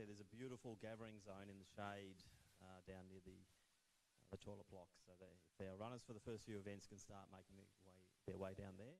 said, there's a beautiful gathering zone in the shade down near the toilet block, so that if our runners for the first few events can start making their way down there.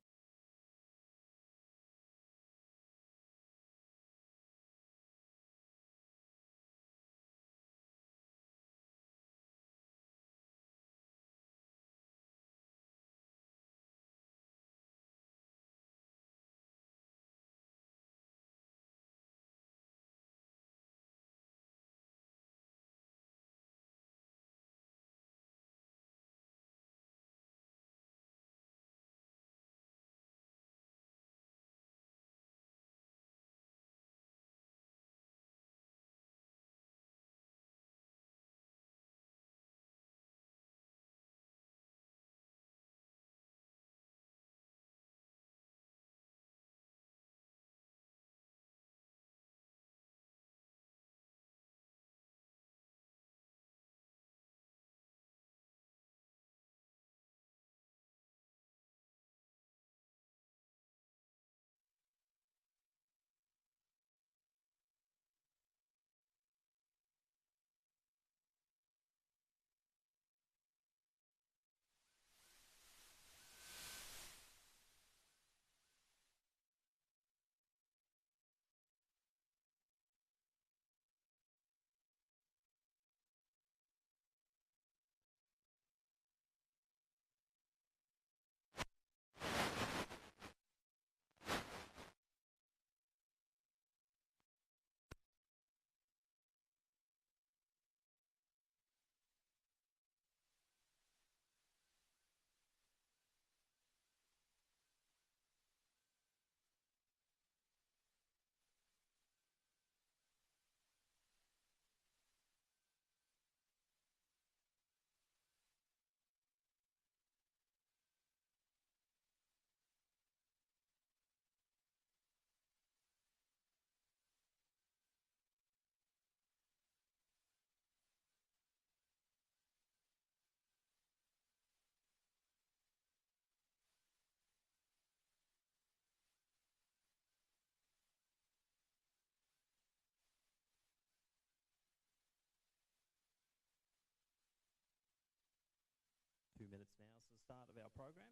Minutes now is the start of our program.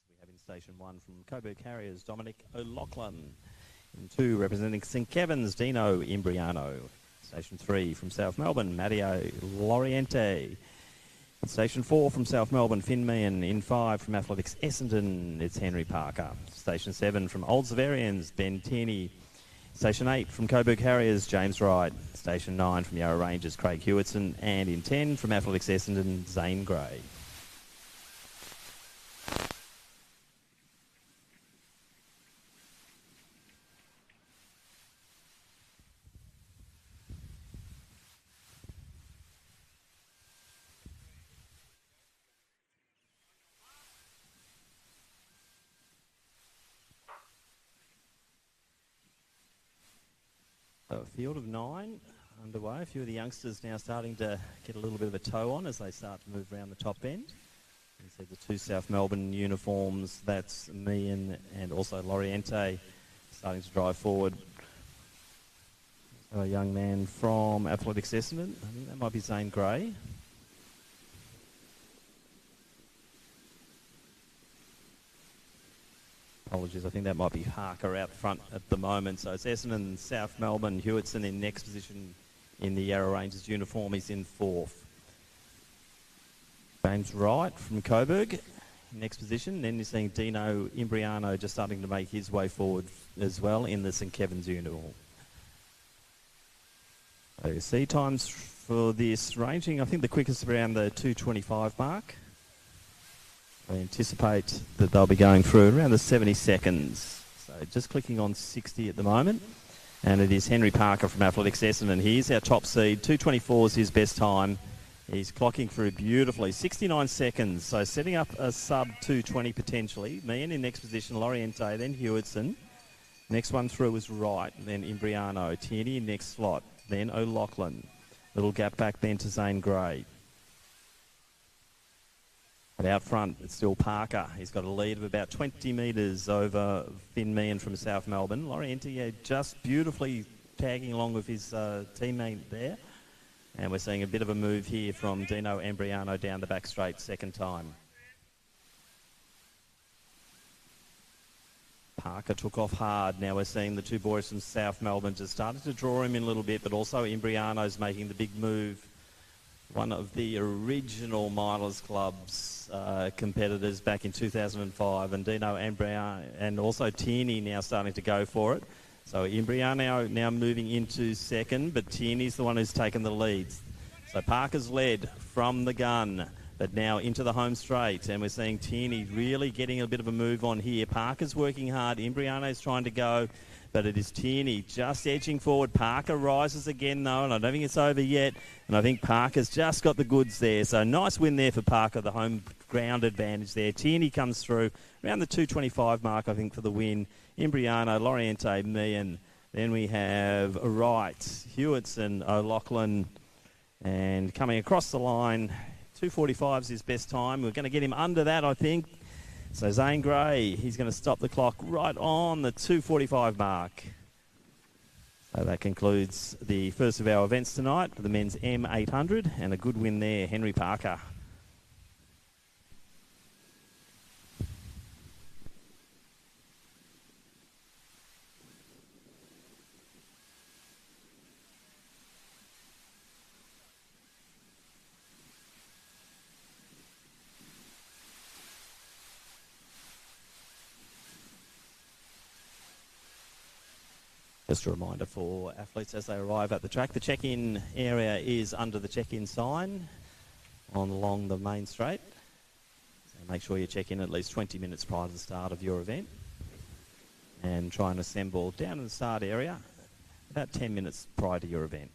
We have in Station 1 from Coburg Harriers, Dominic O'Loughlin. In 2, representing St Kevin's, Dino Imbriano. Station 3 from South Melbourne, Matteo Loriente. In Station 4 from South Melbourne, Finn Meehan. In 5 from Athletics Essendon, it's Henry Parker. Station 7 from Old Zavarians, Ben Tierney. Station 8 from Coburg Harriers, James Wright. Station 9 from Yarra Rangers, Craig Hewitson. And in 10 from Athletics Essendon, Zane Gray. A field of 9 underway. A few of the youngsters now starting to get a little bit of a toe on as they start to move around the top end. You see the 2 South Melbourne uniforms, that's Meehan and also Loriente starting to drive forward. So a young man from Athletics Essendon, I think that might be Zane Gray. Apologies, I think that might be Harker out front at the moment. So it's Essendon, South Melbourne, Hewitson in next position in the Yarra Rangers uniform. He's in 4th. James Wright from Coburg, next position. Then you're seeing Dino Imbriano just starting to make his way forward as well in the St Kevin's Unival. So C times for this ranging, I think the quickest around the 2:25 mark. I anticipate that they'll be going through around the 70 seconds. So just clicking on 60 at the moment. And it is Henry Parker from Athletics Essendon. He's our top seed. 2:24 is his best time. He's clocking through beautifully. 69 seconds. So setting up a sub 2:20 potentially. Meehan in next position, Loriente, then Hewitson. Next one through was Wright, then Imbriano. Tierney in next slot, then O'Loughlin. Little gap back then to Zane Gray. But out front, it's still Parker. He's got a lead of about 20 metres over Finn Meehan from South Melbourne. Loriente just beautifully tagging along with his teammate there. And we're seeing a bit of a move here from Dino Imbriano down the back straight second time. Parker took off hard. Now we're seeing the two boys from South Melbourne just started to draw him in a little bit, but also Imbriano's making the big move. One of the original Milers Club's competitors back in 2005, and Dino Imbriano and also Tierney now starting to go for it. So Imbriano now moving into second, but Tierney's the one who's taken the lead. So Parker's led from the gun, but now into the home straight, and we're seeing Tierney really getting a bit of a move on here. Parker's working hard. Imbriano's trying to go, but it is Tierney just edging forward. Parker rises again, though, and I don't think it's over yet. And I think Parker's just got the goods there. So nice win there for Parker, the home ground advantage there. Tierney comes through around the 2:25 mark, I think, for the win. Imbriano, Loriente, Meehan. Then we have Wright, Hewitson, O'Loughlin, and coming across the line, 2:45 is his best time. We're going to get him under that, I think. So Zane Gray, he's going to stop the clock right on the 2:45 mark. So that concludes the first of our events tonight, the men's M800, and a good win there, Henry Parker. Just a reminder for athletes as they arrive at the track, the check-in area is under the check-in sign along the main straight. So make sure you check in at least 20 minutes prior to the start of your event. And try and assemble down in the start area about 10 minutes prior to your event.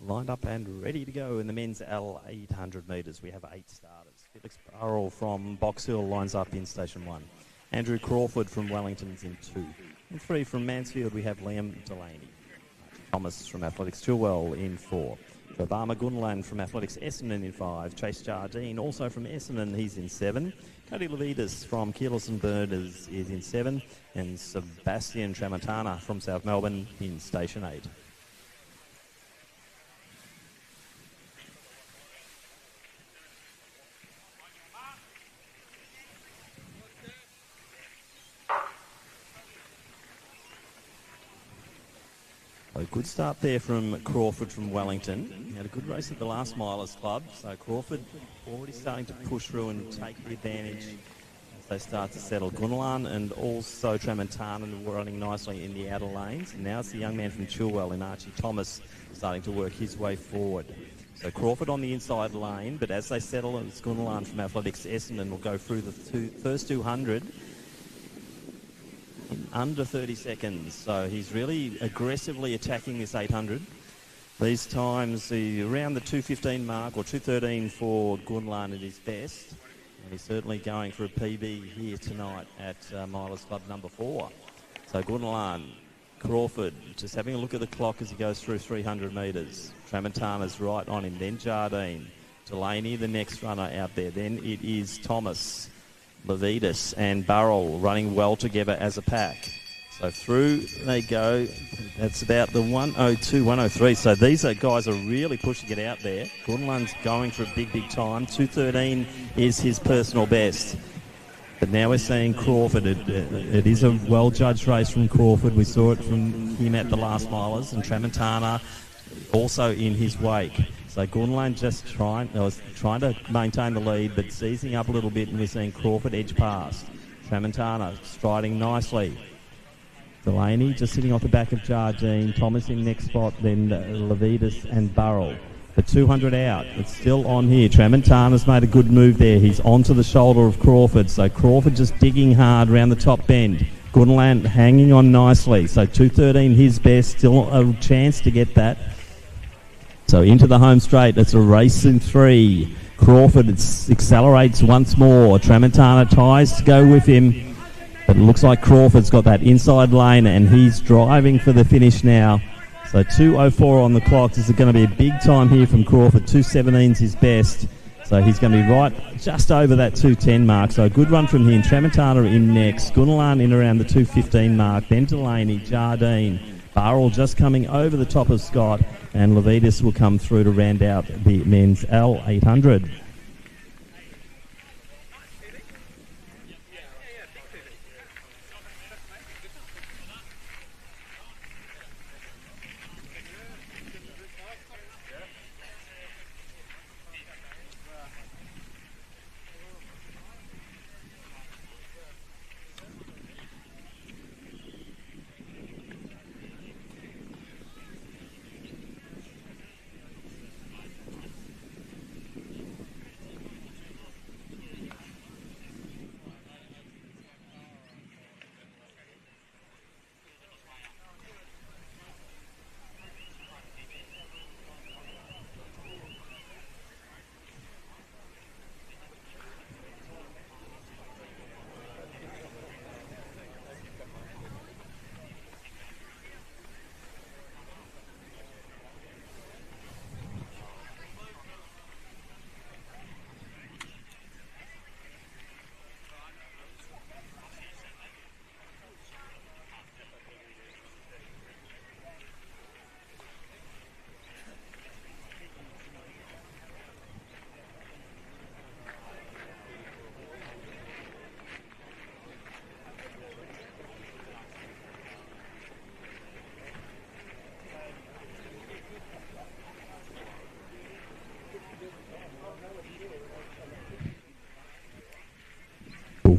Lined up and ready to go in the men's L800 metres. We have 8 starters. Felix Burrell from Box Hill lines up in Station 1. Andrew Crawford from Wellington is in 2. In 3 from Mansfield we have Liam Delaney. Thomas from Athletics Chilwell in 4. Obama Gunland from Athletics Essendon in 5. Chase Jardine also from Essendon, he's in 7. Cody Levitas from Keelis and Burners is in 7. And Sebastian Tramontana from South Melbourne in Station 8. A good start there from Crawford from Wellington. He had a good race at the last Milers Club, so Crawford already starting to push through and take the advantage as they start to settle. Gunlan and also Tramontana were running nicely in the outer lanes. And now it's the young man from Chilwell in Archie Thomas starting to work his way forward. So Crawford on the inside lane, but as they settle, it's Gunlan from Athletics Essendon will go through the first 200. In under 30 seconds. So he's really aggressively attacking this 800. These times around the 2:15 mark, or 2:13 for Gunlan at his best. And he's certainly going for a PB here tonight at Milers Club number 4. So Gunlan, Crawford, just having a look at the clock as he goes through 300 metres. Tramontana's right on him, then Jardine. Delaney, the next runner out there. Then it is Thomas, Levitas and Burrell running well together as a pack. So through they go. That's about the 1:02, 1:03. So these guys are really pushing it out there. Gunlan's going for a big, big time. 2:13 is his personal best. But now we're seeing Crawford. It is a well-judged race from Crawford. We saw it from him at the last milers, and Tramontana also in his wake. So Gunlan just trying to maintain the lead, but seizing up a little bit, and we're seeing Crawford edge past. Tramontana striding nicely. Delaney just sitting off the back of Jardine. Thomas in next spot, then Levitas and Burrell. The 200 out. It's still on here. Tramontana's made a good move there. He's onto the shoulder of Crawford. So Crawford just digging hard around the top bend. Gunlan hanging on nicely. So 2:13 his best. Still a chance to get that. So into the home straight. It's a race in 3. Crawford accelerates once more. Tramontana tries to go with him. But it looks like Crawford's got that inside lane and he's driving for the finish now. So 2:04 on the clock. This is going to be a big time here from Crawford. 2:17's his best. So he's going to be right just over that 2:10 mark. So a good run from him. Tramontana in next. Gunlan in around the 2:15 mark. Then Delaney, Jardine. Burrell just coming over the top of Scott. And Levitas will come through to round out the men's L800.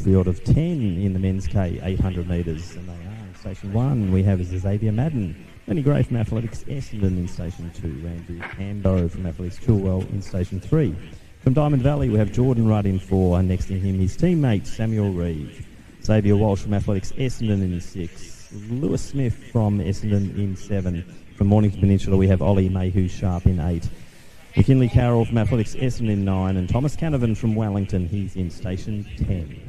Field of 10 in the men's K 800 metres, and they are in station 1. We have Xavier Madden, Lenny Gray from Athletics Essendon in station 2, Randy Ambo from Athletics Chilwell in station 3. From Diamond Valley we have Jordan Rudd in 4, and next to him his teammate Samuel Reeve. Xavier Walsh from Athletics Essendon in 6, Lewis Smith from Essendon in 7. From Mornington Peninsula we have Ollie Mayhew Sharp in 8. McKinley Carroll from Athletics Essendon in 9, and Thomas Canavan from Wellington, he's in station 10.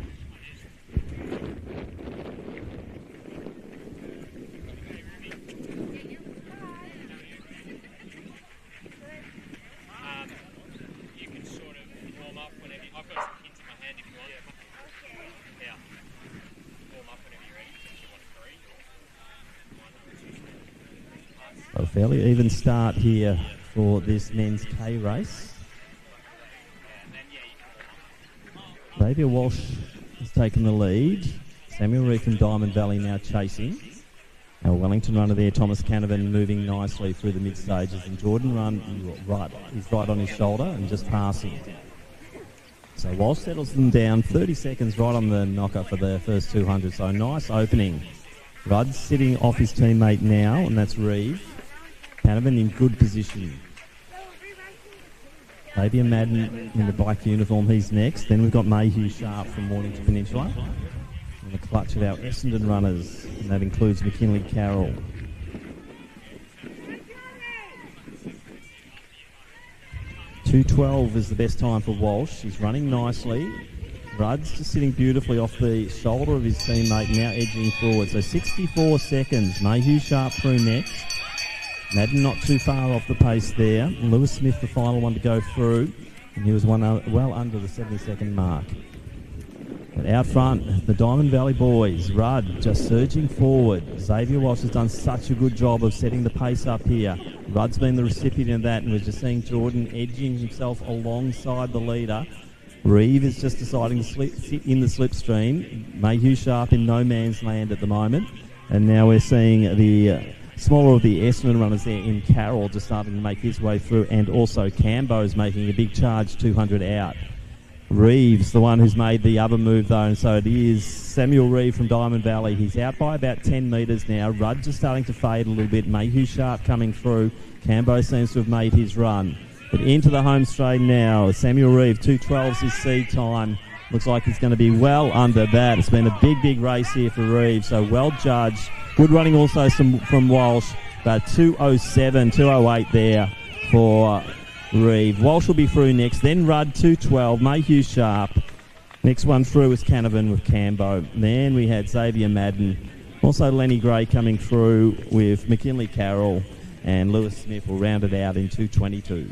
A fairly even start here for this men's K race. Xavier Walsh has taken the lead. Samuel Reeve from Diamond Valley now chasing. Our Wellington runner there, Thomas Canavan, moving nicely through the mid-stages. And Jordan Run is right on his shoulder and just passing. So Walsh settles them down, 30 seconds right on the knocker for the first 200. So a nice opening. Rudd's sitting off his teammate now, and that's Reeve. Canavan in good position. Maybe a Madden in the black uniform, he's next. Then we've got Mayhew Sharp from Mornington Peninsula. in the clutch of our Essendon runners, and that includes McKinley Carroll. .212 is the best time for Walsh. He's running nicely. Rudd's just sitting beautifully off the shoulder of his teammate, now edging forward. So 64 seconds. Mayhew Sharp through next. Madden not too far off the pace there. Lewis Smith, the final one to go through. And he was well under the 70-second mark. But out front, the Diamond Valley boys. Rudd just surging forward. Xavier Walsh has done such a good job of setting the pace up here. Rudd's been the recipient of that, and we're just seeing Jordan edging himself alongside the leader. Reeve is just deciding to sit in the slipstream. Mayhew Sharp in no man's land at the moment. And now we're seeing the smaller of the Essendon runners there in Carroll just starting to make his way through, and also Cambo's making a big charge, 200 out. Reeves, the one who's made the other move though, and so it is Samuel Reeve from Diamond Valley. He's out by about 10 metres now. Rudd just starting to fade a little bit. Mayhew Sharp coming through. Cambo seems to have made his run. But into the home straight now. Samuel Reeve, 2:12's his seed time. Looks like he's going to be well under that. It's been a big race here for Reeve, so well judged. Good running also from Walsh, but 2:07, 2:08 there for Reeve. Walsh will be through next, then Rudd, 2:12, Mayhew Sharp. Next one through was Canavan with Cambo. Then we had Xavier Madden. Also Lenny Gray coming through with McKinley Carroll, and Lewis Smith will round it out in 2:22.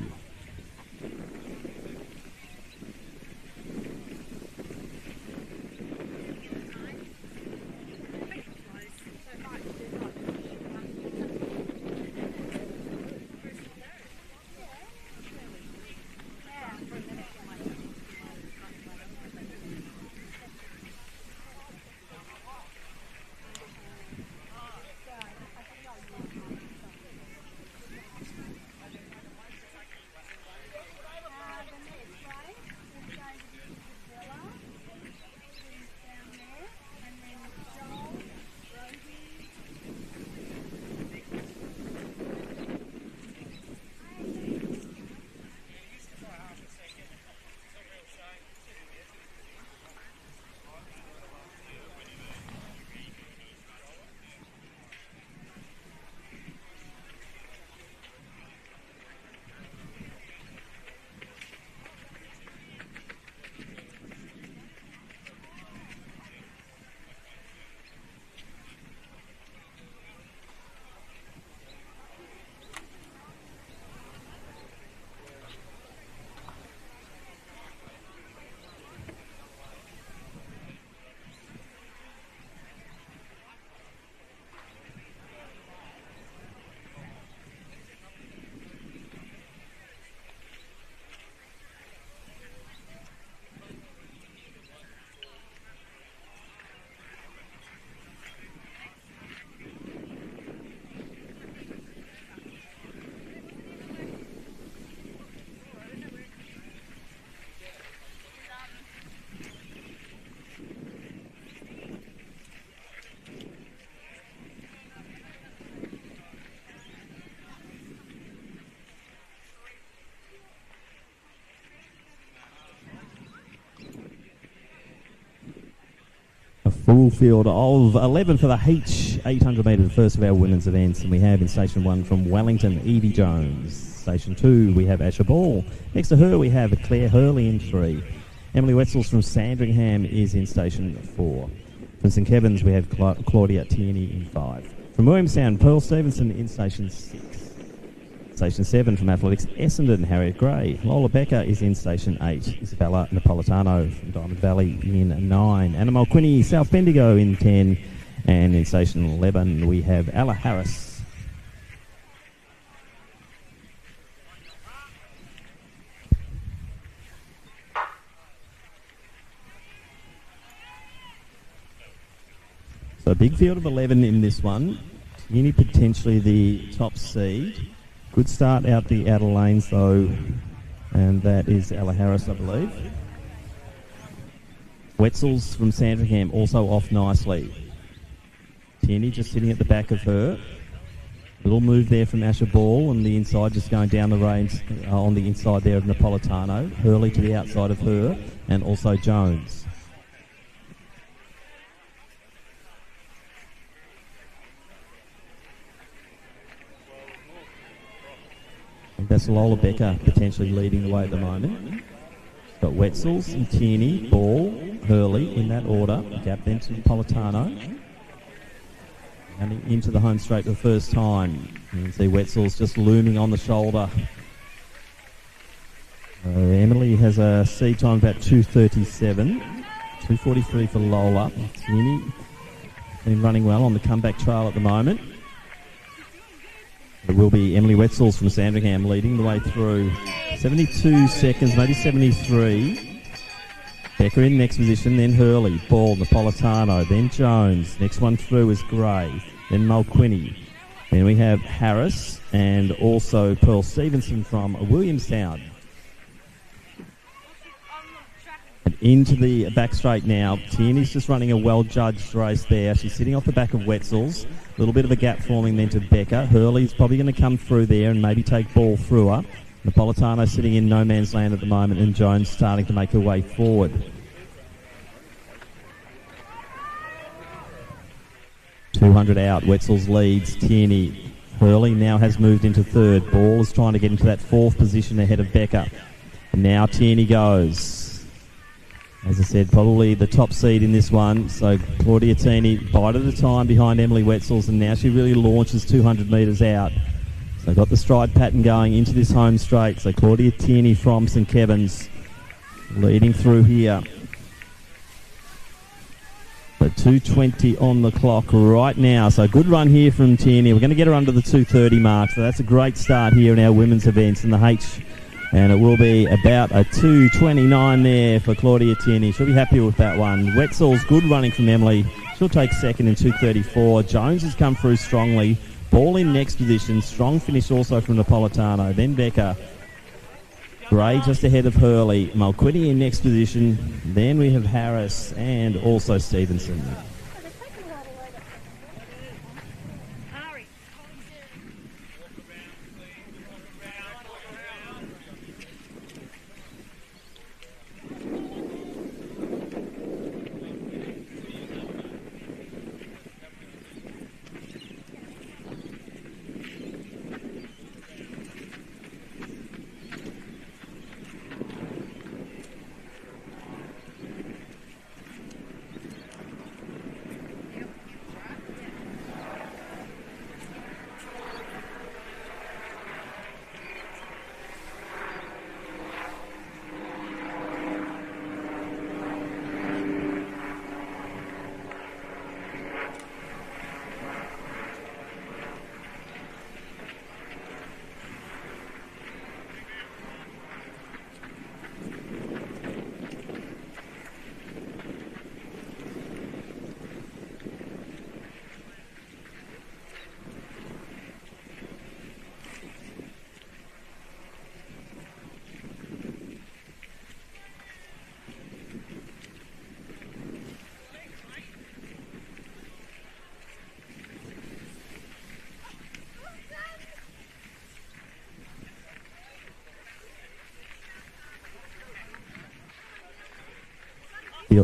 Full field of 11 for the H 800 metre, the first of our women's events, and we have in Station 1 from Wellington, Evie Jones. Station 2, we have Asher Ball. Next to her, we have Claire Hurley in 3. Emily Wetzels from Sandringham is in Station 4. From St Kevin's, we have Claudia Tierney in 5. From Williamstown, Pearl Stevenson in Station 6. Station 7 from Athletics, Essendon, Harriet Gray. Lola Becker is in Station 8. Isabella Napolitano from Diamond Valley in 9. Anna Mulquinny, South Bendigo in 10. And in Station 11, we have Ella Harris. So a big field of 11 in this one. Uni potentially the top seed. Good start out the outer lanes though, and that is Ella Harris, I believe. Wetzels from Sandringham also off nicely. Tierney just sitting at the back of her. Little move there from Asher Ball on the inside, just going down the reins on the inside there of Napolitano. Hurley to the outside of her, and also Jones. And that's Lola Becker potentially leading the way at the moment. Got Wetzels and Tierney, Ball, Hurley in that order. Gap then to Napolitano. And into the home straight for the first time. You can see Wetzels just looming on the shoulder. Emily has a seed time about 2:37. 2:43 for Lola. Tierney been running well on the comeback trail at the moment. It will be Emily Wetzels from Sandringham leading the way through. 72 seconds, maybe 73. Becker in next position, then Hurley, Ball, Napolitano, then Jones. Next one through is Gray, then Mulquinny. Then we have Harris and also Pearl Stevenson from Williamstown. And into the back straight now. Tierney's just running a well-judged race there. She's sitting off the back of Wetzels. A little bit of a gap forming then to Becker. Hurley's probably going to come through there and maybe take Ball through her. Napolitano sitting in no man's land at the moment, and Jones starting to make her way forward. .200 out. Wetzels leads Tierney. Hurley now has moved into third. Ball is trying to get into that fourth position ahead of Becker. And now Tierney goes. As I said, probably the top seed in this one. So Claudia Tierney, bite at a time behind Emily Wetzels, and now she really launches 200 metres out. So got the stride pattern going into this home straight. So Claudia Tierney from St Kevin's leading through here. So 2:20 on the clock right now. So good run here from Tierney. We're going to get her under the 2:30 mark. So that's a great start here in our women's events in the H. And it will be about a 2:29 there for Claudia Tierney. She'll be happy with that one. Wetzels, good running from Emily. She'll take second in 2:34. Jones has come through strongly. Ball in next position. Strong finish also from Napolitano. Then Becker. Gray just ahead of Hurley. Mulquinny in next position. Then we have Harris and also Stevenson.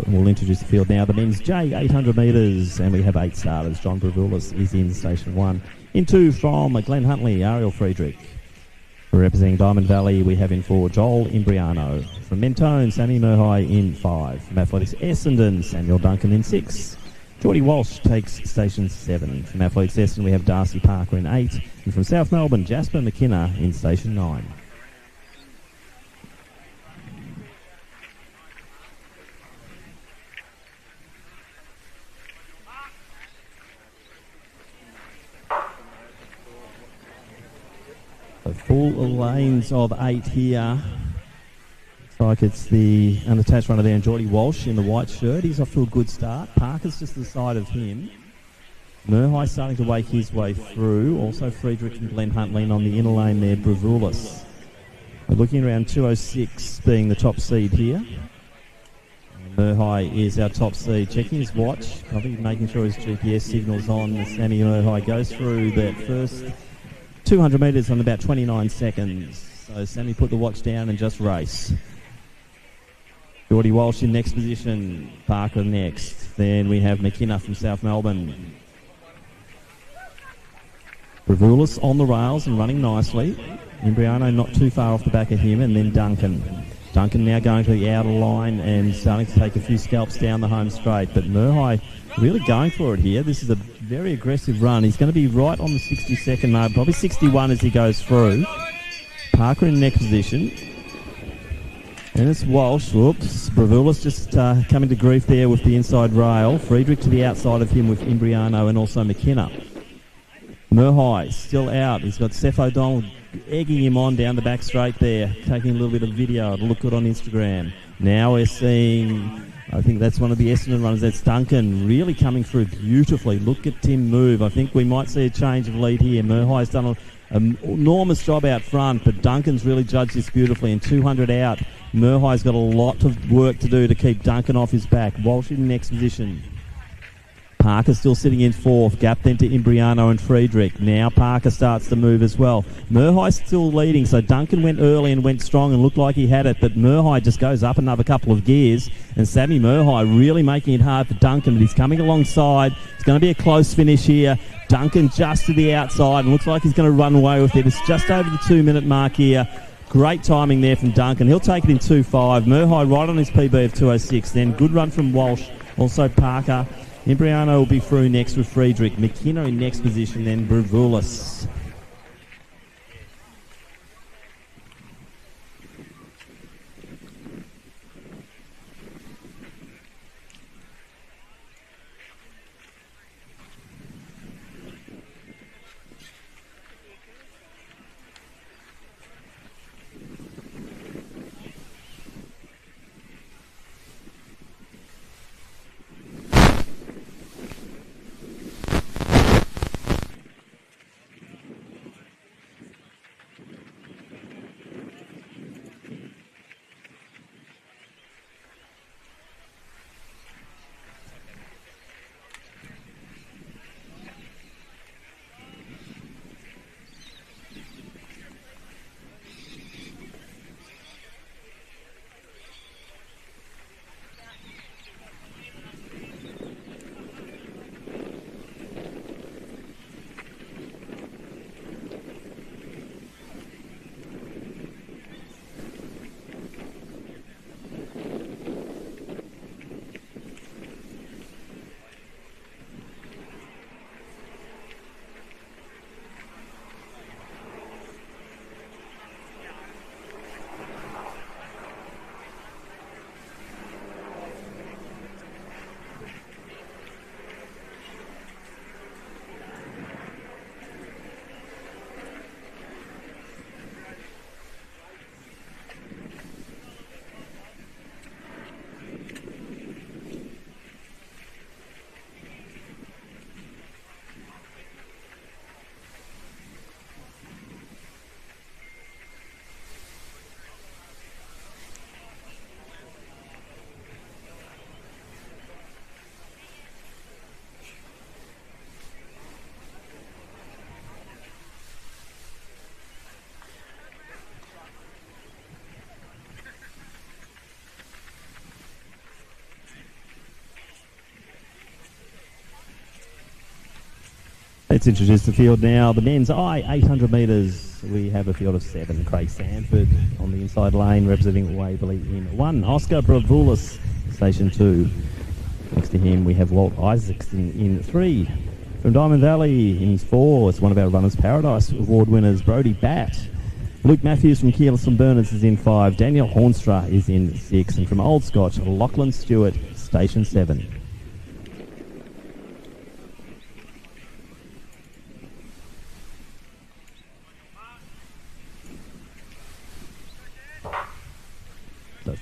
We'll introduce the field now. The men's J 800 metres, and we have 8 starters. John Bravoulis is in station 1. In 2 from Glenn Huntley, Ariel Friedrich. Representing Diamond Valley, we have in 4 Joel Imbriano. From Mentone, Sammy Murhai in 5. From Athletics Essendon, Samuel Duncan in 6. Geordie Walsh takes station 7. From Athletics Essendon, we have Darcy Parker in 8. And from South Melbourne, Jasper McKenna in station 9. Full lanes of 8 here. Looks like it's the unattached runner there, and Geordie Walsh in the white shirt. He's off to a good start. Parker's just to the side of him. Murhai starting to wake his way through. Also Friedrich and Glenn Huntley on the inner lane there, Bravoulis. We're looking around 206 being the top seed here. Murhai is our top seed. Checking his watch, probably making sure his GPS signal's on as Sammy Murhai goes through that first 200 metres on about 29 seconds. So Sammy put the watch down and just race. Geordie Walsh in next position. Parker next. Then we have McKenna from South Melbourne. Bravoulis on the rails and running nicely. Imbriano not too far off the back of him, and then Duncan. Duncan now going to the outer line and starting to take a few scalps down the home straight, but Murhai really going for it here. This is a very aggressive run. He's going to be right on the 62nd mark, probably 61 as he goes through. Parker in next position. And it's Walsh. Whoops. Bravoulis just coming to grief there with the inside rail. Friedrich to the outside of him with Imbriano and also McKenna. Murhai still out. He's got Seth O'Donnell egging him on down the back straight there, taking a little bit of video. It'll look good on Instagram. Now we're seeing, I think that's one of the Essendon runners. That's Duncan really coming through beautifully. Look at Tim move. I think we might see a change of lead here. Murhai's done an enormous job out front, but Duncan's really judged this beautifully. And 200 out, Murhai's got a lot of work to do to keep Duncan off his back. Walsh in next position. Parker still sitting in fourth. Gap then to Imbriano and Friedrich. Now Parker starts to move as well. Murhai's still leading, so Duncan went early and went strong and looked like he had it, but Murhai just goes up another couple of gears, and Sammy Murhai really making it hard for Duncan, but he's coming alongside. It's going to be a close finish here. Duncan just to the outside, and looks like he's going to run away with it. It's just over the 2-minute mark here. Great timing there from Duncan. He'll take it in 2.5. Murhai right on his PB of 2.06. Then good run from Walsh, also Parker. Imbriano will be through next with Friedrich. McKenna in next position, then Bravoulis. Let's introduce the field now. The men's 800 metres. We have a field of 7. Craig Sanford on the inside lane representing Waverley in 1. Oscar Bravoulis, station 2. Next to him we have Walt Isaacson in 3. From Diamond Valley in 4, it's one of our Runners Paradise Award winners, Brody Batt. Luke Matthews from Keolis and Burners is in 5. Daniel Hornstra is in 6. And from Old Scotch, Lachlan Stewart, station 7.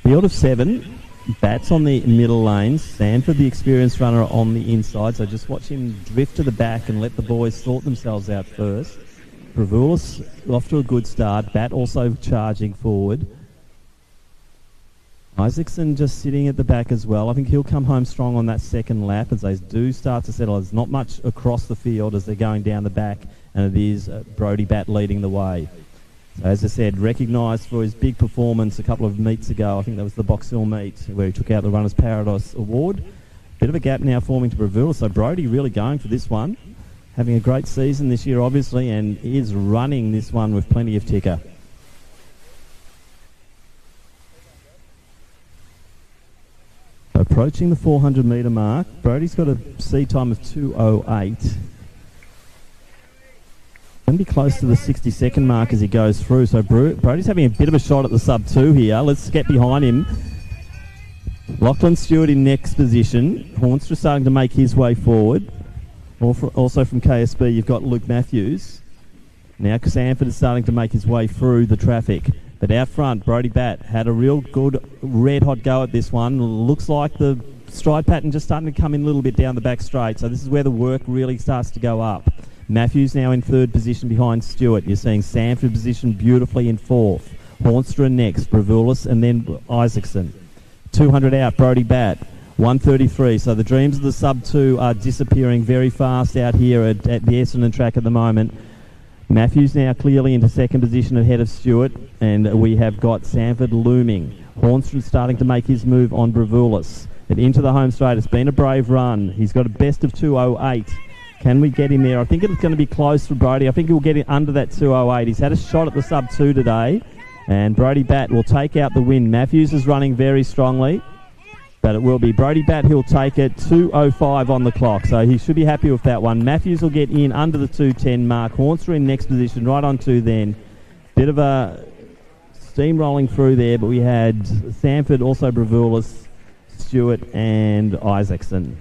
Field of 7, Bats on the middle lanes, Sanford the experienced runner on the inside, so just watch him drift to the back and let the boys sort themselves out first. Bravoulis off to a good start, Bat also charging forward. Isaacson just sitting at the back as well. I think he'll come home strong on that second lap as they do start to settle. There's not much across the field as they're going down the back, and it is Brody Batt leading the way. As I said, recognised for his big performance a couple of meets ago. I think that was the Box Hill meet where he took out the Runners Paradise Award. Bit of a gap now forming to Bravoulis, so Brody really going for this one. Having a great season this year, obviously, and is running this one with plenty of ticker. approaching the 400 metre mark. Brody's got a seed time of 2:08. Going to be close to the 60-second mark as he goes through. So Brody's having a bit of a shot at the sub-2 here. Let's get behind him. Lachlan Stewart in next position. Hornstra starting to make his way forward. Also from KSB, you've got Luke Matthews. Now Sanford is starting to make his way through the traffic. But out front, Brody Batt had a real good red-hot go at this one. Looks like the stride pattern just starting to come in a little bit down the back straight. So this is where the work really starts to go up. Matthews now in third position behind Stewart. You're seeing Sanford positioned beautifully in fourth. Hornstra next, Bravoulis, and then Isaacson. 200 out, Brody Batt. 133. So the dreams of the sub-2 are disappearing very fast out here at the Essendon track at the moment. Matthews now clearly into second position ahead of Stewart, and we have got Sanford looming. Hornstra starting to make his move on Bravoulis. And into the home straight. It's been a brave run. He's got a best of 2:08. Can we get him there? I think it's going to be close for Brody. I think he'll get it under that 2:08. He's had a shot at the sub-2 today, and Brody Batt will take out the win. Matthews is running very strongly, but it will be Brody Batt who'll take it. 2:05 on the clock, so he should be happy with that one. Matthews will get in under the 2:10 mark. Hornstra in next position, right on to then. Bit of a steamrolling through there, but we had Sanford, also Bravoulis, Stewart and Isaacson.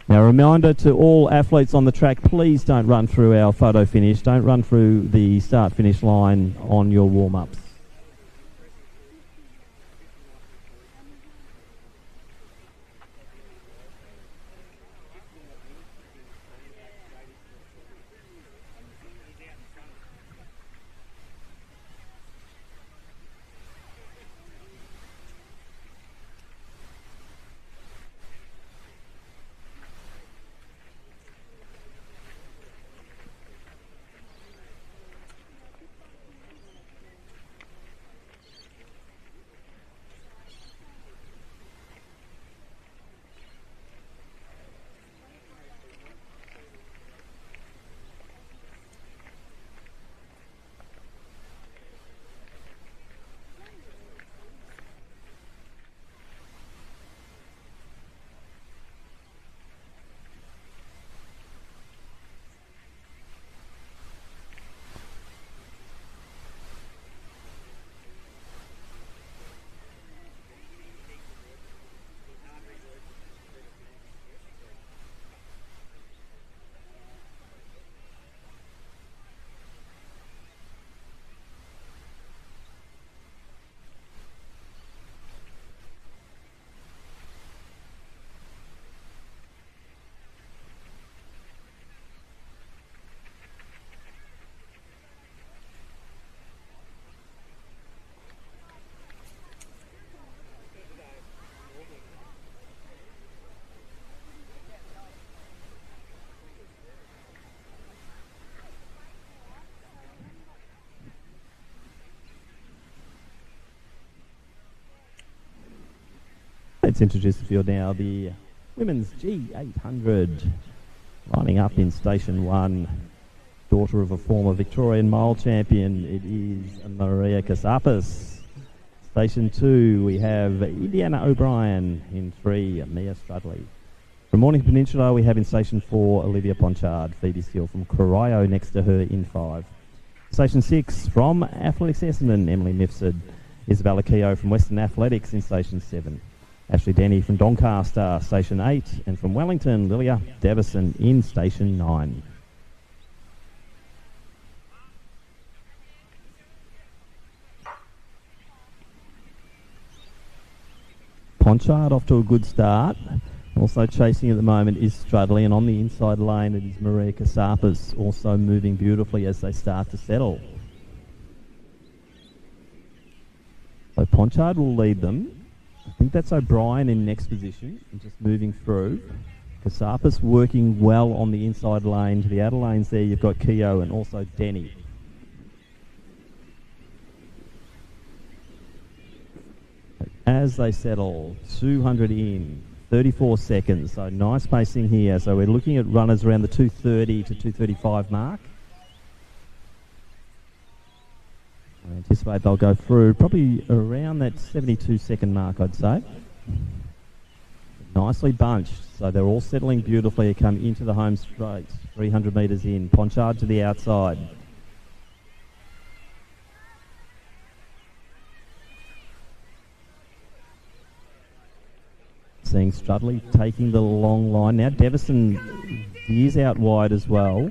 Now, a reminder to all athletes on the track, please don't run through our photo finish. Don't run through the start-finish line on your warm-ups. Let's introduce the field now. The women's G800 lining up in Station 1. Daughter of a former Victorian mile champion, it is Maria Casapis. Station 2, we have Indiana O'Brien. In 3, Mia Strudley. From Mornington Peninsula, we have in Station 4, Olivia Ponchard. Phoebe Steele from Corio next to her in 5. Station 6, from Athletics Essendon, Emily Mifsud. Isabella Keogh from Western Athletics in Station 7. Ashley Denny from Doncaster, Station 8. And from Wellington, Lilia Davison in Station 9. Ponchard off to a good start. Also chasing at the moment is Strudley, and on the inside lane it is Maria Casapis, also moving beautifully as they start to settle. So Ponchard will lead them. I think that's O'Brien in next position and just moving through. Casapis working well on the inside lane. To the outer lanes there you've got Keogh and also Denny. As they settle, 200 in, 34 seconds, so nice pacing here. So we're looking at runners around the 2:30 to 2:35 mark. I anticipate they'll go through probably around that 72-second mark, I'd say. nicely bunched. So they're all settling beautifully. They come into the home straight. 300 metres in. Ponchard to the outside. Seeing Strudley taking the long line. Now Devison is out wide as well.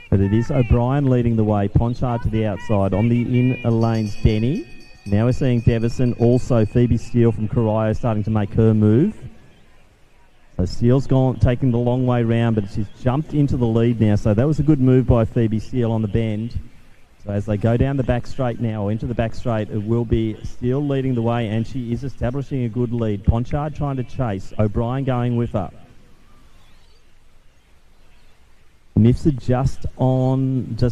But it is O'Brien leading the way. Ponchard to the outside. On the inner lanes, Denny. Now we're seeing Devison. Also Phoebe Steele from Corio starting to make her move. So Steele's gone, taking the long way round, but she's jumped into the lead now. So that was a good move by Phoebe Steele on the bend. So as they go down the back straight now, or into the back straight, it will be Steele leading the way, and she is establishing a good lead. Ponchard trying to chase. O'Brien going with her. Nifsa just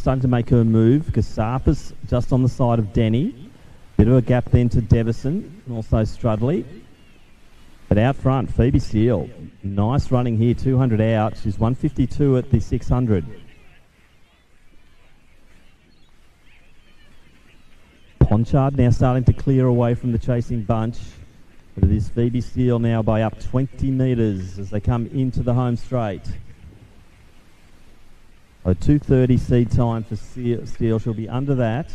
starting to make her move. Kasarpas just on the side of Denny. Bit of a gap then to Devison, and also Strudley. But out front, Phoebe Steele. Nice running here, 200 out. She's 152 at the 600. Ponchard now starting to clear away from the chasing bunch. But it is Phoebe Steele now by up 20 metres as they come into the home straight. A 2:30 seed time for Steele. She'll be under that.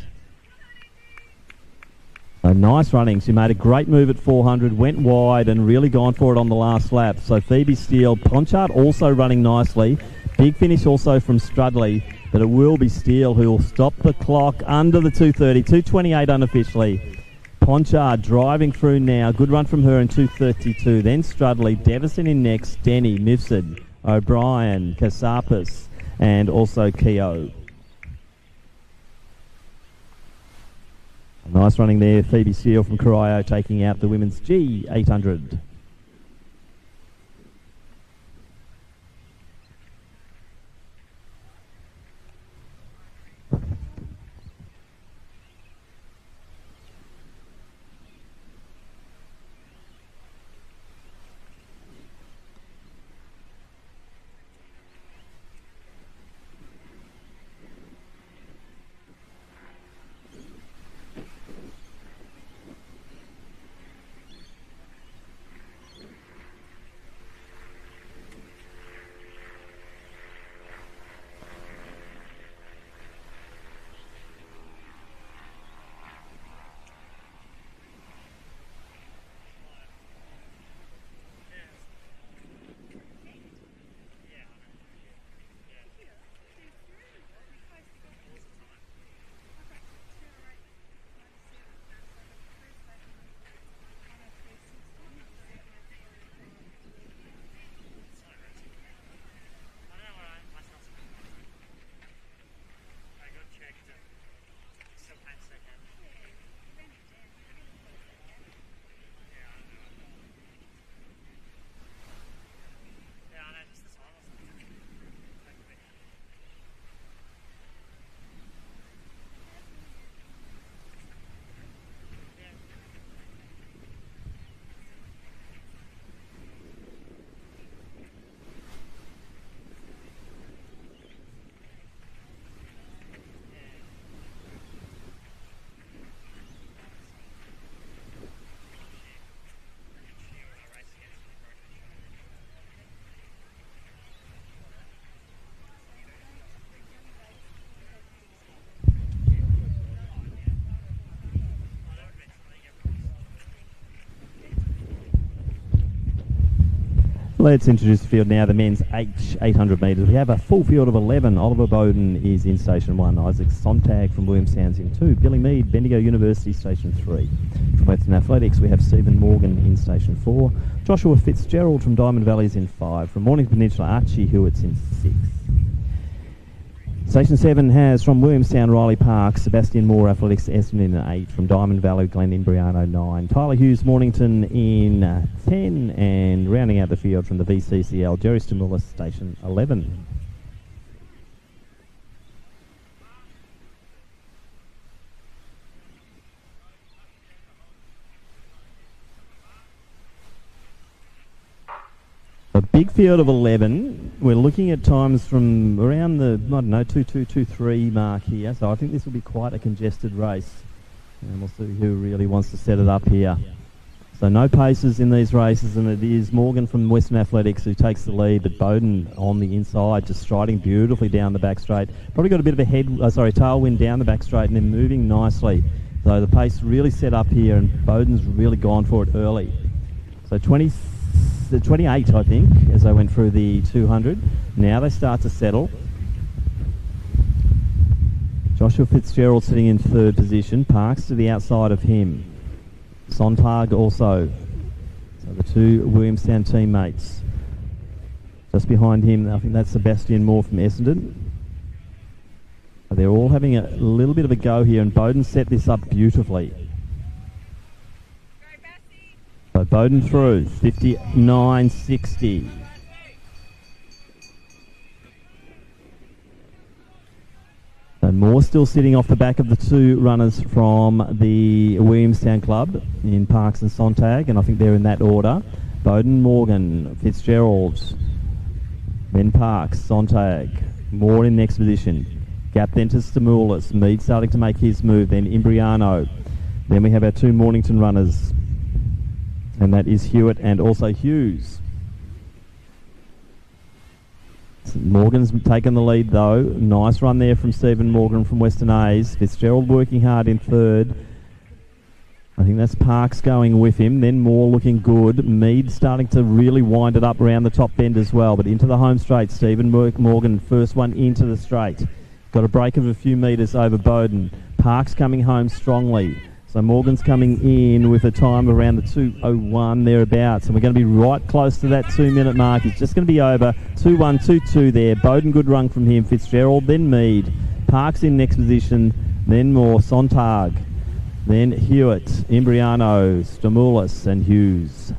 So nice running. She made a great move at 400, went wide and really gone for it on the last lap. So Phoebe Steele, Ponchard also running nicely. Big finish also from Strudley, but it will be Steele who will stop the clock under the 2:30, 2:28 unofficially. Ponchard driving through now. Good run from her in 2:32. Then Strudley, Devison in next, Denny, Mifsud, O'Brien, Kasarpas, and also Keogh. Nice running there, Phoebe Steele from Corio taking out the women's G800. Let's introduce the field now, the men's H800 metres. We have a full field of 11. Oliver Bowden is in Station 1. Isaac Sontag from Williamstown's in 2. Billy Mead, Bendigo University, Station 3. From Western Athletics, we have Stephen Morgan in Station 4. Joshua Fitzgerald from Diamond Valley is in 5. From Mornington Peninsula, Archie Hewitt's in 6. Station 7 has from Williamstown, Riley Park, Sebastian Moore, Athletics, Essendon in 8. From Diamond Valley, Glen Imbriano 9. Tyler Hughes, Mornington in 10. And rounding out the field from the VCCL, Jerry Stimulus, Station 11. A big field of 11. We're looking at times from around the, 2:23 mark here. So I think this will be quite a congested race. And we'll see who really wants to set it up here. So no paces in these races, and it is Morgan from Western Athletics who takes the lead, but Bowden on the inside, just striding beautifully down the back straight. Probably got a bit of a tailwind down the back straight and then moving nicely. So the pace really set up here, and Bowden's really gone for it early. So 28, I think, as they went through the 200. Now they start to settle. Joshua Fitzgerald sitting in third position. Parks to the outside of him. Sontag also. So the two Williamstown teammates. Just behind him, I think that's Sebastian Moore from Essendon. They're all having a little bit of a go here, and Bowden set this up beautifully. So Bowden through, 59.60. So Moore still sitting off the back of the two runners from the Williamstown club in Parks and Sontag, and I think they're in that order. Bowden, Morgan, Fitzgerald, then Parks, Sontag, Moore in next position. Gap then to Stamoulis, Mead starting to make his move, then Imbriano. Then we have our two Mornington runners, and that is Hewitt and also Hughes. Morgan's taken the lead though. Nice run there from Stephen Morgan from Western A's. Fitzgerald working hard in third. I think that's Parks going with him. Then Moore looking good. Mead starting to really wind it up around the top bend as well. But into the home straight. Stephen Morgan, first one into the straight. Got a break of a few metres over Bowden. Parks coming home strongly. So Morgan's coming in with a time around the 2:01 thereabouts, and we're going to be right close to that 2-minute mark. It's just going to be over 2:1, 2:2 there. Bowden, good run from him. Fitzgerald, then Mead. Parks in next position, then Moore, Sontag, then Hewitt, Imbriano, Stamoulis and Hughes.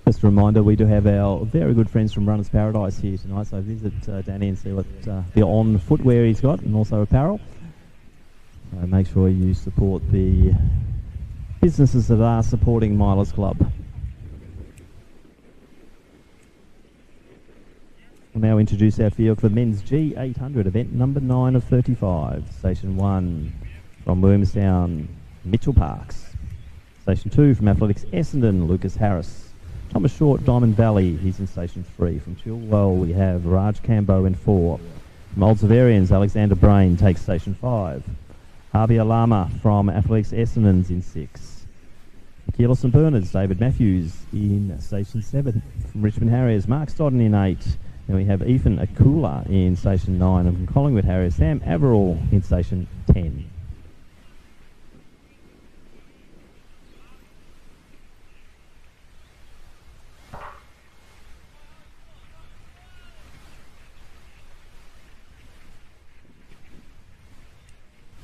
Just a reminder, we do have our very good friends from Runners Paradise here tonight, so visit Danny and see what the on footwear he's got and also apparel. So make sure you support the businesses that are supporting Milers Club. We'll now introduce our field for men's G800, event number 9 of 35. Station 1 from Williamstown, Mitchell Parks. Station 2 from Athletics Essendon, Lucas Harris. Thomas Short, Diamond Valley, he's in Station 3. From Chilwell, we have Raj Cambo in 4. From Old Severians, Alexander Brain takes Station 5. Harvey Alama from Athletics Essendon's in 6. Keeler St Bernard's, David Matthews in Station 7. From Richmond Harriers, Mark Stodden in 8. Then we have Ethan Akula in Station 9. And from Collingwood Harriers, Sam Averill in Station 10.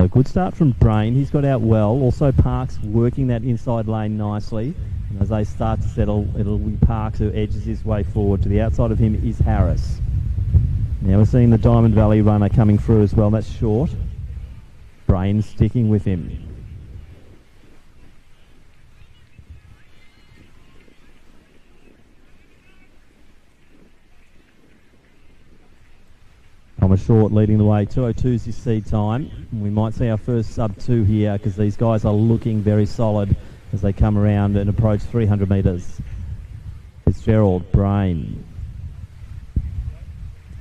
A good start from Brain. He's got out well. Also Parks working that inside lane nicely. And as they start to settle, it'll be Parks who edges his way forward. To the outside of him is Harris. Now we're seeing the Diamond Valley runner coming through as well. That's Short. Brain sticking with him. Thomas Short leading the way. 2:02 is his seed time. We might see our first sub-2 here because these guys are looking very solid as they come around and approach 300 metres. Fitzgerald, Brain.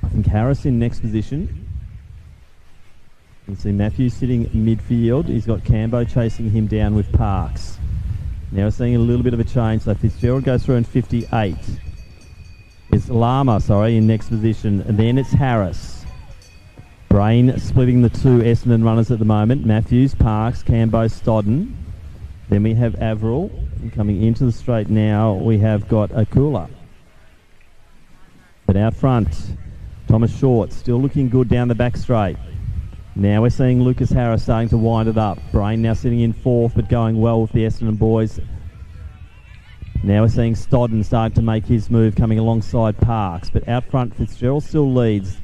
I think Harris in next position. You can see Matthews sitting midfield. He's got Cambo chasing him down with Parks. Now we're seeing a little bit of a change. So Fitzgerald goes through in 58. It's Lama, in next position. And then it's Harris. Brain splitting the two Essendon runners at the moment. Matthews, Parks, Cambo, Stodden. Then we have Averill. And coming into the straight now, we have got Akula. But out front, Thomas Short still looking good down the back straight. Now we're seeing Lucas Harris starting to wind it up. Brain now sitting in fourth, but going well with the Essendon boys. Now we're seeing Stodden starting to make his move, coming alongside Parks. But out front, Fitzgerald still leads.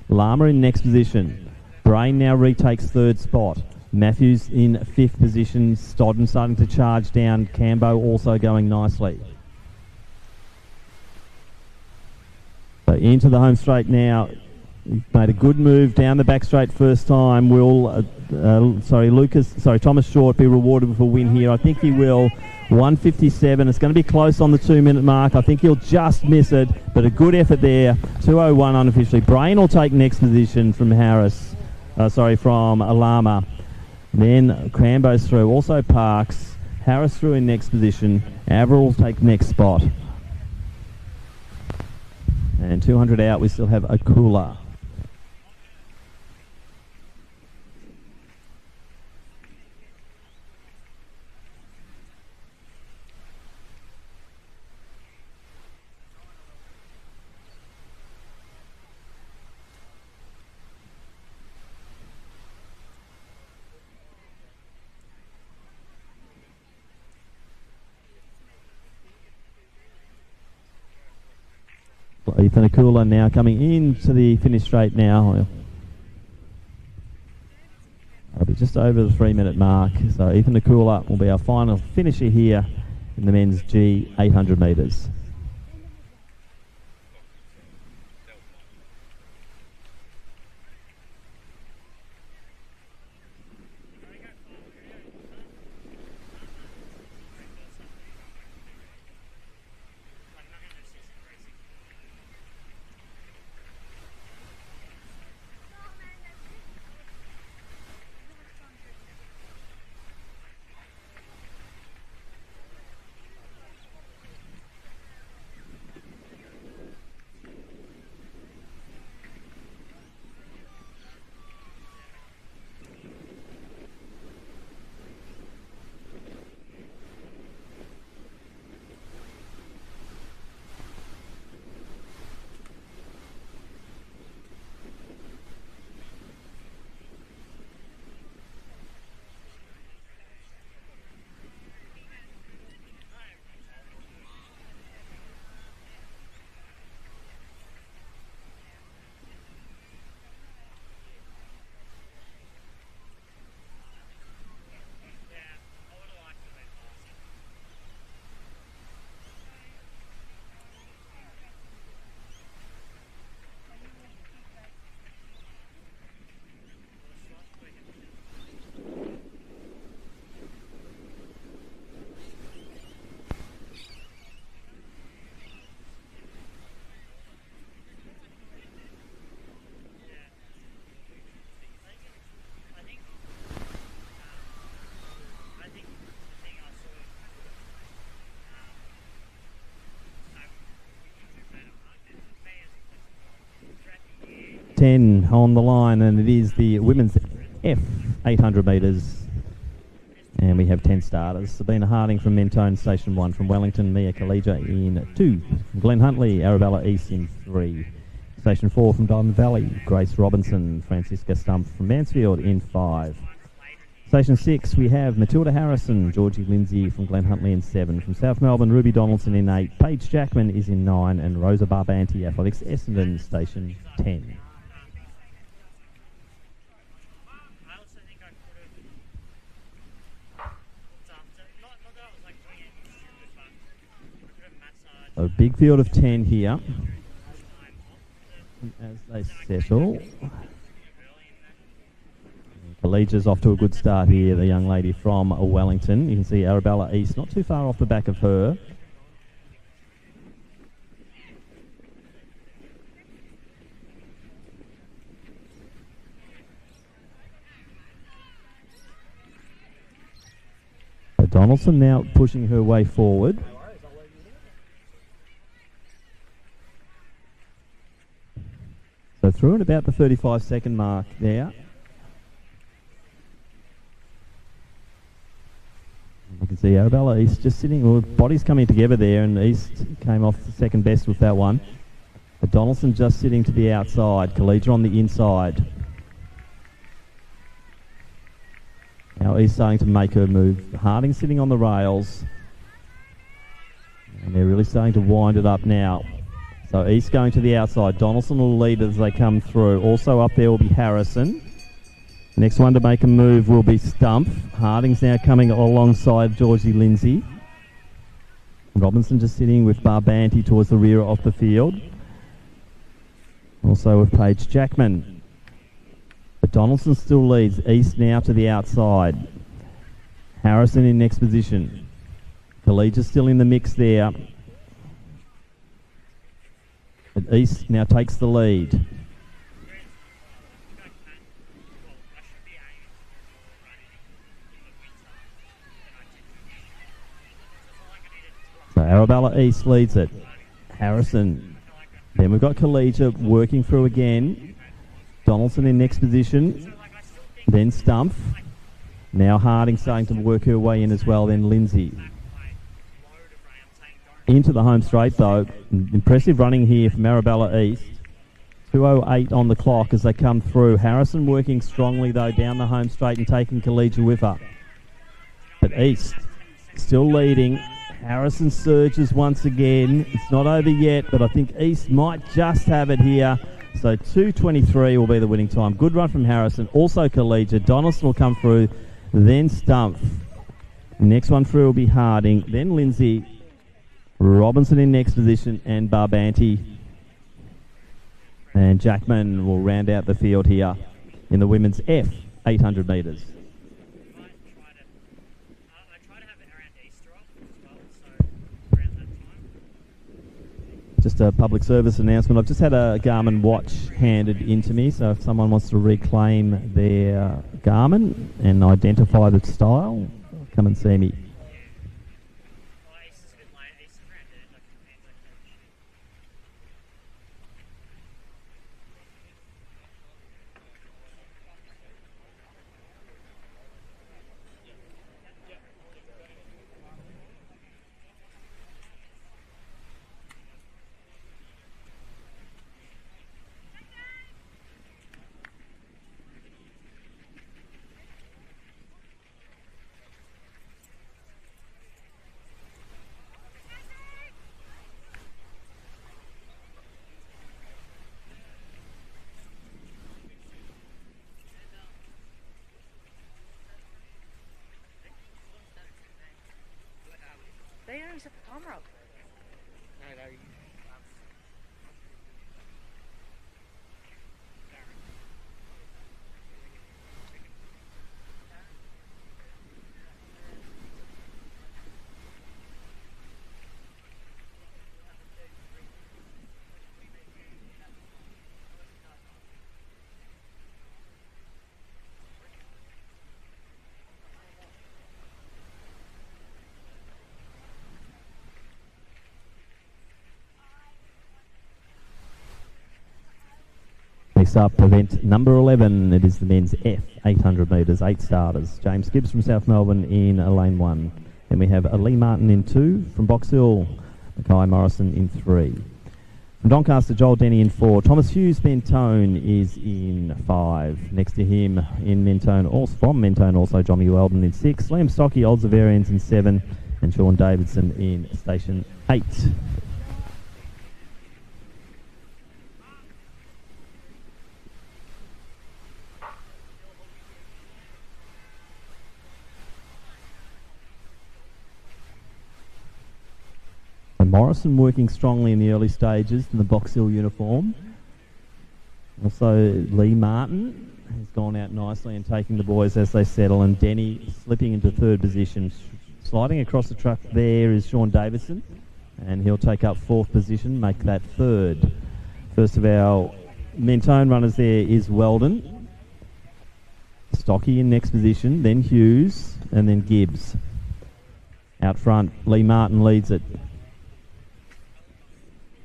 Lama in next position. Brain now retakes third spot. Matthews in fifth position. Stodden starting to charge down. Cambo also going nicely. So into the home straight now. He's made a good move down the back straight first time. Will Thomas Short be rewarded with a win here? I think he will. 1:57. It's going to be close on the 2-minute mark. I think he'll just miss it, but a good effort there. 2:01 unofficially. Brain will take next position from from Alama. Then Crambo's through. Also Parks. Harris through in next position. Averill will take next spot. And 200 out, we still have Akula. Ethan Akula now coming into the finish straight now. I'll be just over the 3-minute mark. So Ethan Akula will be our final finisher here in the men's G 800 metres. On the line, and it is the women's F 800 metres, and we have 10 starters. Sabina Harding from Mentone, Station 1. From Wellington, Mia Kalija in 2. From Glen Huntly, Arabella East in 3. Station 4 from Diamond Valley, Grace Robinson, Francisca Stump from Mansfield in 5. Station 6, we have Matilda Harrison, Georgie Lindsay from Glen Huntly in 7. From South Melbourne, Ruby Donaldson in 8. Paige Jackman is in 9, and Rosa Barbanti, Athletics Essendon, Station 10. A big field of 10 here. as they settle. Collegia's off to a good start here, the young lady from Wellington. You can see Arabella East not too far off the back of her. Donaldson now pushing her way forward. So through at about the 35-second mark there. You can see Arabella East just sitting, well, bodies coming together there, and East came off the second best with that one. But Donaldson just sitting to the outside, Collegia on the inside. Now East starting to make her move. Harding sitting on the rails. And they're really starting to wind it up now. So East going to the outside. Donaldson will lead as they come through. Also up there will be Harrison. Next one to make a move will be Stump. Harding's now coming alongside Georgie Lindsay. Robinson just sitting with Barbanti towards the rear of the field. Also with Paige Jackman. But Donaldson still leads. East now to the outside. Harrison in next position. Collegia still in the mix there. But East now takes the lead. So Arabella East leads it. Harrison. Then we've got Collegia working through again. Donaldson in next position. Then Stump. Now Harding starting to work her way in as well. Then Lindsay. Into the home straight though. Impressive running here from Arabella East. 2:08 on the clock as they come through. Harrison working strongly though down the home straight and taking Collegia with her. But East still leading. Harrison surges once again. It's not over yet, but I think East might just have it here. So 2:23 will be the winning time. Good run from Harrison. Also Collegia. Donaldson will come through. Then Stump. Next one through will be Harding. Then Lindsay. Robinson in next position. And Barbanti. And Jackman will round out the field here in the women's F 800 metres. Just a public service announcement. I've just had a Garmin watch handed into me, so if someone wants to reclaim their Garmin and identify the style, come and see me. They don't set the camera up. No. Next up, event number 11. It is the men's F 800 metres, 8 starters. James Gibbs from South Melbourne in lane 1. Then we have Lee Martin in 2. From Box Hill, Mackay Morrison in 3. From Doncaster, Joel Denny in 4. Thomas Hughes Mentone is in 5. Next to him in Mentone, also from Mentone, also Johnny Weldon in 6. Liam Stocky, Oldsavarians in 7. And Sean Davidson in station 8. Morrison working strongly in the early stages in the Box Hill uniform. Also, Lee Martin has gone out nicely and taking the boys as they settle, and Denny slipping into third position. Sliding across the truck there is Sean Davidson, and he'll take up fourth position, make that third. First of our Mentone runners there is Weldon. Stocky in next position, then Hughes, and then Gibbs. Out front, Lee Martin leads it.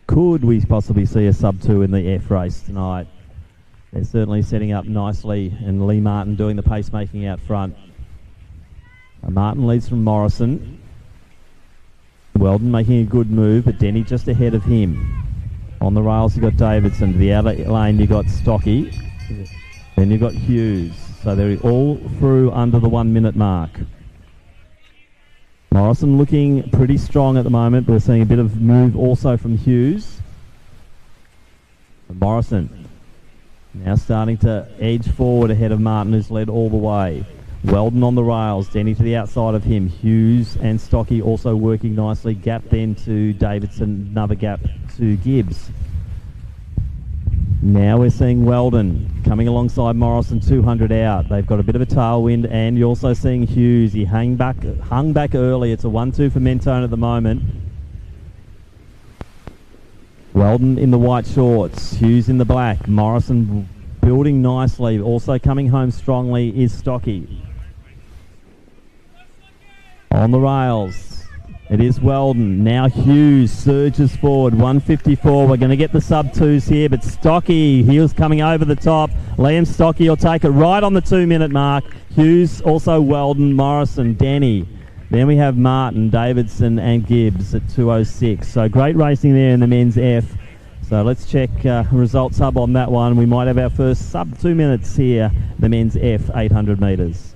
Could we possibly see a sub-2 in the F race tonight? They're certainly setting up nicely, and Lee Martin doing the pacemaking out front. Martin leads from Morrison. Weldon making a good move, but Denny just ahead of him. On the rails, you've got Davidson. To the outer lane, you've got Stocky. Then you've got Hughes. So they're all through under the 1 minute mark. Morrison looking pretty strong at the moment, but we're seeing a bit of move also from Hughes. And Morrison now starting to edge forward ahead of Martin, who's led all the way. Weldon on the rails, Denny to the outside of him. Hughes and Stocky also working nicely. Gap then to Davidson, another gap to Gibbs. Now we're seeing Weldon coming alongside Morrison, 200 out. They've got a bit of a tailwind, and you're also seeing Hughes. He hung back early. It's a 1-2 for Mentone at the moment. Weldon in the white shorts, Hughes in the black. Morrison building nicely. Also coming home strongly is Stocky. On the rails, it is Weldon. Now Hughes surges forward, 154. We're going to get the sub-2s here, but Stocky, he was coming over the top. Liam Stocky will take it right on the 2 minute mark. Hughes, also Weldon, Morrison, Denny. Then we have Martin, Davidson and Gibbs at 2:06. So great racing there in the men's F. So let's check results hub on that one. We might have our first sub 2 minutes here, the men's F 800 metres.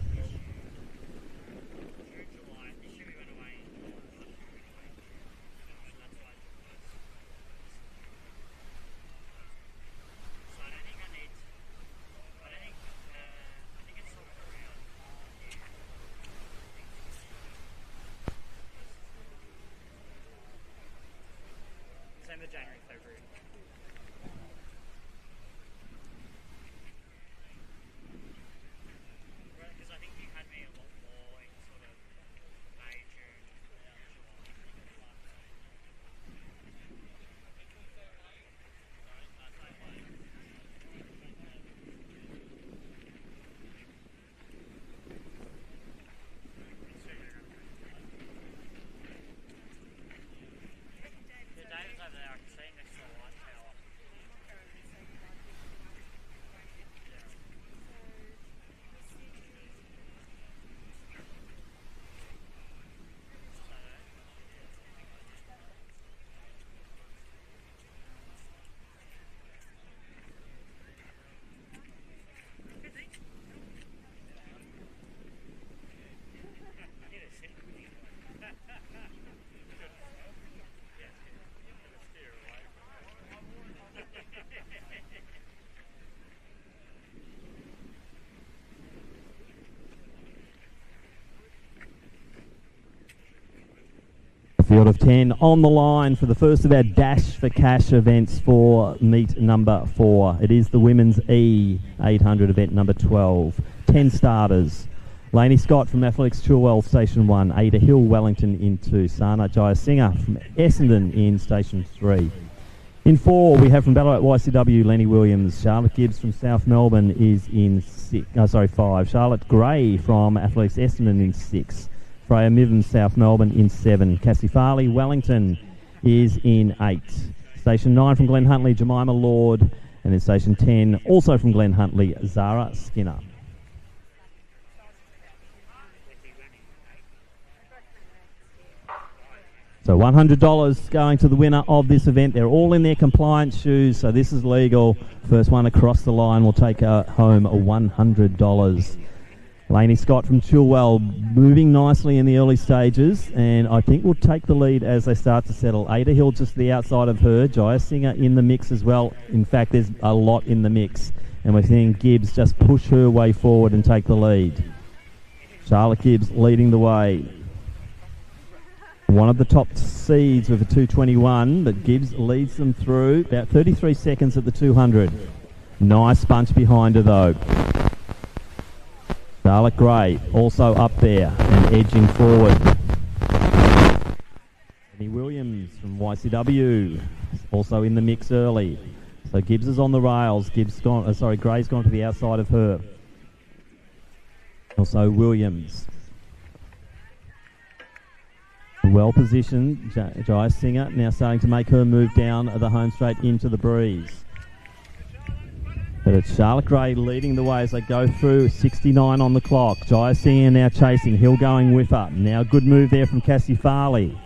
Field of 10 on the line for the first of our Dash for Cash events for meet number 4. It is the Women's E 800 event number 12. 10 starters. Laney Scott from Athletics Chilwell, Station 1. Ada Hill, Wellington in 2. Sana Jayasinger from Essendon in Station 3. In 4, we have from Ballarat YCW, Lenny Williams. Charlotte Gibbs from South Melbourne is in 5. Charlotte Gray from Athletics Essendon in 6. Freya Miven, South Melbourne in 7. Cassie Farley, Wellington is in 8. Station 9 from Glen Huntly, Jemima Lord. And in Station 10, also from Glen Huntly, Zara Skinner. So $100 going to the winner of this event. They're all in their compliance shoes, so this is legal. First one across the line will take home $100. Laney Scott from Chilwell moving nicely in the early stages, and I think will take the lead as they start to settle. Ada Hill just to the outside of her. Jaya Singer in the mix as well. In fact, there's a lot in the mix, and we're seeing Gibbs just push her way forward and take the lead. Charlotte Gibbs leading the way. One of the top seeds with a 2:21, but Gibbs leads them through about 33 seconds at the 200. Nice bunch behind her though. Charlotte Gray also up there and edging forward. Penny Williams from YCW also in the mix early. So Gibbs is on the rails. Gray's gone to the outside of her. Also Williams. Well positioned, Jai Singer now starting to make her move down the home straight into the breeze. But it's Charlotte Gray leading the way as they go through. 69 on the clock. Jai Singer now chasing. Hill going with her. Now good move there from Cassie Farley.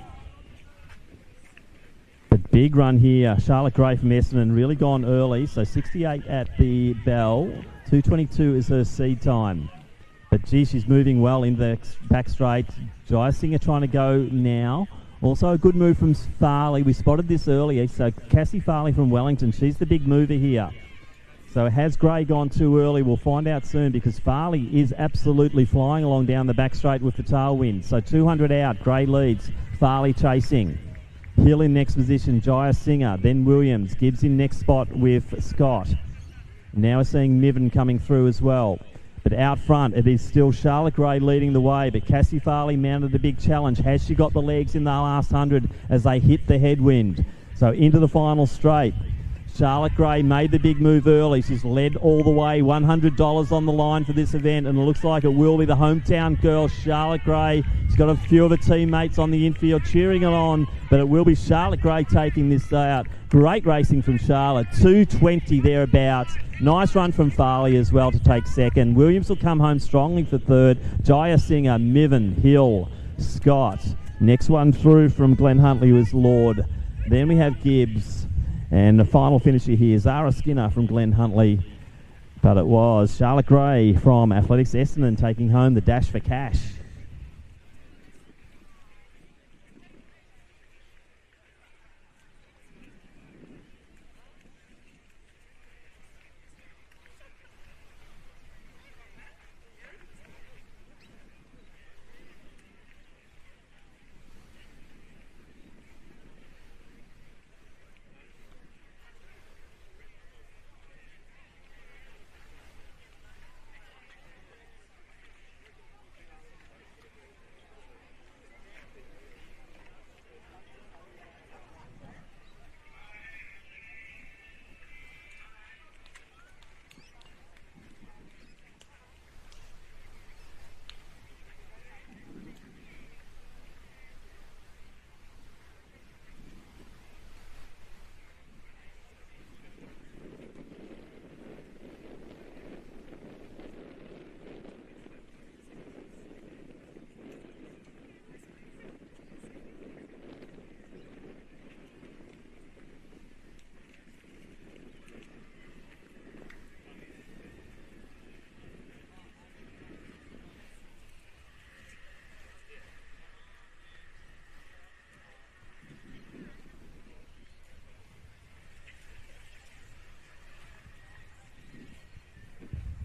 The big run here. Charlotte Gray from Essendon really gone early. So 68 at the bell. 2:22 is her seed time. But gee, she's moving well in the back straight. Jai Singer trying to go now. Also a good move from Farley. We spotted this earlier. So Cassie Farley from Wellington. She's the big mover here. So has Gray gone too early? We'll find out soon because Farley is absolutely flying along down the back straight with the tailwind. So 200 out. Gray leads. Farley chasing. Hill in next position. Jaya Singer. Then Williams. Gibbs in next spot with Scott. Now we're seeing Niven coming through as well. But out front, it is still Charlotte Gray leading the way. But Cassie Farley mounted the big challenge. Has she got the legs in the last 100 as they hit the headwind? So into the final straight. Charlotte Gray made the big move early. She's led all the way. $100 on the line for this event. And it looks like it will be the hometown girl, Charlotte Gray. She's got a few of her teammates on the infield cheering it on. But it will be Charlotte Gray taking this out. Great racing from Charlotte. 2:20 thereabouts. Nice run from Farley as well to take second. Williams will come home strongly for third. Jaya Singer, Miven, Hill, Scott. Next one through from Glenn Huntley was Lord. Then we have Gibbs. And the final finisher here, Zara Skinner from Glenn Huntley. But it was Charlotte Gray from Athletics Essendon taking home the dash for cash.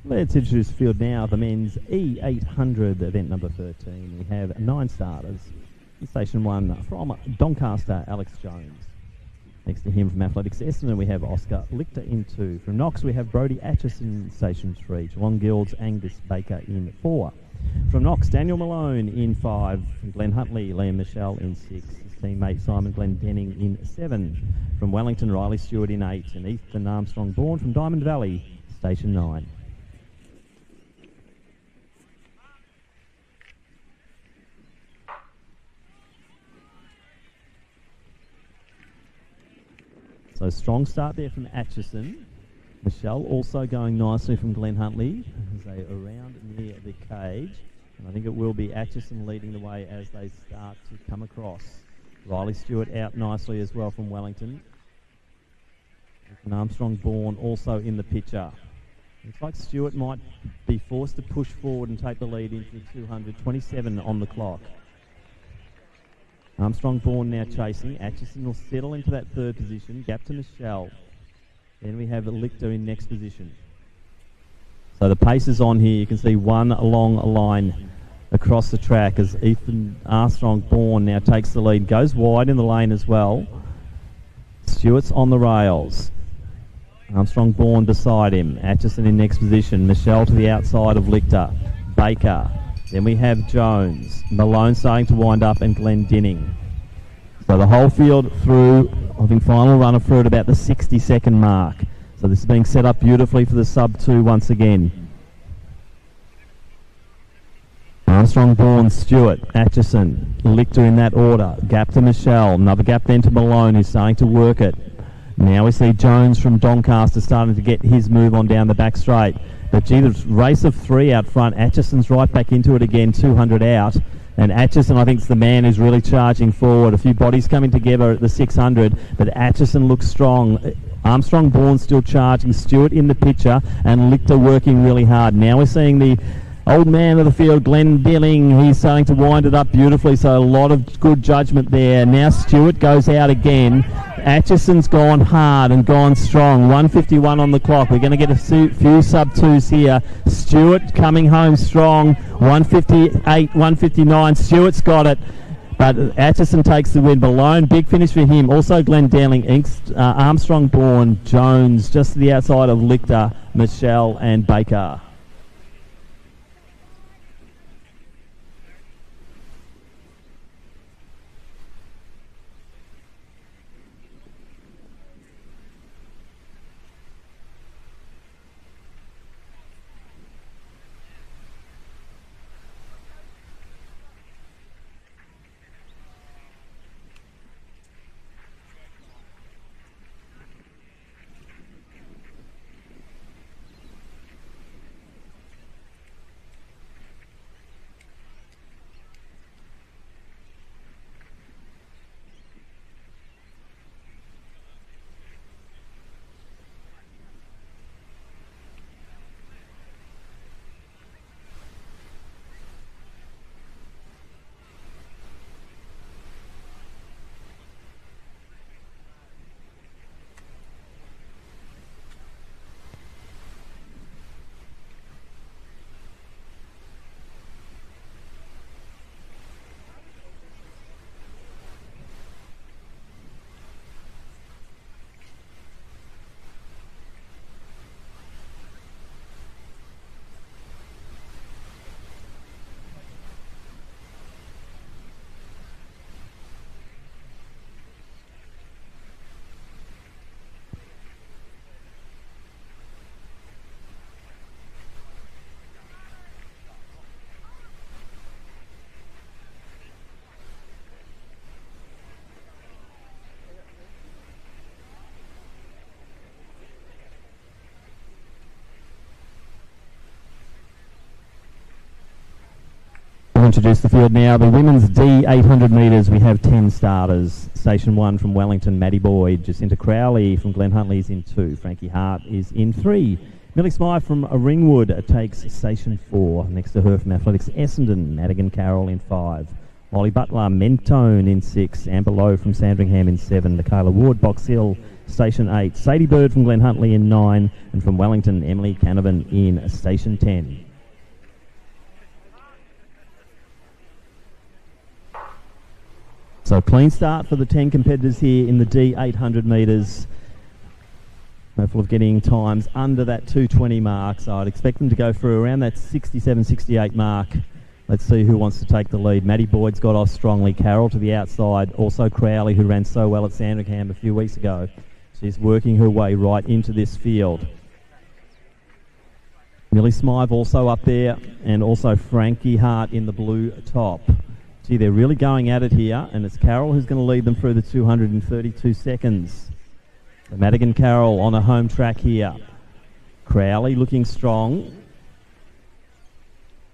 Let's introduce the field now, the men's E800 event number 13. We have 9 starters. In Station 1 from Doncaster, Alex Jones. Next to him from Athletics Essendon, we have Oscar Lichter in 2. From Knox, we have Brodie Atchison in Station 3. Geelong Guilds, Angus Baker in 4. From Knox, Daniel Malone in 5. From Glenn Huntley, Liam Michelle in 6. His teammate Simon Glendenning in 7. From Wellington, Riley Stewart in 8. And Ethan Armstrong Bourne from Diamond Valley, Station 9. So strong start there from Atchison. Michelle also going nicely from Glenn Huntley as they around near the cage. And I think it will be Atchison leading the way as they start to come across. Riley Stewart out nicely as well from Wellington. And Armstrong Bourne also in the picture. Looks like Stewart might be forced to push forward and take the lead into the 200. 27 on the clock. Armstrong Bourne now chasing. Atchison will settle into that third position. Gap to Michelle. Then we have Lichter in next position. So the pace is on here. You can see one long line across the track as Ethan Armstrong Bourne now takes the lead. Goes wide in the lane as well. Stewart's on the rails. Armstrong Bourne beside him. Atchison in next position. Michelle to the outside of Lichter. Baker. Then we have Jones. Malone starting to wind up, and Glendinning. So the whole field through, I think final runner through at about the 60-second mark. So this is being set up beautifully for the sub-2 once again. Armstrong, Bourne, Stewart, Atchison, Lichter in that order. Gap to Michelle. Another gap then to Malone, who's starting to work it. Now we see Jones from Doncaster starting to get his move on down the back straight. But gee, the race of 3 out front. Atchison's right back into it again, 200 out. And Atchison, I think, is the man who's really charging forward. A few bodies coming together at the 600, but Atchison looks strong. Armstrong, Bourne still charging. Stewart in the picture, and Lichter working really hard. Now we're seeing the old man of the field, Glendinning. He's starting to wind it up beautifully, so a lot of good judgment there. Now Stewart goes out again. Atchison's gone hard and gone strong. 1:51 on the clock. We're going to get a few sub-2s here. Stewart coming home strong. 1:58, 1:59. Stewart's got it, but Atchison takes the win. Malone, big finish for him. Also Glendinning, Armstrong, Bourne, Jones, just to the outside of Lichter, Michelle and Baker. Introduce the field now. The women's D 800 metres, we have 10 starters. Station 1 from Wellington, Maddie Boyd. Jacinta Crowley from Glen Huntly is in 2. Frankie Hart is in 3. Millie Smythe from Ringwood takes Station 4. Next to her from Athletics, Essendon, Madigan Carroll in 5. Molly Butler, Mentone in 6. Amber Lowe from Sandringham in 7. Michaela Ward, Box Hill, Station 8. Sadie Bird from Glen Huntly in 9. And from Wellington, Emily Canavan in Station 10. So clean start for the 10 competitors here in the D 800 metres. Hopeful of getting times under that 2:20 mark. So I'd expect them to go through around that 67, 68 mark. Let's see who wants to take the lead. Maddie Boyd's got off strongly. Carroll to the outside. Also Crowley, who ran so well at Sandringham a few weeks ago. She's working her way right into this field. Millie Smythe also up there, and also Frankie Hart in the blue top. Gee, they're really going at it here, and it's Carroll who's going to lead them through the 232 seconds. So Madigan Carroll on a home track here. Crowley looking strong.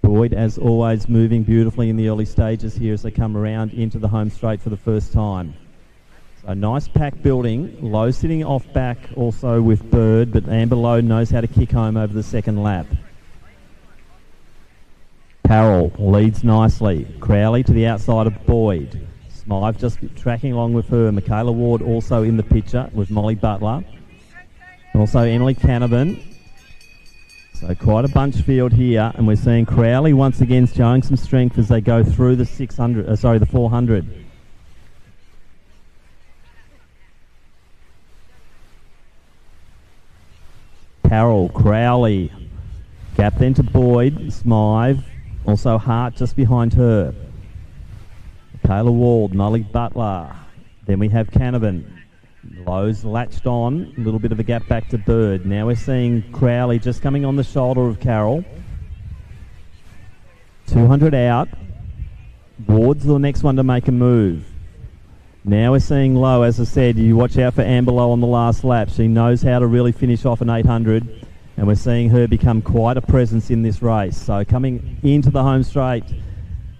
Boyd, as always, moving beautifully in the early stages here as they come around into the home straight for the first time. So nice pack building. Lowe sitting off back also with Bird, but Amber Lowe knows how to kick home over the second lap. Carroll leads nicely. Crowley to the outside of Boyd. Smythe just tracking along with her. Michaela Ward also in the picture with Molly Butler. Also Emily Canavan. So quite a bunch field here, and we're seeing Crowley once again showing some strength as they go through the 400. Carroll, Crowley. Gap then to Boyd, Smythe. Also Hart just behind her. Taylor Wald, Molly Butler. Then we have Canavan. Lowe's latched on. A little bit of a gap back to Bird. Now we're seeing Crowley just coming on the shoulder of Carroll. 200 out. Ward's the next one to make a move. Now we're seeing Lowe, as I said, you watch out for Amber Lowe on the last lap. She knows how to really finish off an 800, and we're seeing her become quite a presence in this race. So coming into the home straight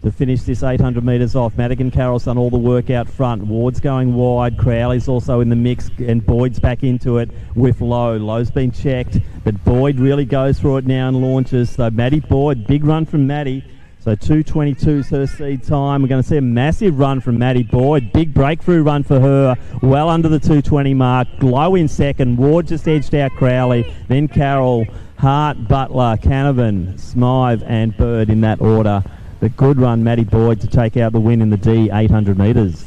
to finish this 800 metres off. Madigan Carroll's done all the work out front. Ward's going wide. Crowley's also in the mix, and Boyd's back into it with Lowe. Lowe's been checked, but Boyd really goes through it now and launches. So Maddie Boyd, big run from Maddie. So 2:22 is her seed time. We're going to see a massive run from Maddie Boyd. Big breakthrough run for her, well under the 2:20 mark. Lowe in second. Ward just edged out Crowley. Then Carroll, Hart, Butler, Canavan, Smythe and Bird in that order. But good run, Maddie Boyd, to take out the win in the D 800 metres.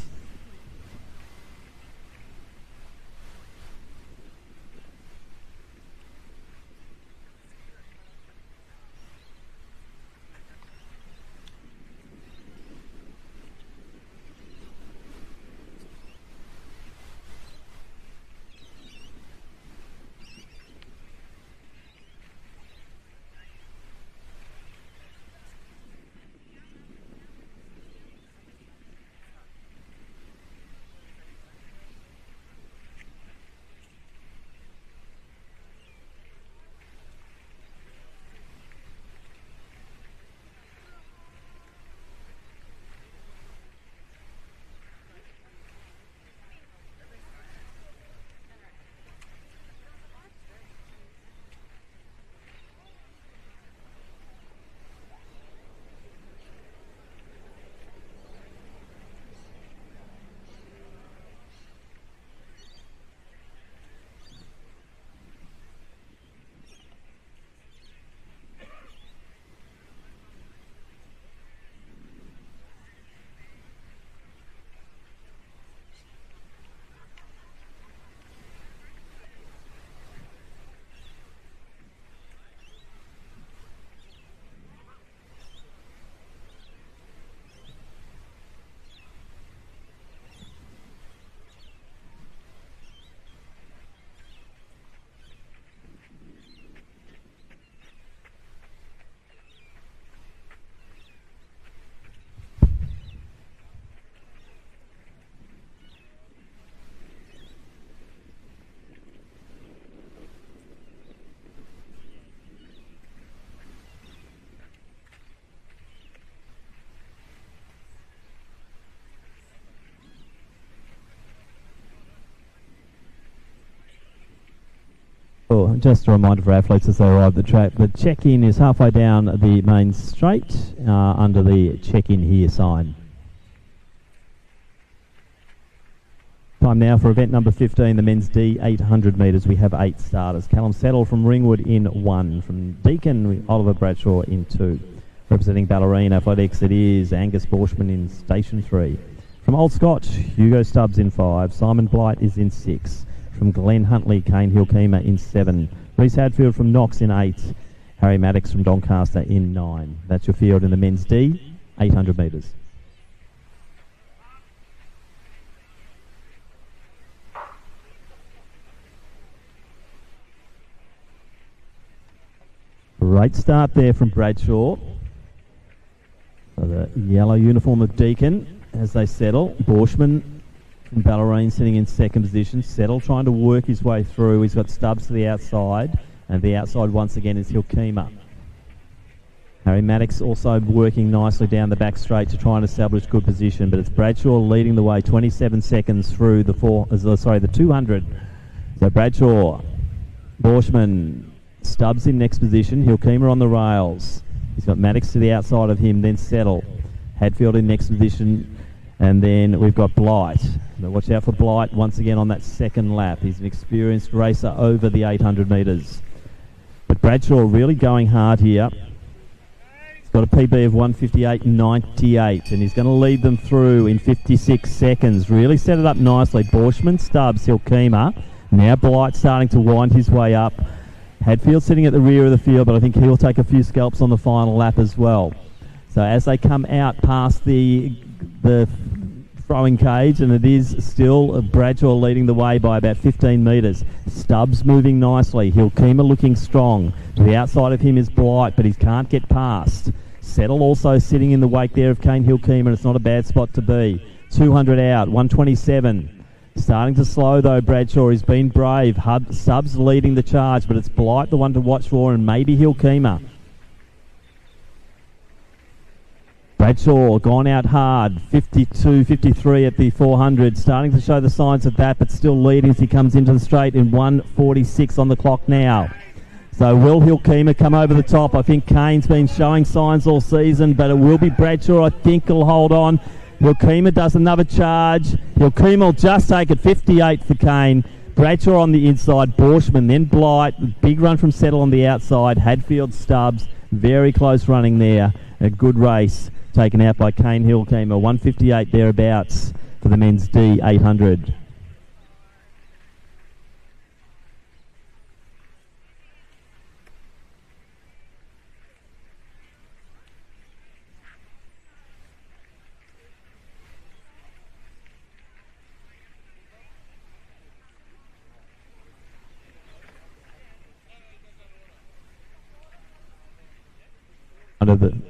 Just a reminder for athletes as they arrive at the track, the check-in is halfway down the main straight under the check-in here sign. Time now for event number 15, the men's D 800 metres. We have 8 starters. Callum Settle from Ringwood in 1. From Deakin, Oliver Bradshaw in 2. Representing Ballerine Athletics, it is Angus Borshman in station 3. From Old Scotch, Hugo Stubbs in 5. Simon Blight is in 6. From Glen Huntley, Kane Hill-Keema in 7. Reece Hadfield from Knox in 8. Harry Maddox from Doncaster in 9. That's your field in the men's D 800 metres. Great start there from Bradshaw. So the yellow uniform of Deakin as they settle. Borshman from Ballerine sitting in second position. Settle trying to work his way through. He's got Stubbs to the outside, and the outside once again is Hill-Keema. Harry Maddox also working nicely down the back straight to try and establish good position, but it's Bradshaw leading the way, 27 seconds through the 200. So Bradshaw, Borshman, Stubbs in next position. Hill-Keema on the rails. He's got Maddox to the outside of him, then Settle. Hadfield in next position, and then we've got Blight. But watch out for Blight once again on that second lap. He's an experienced racer over the 800 metres. But Bradshaw really going hard here. He's got a PB of 1:58.98, and he's going to lead them through in 56 seconds. Really set it up nicely. Borshman, Stubbs, Hill-Keema. Now Blight starting to wind his way up. Hadfield sitting at the rear of the field, but I think he'll take a few scalps on the final lap as well. So as they come out past the throwing cage, and it is still Bradshaw leading the way by about 15 metres. Stubbs moving nicely. Hilkema looking strong. To the outside of him is Blight, but he can't get past. Settle also sitting in the wake there of Kane Hilkema. It's not a bad spot to be. 200 out, 127. Starting to slow though, Bradshaw. He's been brave. Stubbs leading the charge, but it's Blight the one to watch for, and maybe Hilkema. Bradshaw gone out hard, 52, 53 at the 400, starting to show the signs of that, but still leading as he comes into the straight in 1:46 on the clock now. So will Hilkema come over the top? I think Kane's been showing signs all season, but it will be Bradshaw, I think, will hold on. Hilkema does another charge. Hilkema will just take it, 58 for Kane. Bradshaw on the inside, Borshman, then Blight. Big run from Settle on the outside. Hadfield, Stubbs, very close running there. A good race taken out by Kane Hilkema. 158 thereabouts for the men's D800.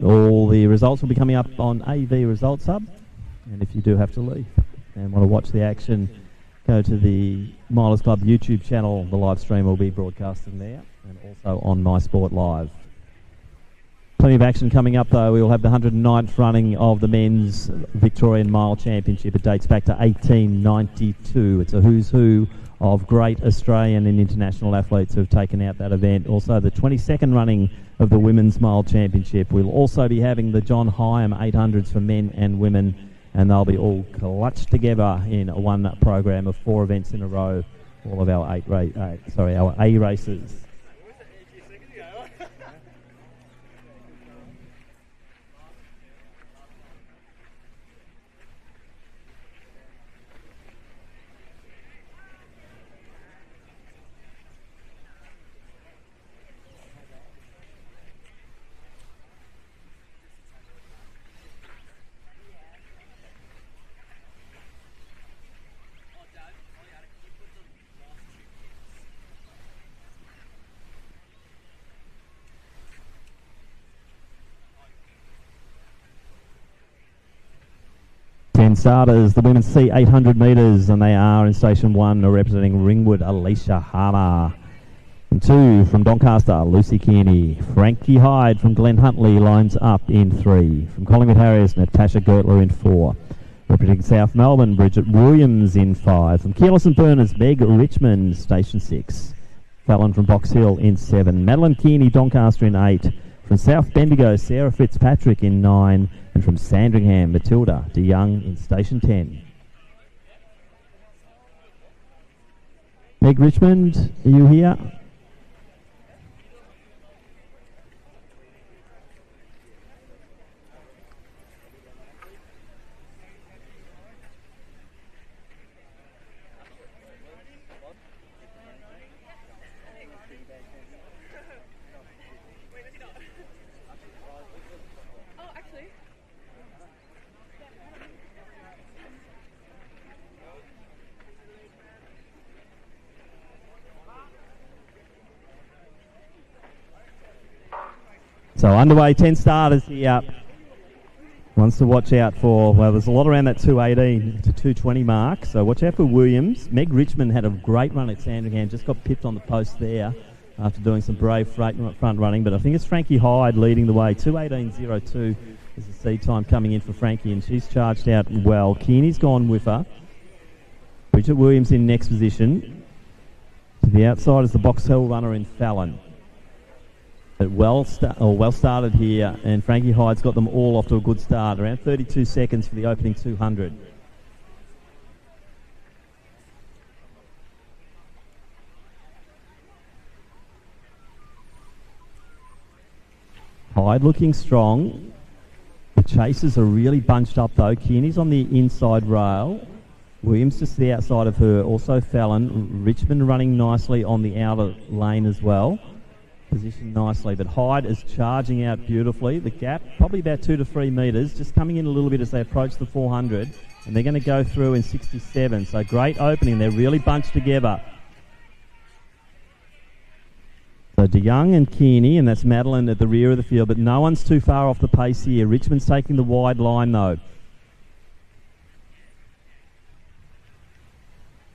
All the results will be coming up on AV Results Hub, and if you do have to leave and want to watch the action, go to the Milers Club YouTube channel. The live stream will be broadcasting there, and also on MySport Live. Plenty of action coming up though. We will have the 109th running of the men's Victorian Mile Championship. It dates back to 1892. It's a who's who of great Australian and international athletes who have taken out that event. Also the 22nd running of the Women's Mile Championship. We'll also be having the John Hyam 800s for men and women, and they'll be all clutched together in one program of 4 events in a row. All of our our A races. Starters, the women's C 800 metres, and they are in station 1 representing Ringwood, Alicia Harmer. And 2 from Doncaster, Lucy Kearney. Frankie Hyde from Glen Huntley lines up in 3. From Collingwood Harriers, Natasha Gertler in 4. Representing South Melbourne, Bridget Williams in 5. From Keyless and Burners, Meg Richmond, station 6. Fallon from Box Hill in 7. Madeline Kearney, Doncaster in 8. From South Bendigo, Sarah Fitzpatrick in 9. And from Sandringham, Matilda DeYoung in station 10. Meg Richmond, are you here? So underway, 10 starters here. Ones to watch out for. Well, there's a lot around that 218 to 220 mark, so watch out for Williams. Meg Richmond had a great run at Sandringham, just got pipped on the post there after doing some brave front running, but I think it's Frankie Hyde leading the way. 2:18.02 is the seed time coming in for Frankie, and she's charged out well. Kearney's gone with her. Bridget Williams in next position. To the outside is the Box Hill runner in Fallon. But well started here, and Frankie Hyde's got them all off to a good start. Around 32 seconds for the opening 200. Hyde looking strong. The chasers are really bunched up though. Kearney's on the inside rail. Williams just to the outside of her. Also Fallon. Richmond running nicely on the outer lane as well. positioned nicely, but Hyde is charging out beautifully. The gap, probably about 2 to 3 metres, just coming in a little bit as they approach the 400, and they're going to go through in 67. So great opening. They're really bunched together. So DeYoung and Kearney, and that's Madeline at the rear of the field, but no one's too far off the pace here. Richmond's taking the wide line, though.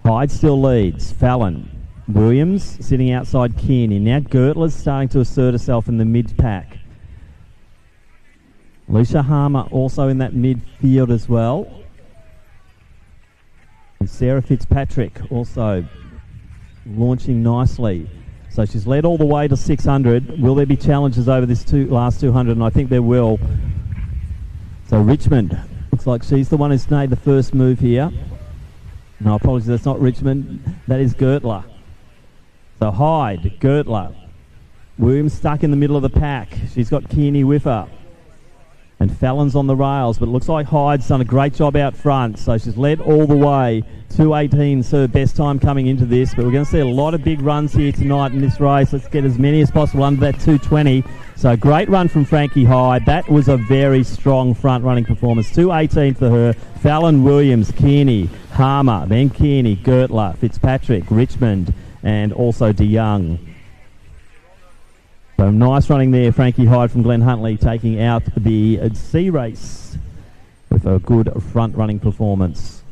Hyde still leads. Fallon. Williams sitting outside Kearney. Now Gertler's starting to assert herself in the mid-pack. Alicia Harmer also in that midfield as well. And Sarah Fitzpatrick also launching nicely. So she's led all the way to 600. Will there be challenges over this last 200? And I think there will. So Richmond, looks like she's the one who's made the first move here. No, apologies, that's not Richmond. That is Gertler. So Hyde, Gertler. Williams stuck in the middle of the pack. She's got Kearney with her. And Fallon's on the rails, but it looks like Hyde's done a great job out front. So she's led all the way. 2:18's her best time coming into this, but we're going to see a lot of big runs here tonight in this race. Let's get as many as possible under that 2:20. So great run from Frankie Hyde. That was a very strong front-running performance. 2:18 for her. Fallon, Williams, Kearney, Harmer, then Kearney, Gertler, Fitzpatrick, Richmond, and also DeYoung. So nice running there, Frankie Hyde from Glen Huntly taking out the C race with a good front-running performance.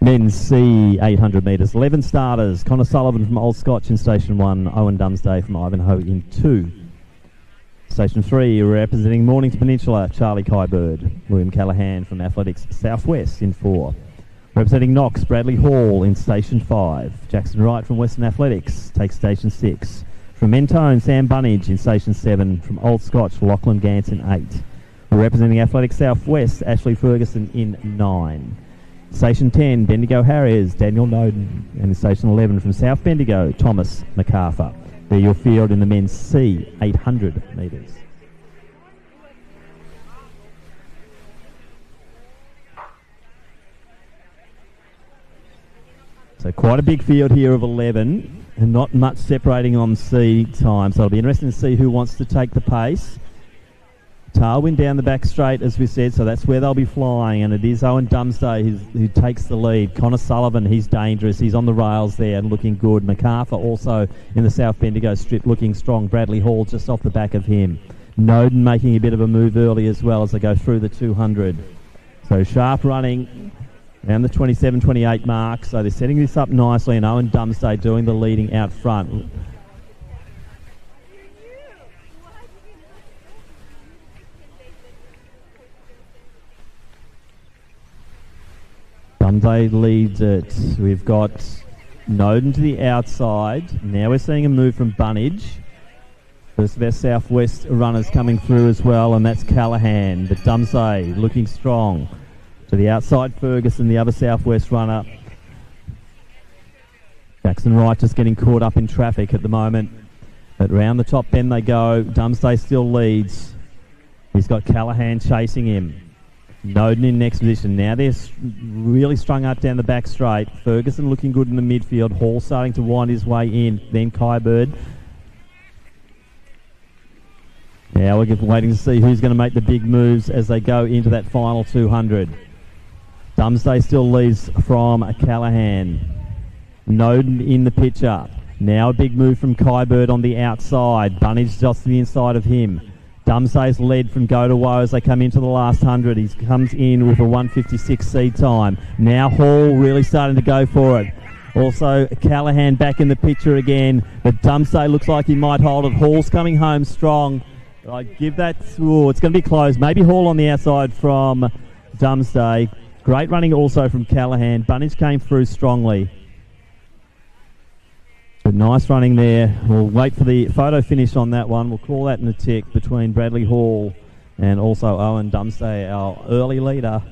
Men's C 800 metres. 11 starters. Connor Sullivan from Old Scotch in Station 1. Owen Dumsday from Ivanhoe in 2. Station 3 representing Mornington Peninsula. Charlie Kybird. William Callahan from Athletics Southwest in 4. Representing Knox. Bradley Hall in Station 5. Jackson Wright from Western Athletics takes Station 6. From Mentone, Sam Bunnage in Station 7. From Old Scotch, Lachlan Gantz in 8. Representing Athletics Southwest, Ashley Ferguson in 9. Station 10, Bendigo Harriers, Daniel Noden. And in Station 11 from South Bendigo, Thomas MacArthur. They're your field in the men's C 800 metres. So quite a big field here of 11 and not much separating on C time. So it'll be interesting to see who wants to take the pace. Tailwind down the back straight, as we said, so that's where they'll be flying, and it is Owen Dumsday who takes the lead. Connor Sullivan, he's dangerous. He's on the rails there and looking good. MacArthur also in the South Bendigo strip looking strong. Bradley Hall just off the back of him. Noden making a bit of a move early as well as they go through the 200. So sharp running around the 27-28 mark, so they're setting this up nicely, and Owen Dumsday doing the leading out front. Dumsday leads it. We've got Noden to the outside. Now we're seeing a move from Bunnage. First of our Southwest runners coming through as well, and that's Callahan. But Dumsday looking strong. To the outside, Ferguson, the other Southwest runner. Jackson Wright just getting caught up in traffic at the moment. But round the top bend they go. Dumsday still leads. He's got Callahan chasing him. Noden in next position. Now they're really strung up down the back straight. Ferguson looking good in the midfield. Hall starting to wind his way in. Then Kybird. Now we're waiting to see who's going to make the big moves as they go into that final 200. Dumsday still leads from Callahan. Noden in the picture. Now a big move from Kybird on the outside. Bunnage just to the inside of him. Dumsday's led from go to woe as they come into the last 100. He comes in with a 1:56 seed time. Now Hall really starting to go for it. Also Callahan back in the picture again. But Dumsday looks like he might hold it. Hall's coming home strong. I give that... Oh, it's going to be close. Maybe Hall on the outside from Dumsday. Great running also from Callahan. Bunnage came through strongly. But nice running there. We'll wait for the photo finish on that one. We'll call that in a tick between Bradley Hall and also Owen Dumsday, our early leader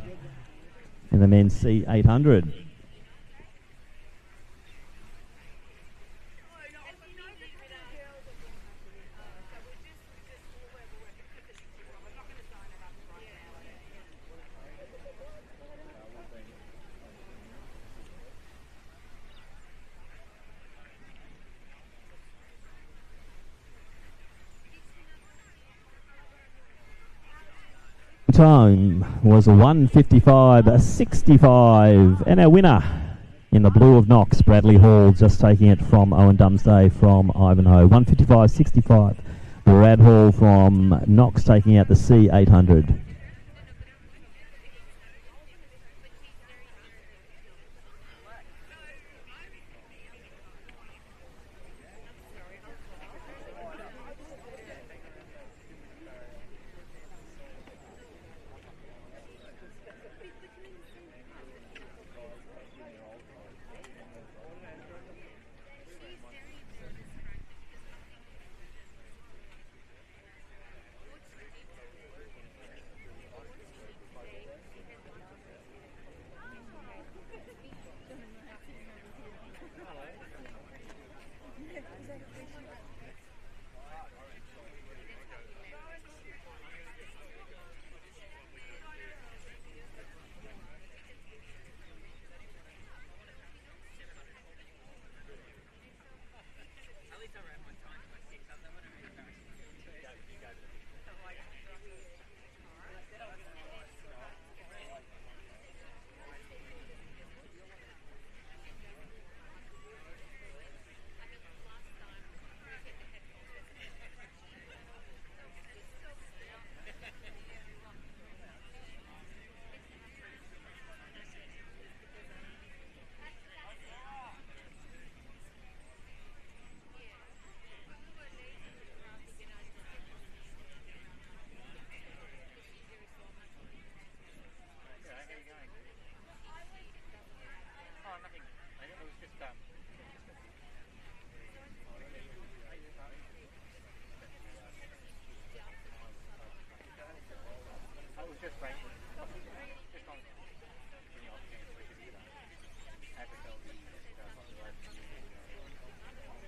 in the men's C800. Time was a 1:55.65, and our winner in the blue of Knox, Bradley Hall, just taking it from Owen Dumsday from Ivanhoe. 1:55.65. Brad Hall from Knox taking out the C800.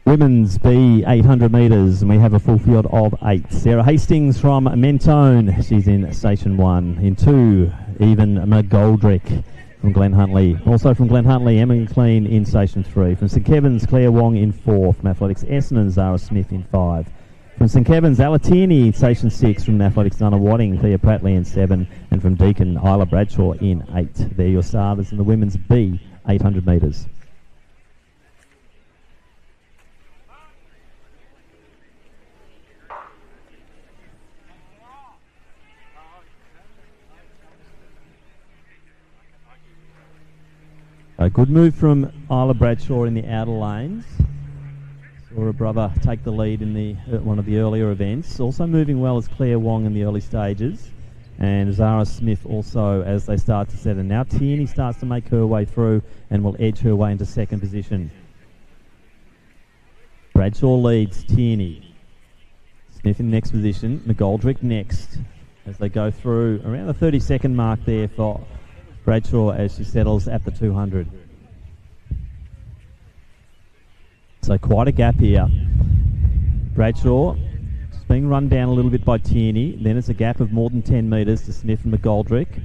Women's B 800 metres, and we have a full field of 8. Sarah Hastings from Mentone, she's in station 1. In 2, Even McGoldrick from Glen Huntly. Also from Glen Huntly, Emma McLean in station 3. From St Kevin's, Claire Wong in 4. From Athletics, Essendon, Zara Smith in 5. From St Kevin's, Ala Tierney, station 6. From Athletics, Donna Wadding, Thea Pratley in 7. And from Deakin, Isla Bradshaw in 8. They're your starters in the women's B 800 metres. A good move from Isla Bradshaw in the outer lanes. Saw her brother take the lead in the one of the earlier events. Also moving well is Claire Wong in the early stages. And Zara Smith also as they start to set. And now Tierney starts to make her way through and will edge her way into second position. Bradshaw leads Tierney. Smith in next position. McGoldrick next as they go through around the 30-second mark there for Bradshaw as she settles at the 200. So quite a gap here. Bradshaw just being run down a little bit by Tierney. Then it's a gap of more than 10 metres to Smith and McGoldrick.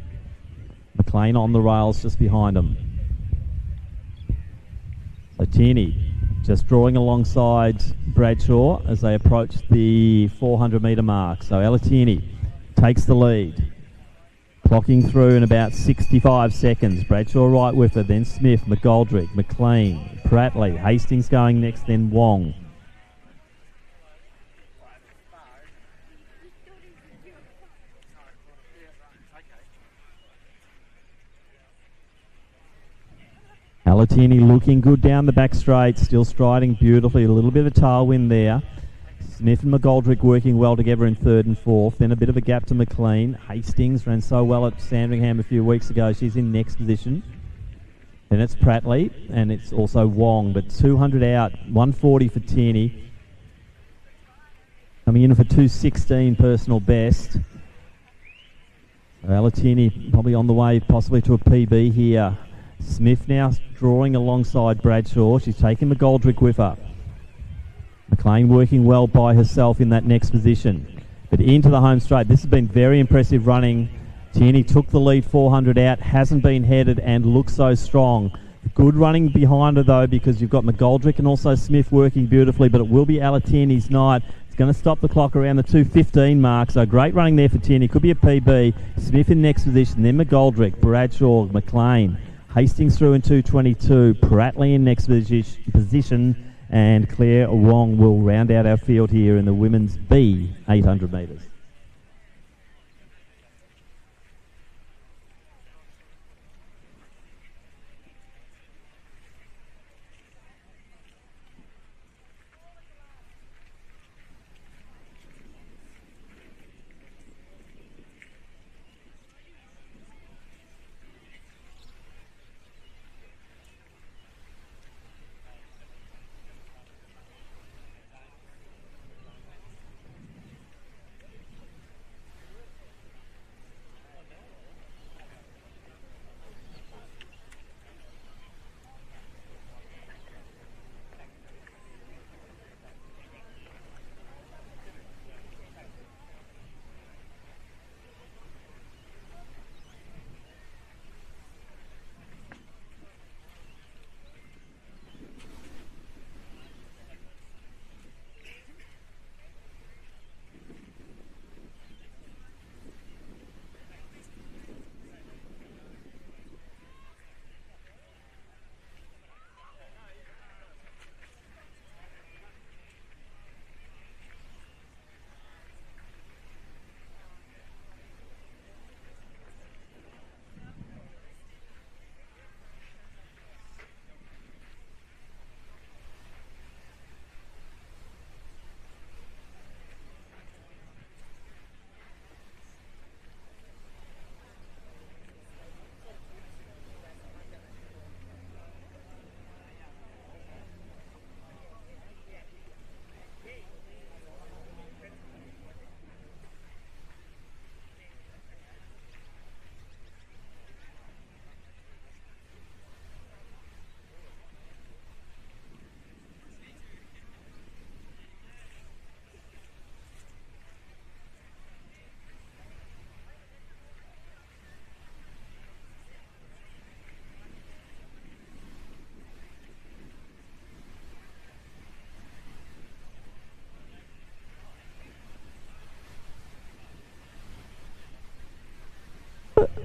McLean on the rails just behind them. So Tierney just drawing alongside Bradshaw as they approach the 400 metre mark. So Ella Tierney takes the lead. Clocking through in about 65 seconds. Bradshaw right with her, then Smith, McGoldrick, McLean, Prattley, Hastings going next, then Wong. Alatini looking good down the back straight, still striding beautifully. A little bit of tailwind there. Smith and McGoldrick working well together in third and fourth. Then a bit of a gap to McLean. Hastings ran so well at Sandringham a few weeks ago. She's in next position. Then it's Prattley, and it's also Wong. But 200 out, 140 for Tierney. Coming in for 216 personal best. So Alatini probably on the way possibly to a PB here. Smith now drawing alongside Bradshaw. She's taking McGoldrick with her. McLean working well by herself in that next position. But into the home straight. This has been very impressive running. Tierney took the lead 400 out, hasn't been headed and looks so strong. Good running behind her though, because you've got McGoldrick and also Smith working beautifully, but it will be Ella Tierney's night. It's going to stop the clock around the 2:15 mark, so great running there for Tierney. Could be a PB. Smith in next position, then McGoldrick, Bradshaw, McLean. Hastings through in 2:22, Prattley in next position, and Claire Wong will round out our field here in the women's B 800 metres.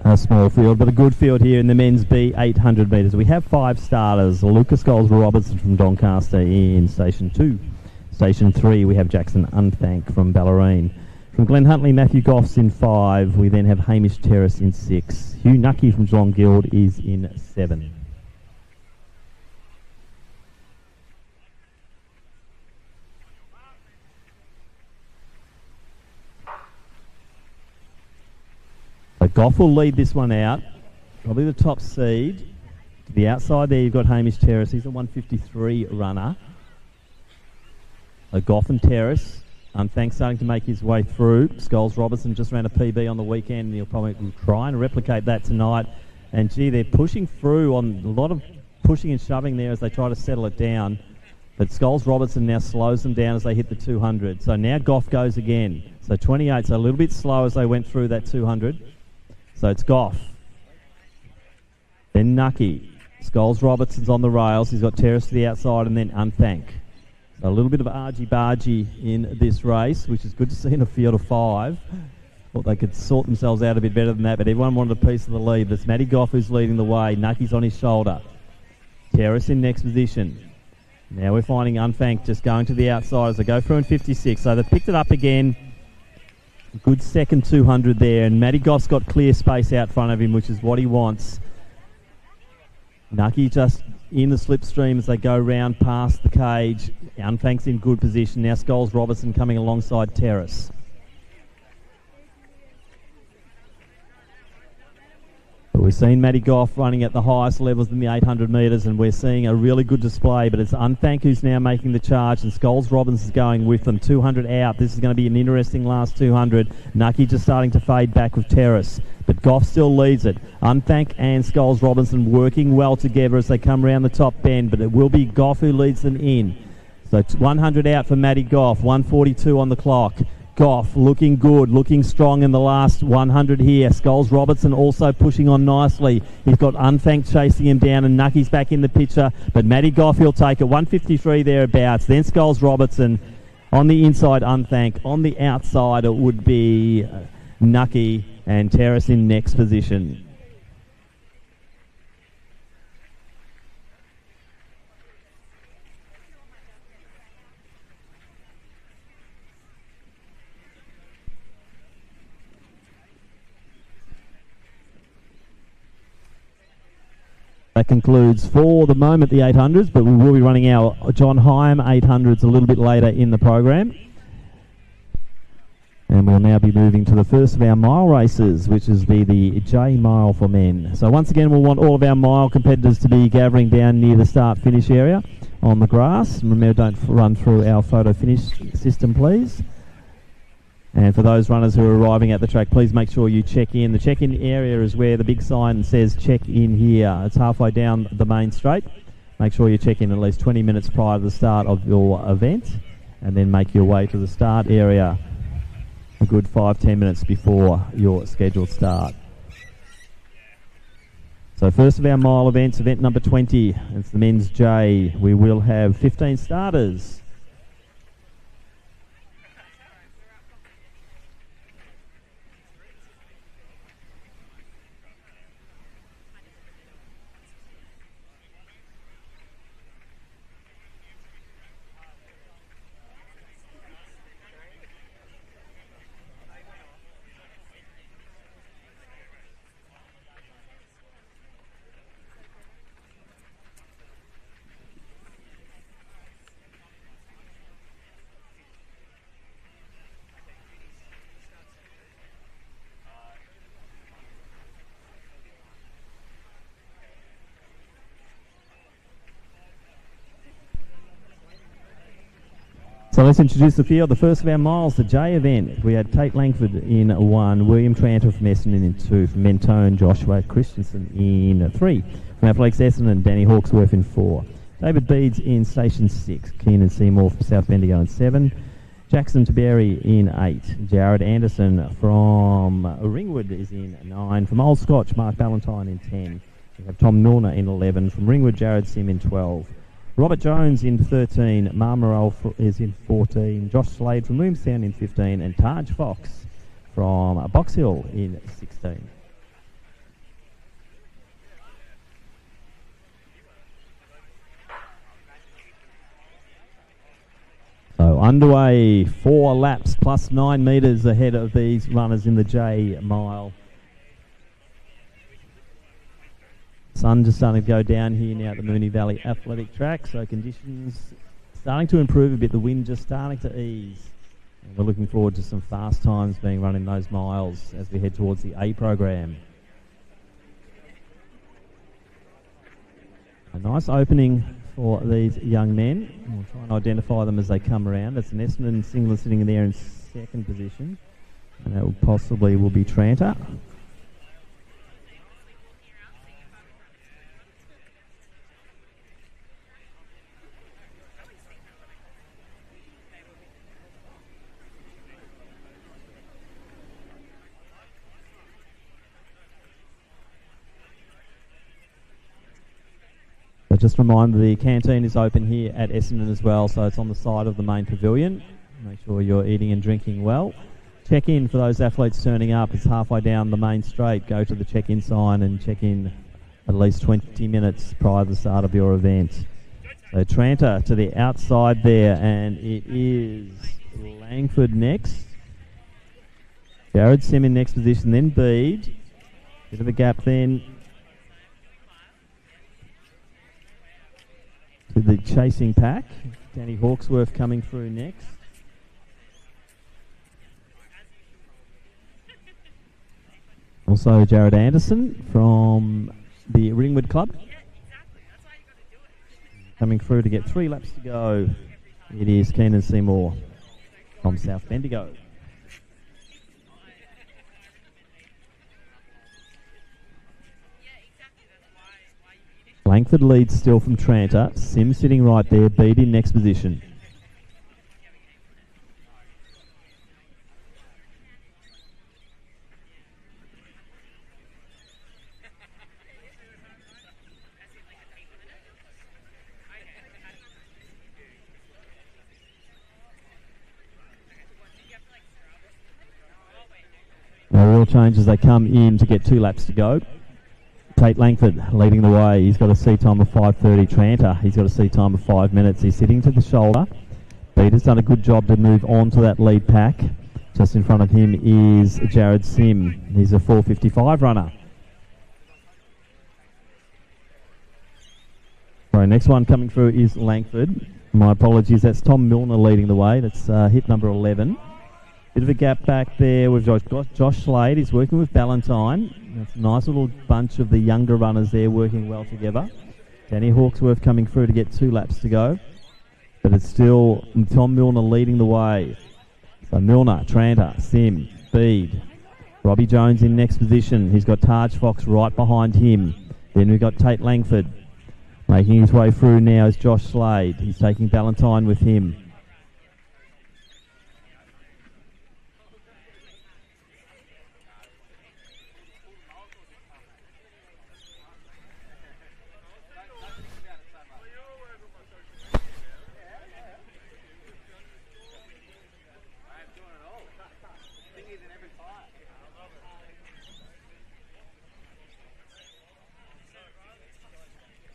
A small field, but a good field here in the men's B 800 metres. We have 5 starters. Lucas Scholes-Robertson from Doncaster in Station 2. Station 3, we have Jackson Unthank from Ballerine. From Glen Huntley, Matthew Goffs in 5. We then have Hamish Terrace in 6. Hugh Nucky from Geelong Guild is in 7. Goff will lead this one out, probably the top seed. To the outside there, you've got Hamish Terrace. He's a 153 runner. So Goff and Terrace. Unthank starting to make his way through. Scholes Robertson just ran a PB on the weekend, and he'll probably try and replicate that tonight And gee, they're pushing through on a lot of pushing and shoving there as they try to settle it down. But Scholes Robertson now slows them down as they hit the 200. So now Goff goes again. So 28, so a little bit slow as they went through that 200. So it's Goff. Then Nucky. Scholes Robertson's on the rails. He's got Terrace to the outside and then Unthank. So a little bit of argy-bargy in this race, which is good to see in a field of 5. Thought they could sort themselves out a bit better than that, but everyone wanted a piece of the lead. It's Matty Goff who's leading the way. Nucky's on his shoulder. Terrace in next position. Now we're finding Unthank just going to the outside as they go through in 56. So they've picked it up again. Good second 200 there, and Matty Goff's got clear space out front of him, which is what he wants. Nucky just in the slipstream as they go round past the cage. Unthank's in good position. Now Scholes Robertson coming alongside Terrace. But we've seen Matty Goff running at the highest levels in the 800 metres, and we're seeing a really good display, but it's Unthank who's now making the charge, and Scholes Robinson's going with them. 200 out. This is going to be an interesting last 200. Nucky just starting to fade back with Terrace, but Goff still leads it. Unthank and Scholes Robinson working well together as they come around the top bend, but it will be Goff who leads them in. So 100 out for Matty Goff, 142 on the clock. Goff looking good, looking strong in the last 100 here. Scholes Robertson also pushing on nicely. He's got Unthank chasing him down, and Nucky's back in the picture. But Matty Goff, he'll take it. 153 thereabouts. Then Scholes Robertson on the inside, Unthank. On the outside, it would be Nucky and Terrace in next position. That concludes for the moment the 800s, but we will be running our John Higham 800s a little bit later in the program. And we'll now be moving to the first of our mile races, which is the J Mile for men. So once again, we'll want all of our mile competitors to be gathering down near the start-finish area on the grass. Remember, don't run through our photo finish system, please. And for those runners who are arriving at the track, please make sure you check in. The check-in area is where the big sign says check in here. It's halfway down the main straight. Make sure you check in at least 20 minutes prior to the start of your event, and then make your way to the start area a good 5-10 minutes before your scheduled start. So first of our mile events, event number 20, it's the men's J. We will have 15 starters. So let's introduce the field. The first of our miles, the J event. We had Tate Langford in 1, William Tranter from Essendon in 2, from Mentone, Joshua Christensen in 3, from Athletics Essendon, Danny Hawksworth in 4, David Beeds in Station 6, Keenan Seymour from South Bendigo in 7, Jackson Taberry in 8, Jared Anderson from Ringwood is in 9, from Old Scotch, Mark Ballantyne in 10, we have Tom Milner in 11, from Ringwood, Jared Sim in 12, Robert Jones in 13, Marmorell is in 14, Josh Slade from Williamstown in 15, and Taj Fox from Box Hill in 16. So underway, 4 laps plus 9 metres ahead of these runners in the J mile. Sun just starting to go down here now at the Moonee Valley Athletic Track, so conditions starting to improve a bit. The wind just starting to ease. And we're looking forward to some fast times being run in those miles as we head towards the A program. A nice opening for these young men. We'll try and identify them as they come around. That's an Essendon singler sitting in there in second position, and that will be Tranter. just a reminder, the canteen is open here at Essendon as well, so it's on the side of the main pavilion. Make sure you're eating and drinking well. Check-in for those athletes turning up. It's halfway down the main straight. Go to the check-in sign and check in at least 20 minutes prior to the start of your event. So Tranter to the outside there, and it is Langford next. Jared Sim in next position, then Bede. Bit of a gap then to the chasing pack. Danny Hawksworth coming through next. Also Jared Anderson from the Ringwood Club. Coming through to get 3 laps to go. It is Keenan Seymour from South Bendigo. Langford leads still from Tranter. Sim sitting right there. Bede in next position. No real change as they come in to get 2 laps to go. Tate Langford leading the way. He's got a seat time of 5:30. Tranter, he's got a seat time of 5 minutes. He's sitting to the shoulder. Bede has done a good job to move on to that lead pack. Just in front of him is Jared Sim. He's a 4:55 runner. Right, next one coming through is Langford. My apologies, that's Tom Milner leading the way. That's hit number 11. Bit of a gap back there. We've got Josh Slade. He's working with Ballantyne. That's a nice little bunch of the younger runners there working well together. Danny Hawksworth coming through to get 2 laps to go. But it's still Tom Milner leading the way. So Milner, Tranter, Sim, Bede. Robbie Jones in next position. He's got Taj Fox right behind him. Then we've got Tate Langford. Making his way through now is Josh Slade. He's taking Ballantyne with him.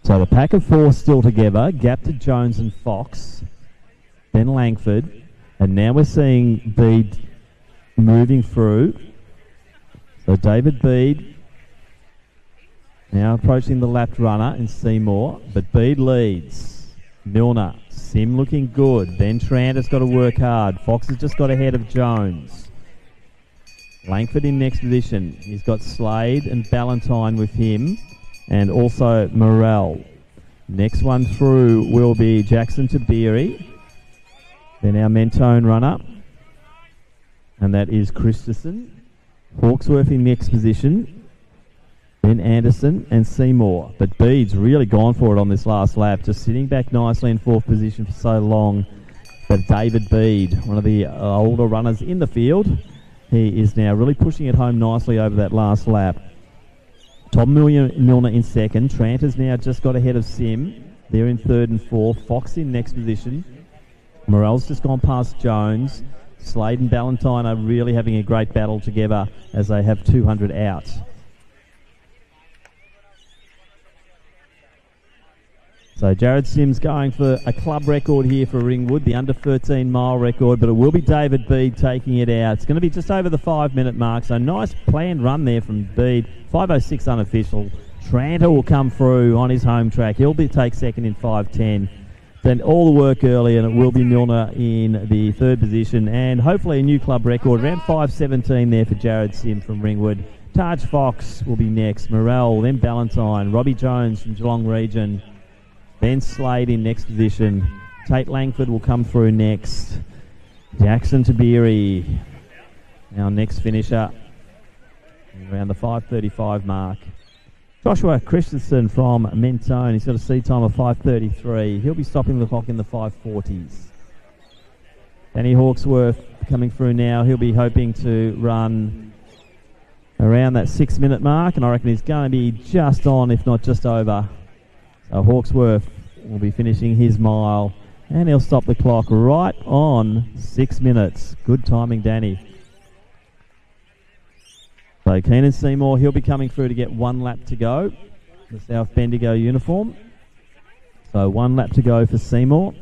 So the pack of 4 still together, gap to Jones and Fox, then Langford, and now we're seeing Bede moving through. So David Bede now approaching the lapped runner in Seymour, but Bede leads. Milner, Sim looking good, then Tranter's got to work hard. Fox has just got ahead of Jones. Langford in next position. He's got Slade and Ballantyne with him, and also Morrell. Next one through will be Jackson to Beery. Then our Mentone runner, and that is Christensen. Hawksworth in next position. Then Anderson and Seymour. But Bede's really gone for it on this last lap, just sitting back nicely in 4th position for so long. But David Bede, one of the older runners in the field, he is now really pushing it home nicely over that last lap. Tom Milner in second. Tranter's now just got ahead of Sim. They're in 3rd and 4th. Fox in next position. Morell's just gone past Jones. Slade and Ballantyne are really having a great battle together as they have 200 out. So Jared Sim's going for a club record here for Ringwood, the under 13 mile record, but it will be David Bede taking it out. It's going to be just over the 5 minute mark, so nice planned run there from Bede. 5:06 unofficial. Tranter will come through on his home track. He'll take second in 5:10. Then all the work early, and it will be Milner in the 3rd position, and hopefully a new club record, around 5:17 there for Jared Sim from Ringwood. Taj Fox will be next. Morrell, then Ballantyne. Robbie Jones from Geelong Region. Then Slade in next position. Tate Langford will come through next. Jackson to Beery, our next finisher, around the 5:35 mark. Joshua Christensen from Mentone. He's got a seat time of 5:33. He'll be stopping the clock in the 5:40s. Danny Hawksworth coming through now. He'll be hoping to run around that 6 minute mark, and I reckon he's going to be just on, if not just over. Hawksworth will be finishing his mile, and he'll stop the clock right on 6 minutes. Good timing, Danny. So Keenan Seymour, he'll be coming through to get 1 lap to go. The South Bendigo uniform. So 1 lap to go for Seymour.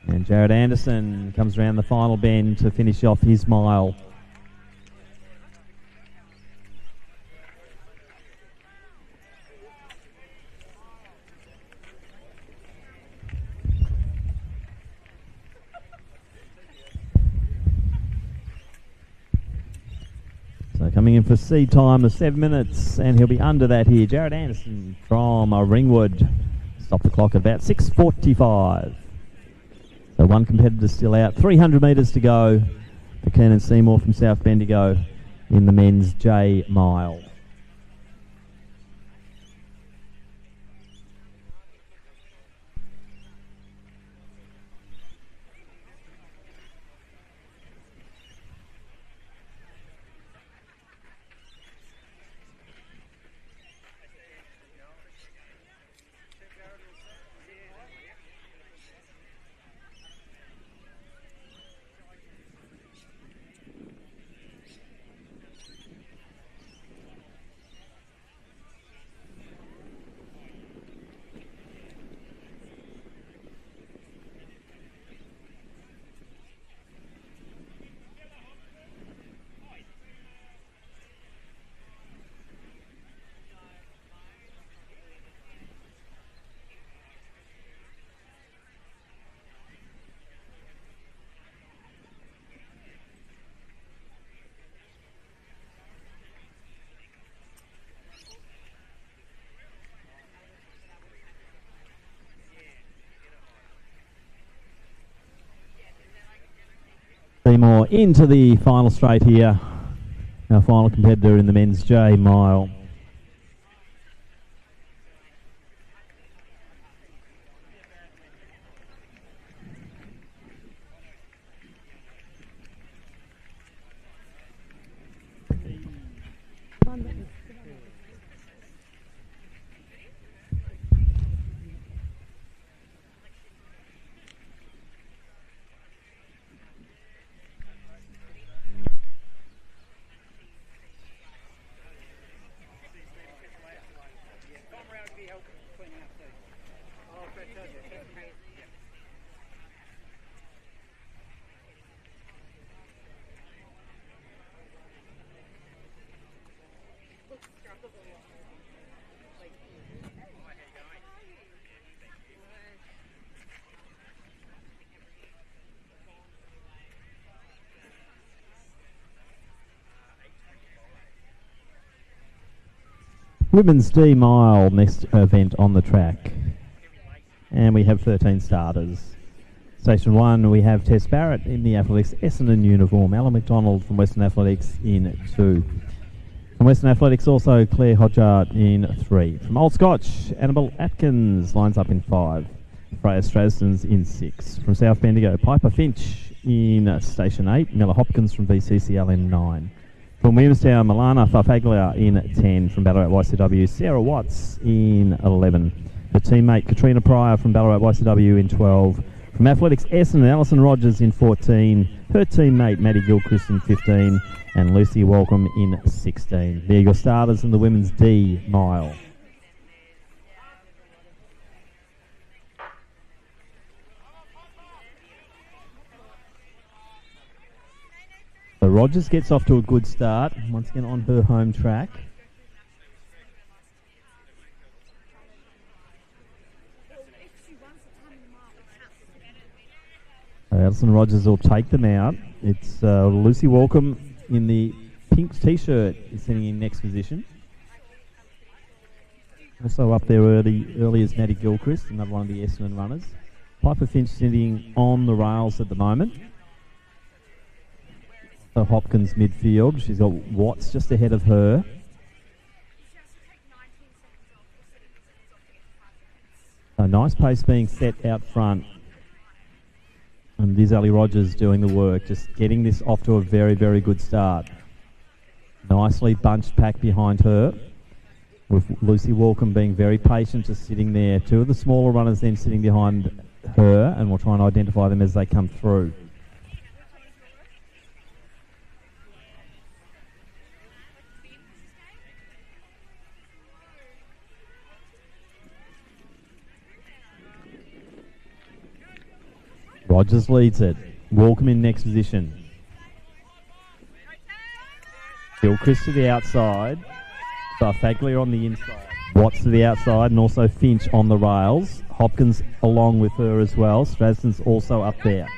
And Jared Anderson comes around the final bend to finish off his mile. So coming in for seed time of 7 minutes, and he'll be under that here. Jared Anderson from Ringwood. Stop the clock at about 6:45. So one competitor still out. 300 metres to go for Keenan Seymour from South Bendigo in the men's J mile. Seymour into the final straight here. Our final competitor in the men's J mile. Women's D mile, next event on the track. And we have 13 starters. Station 1, we have Tess Barrett in the Athletics Essendon uniform. Alan McDonald from Western Athletics in 2. From Western Athletics also Claire Hodgart in 3. From Old Scotch, Annabelle Atkins lines up in 5. Freya Straston's in 6. From South Bendigo, Piper Finch in Station 8. Miller Hopkins from VCCL in 9. From Williamstown, Milana Farfaglia in 10. From Ballarat YCW, Sarah Watts in 11. Her teammate Katrina Pryor from Ballarat YCW in 12. From Athletics Essendon, Alison Rogers in 14. Her teammate Maddie Gilchrist in 15. And Lucy Welcome in 16. There are your starters in the women's D mile. So Rogers gets off to a good start, once again on her home track. Alison Rogers will take them out. It's Lucy Walcombe in the pink t-shirt is sitting in next position. Also up there early is Maddie Gilchrist, another one of the Essendon runners. Piper Finch sitting on the rails at the moment. So Hopkins midfield. She's got Watts just ahead of her. A nice pace being set out front. And Liz Ali Rogers doing the work, just getting this off to a very, very good start. Nicely bunched pack behind her, with Lucy Walkham being very patient, just sitting there. Two of the smaller runners then sitting behind her, and we'll try and identify them as they come through. Rogers leads it. Walkham in next position. Gilchrist to the outside. Barfaglia on the inside. Watts to the outside, and also Finch on the rails. Hopkins along with her as well. Strasden's also up there.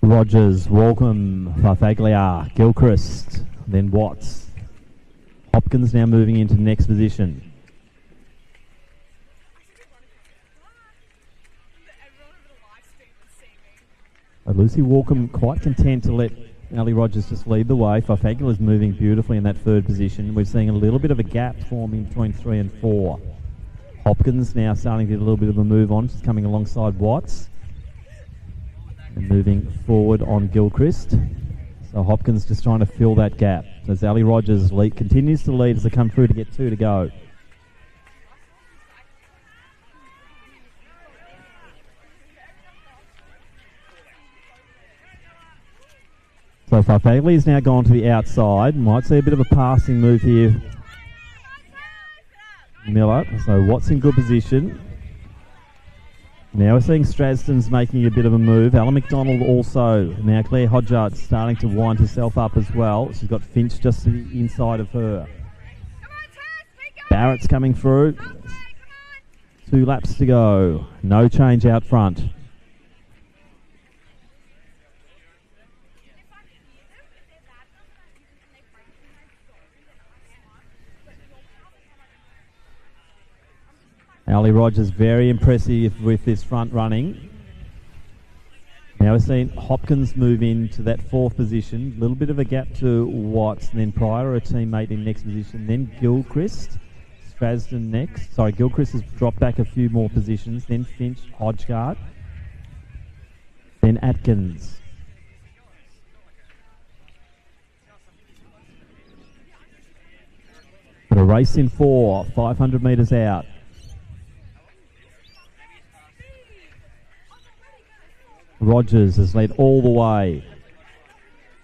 Rogers, Walkham, Farfaglia, Gilchrist, then Watts. Hopkins now moving into next position. Lucy Walkham quite content to let Ali Rogers just lead the way. Farfaglia is moving beautifully in that third position. We're seeing a little bit of a gap forming between 3 and 4. Hopkins now starting to get a little bit of a move on, just coming alongside Watts. And moving forward on Gilchrist. So Hopkins just trying to fill that gap. As Ali Rogers continues to lead as they come through to get 2 to go. So Farfaglia's now gone to the outside. Might see a bit of a passing move here. Miller. So Watts in good position. Now we're seeing Strasden's making a bit of a move. Alan McDonald also. Now Claire Hodgard's starting to wind herself up as well. She's got Finch just to the inside of her. Barrett's coming through. 2 laps to go. No change out front. Ali Rogers very impressive with this front running. Now we're seeing Hopkins move into that 4th position. A little bit of a gap to Watts, and then Pryor, a teammate in next position. Then Gilchrist, Strasden next. Sorry, Gilchrist has dropped back a few more positions. Then Finch, Hodgard. Then Atkins. But a race in 4, 500 metres out. Rogers has led all the way.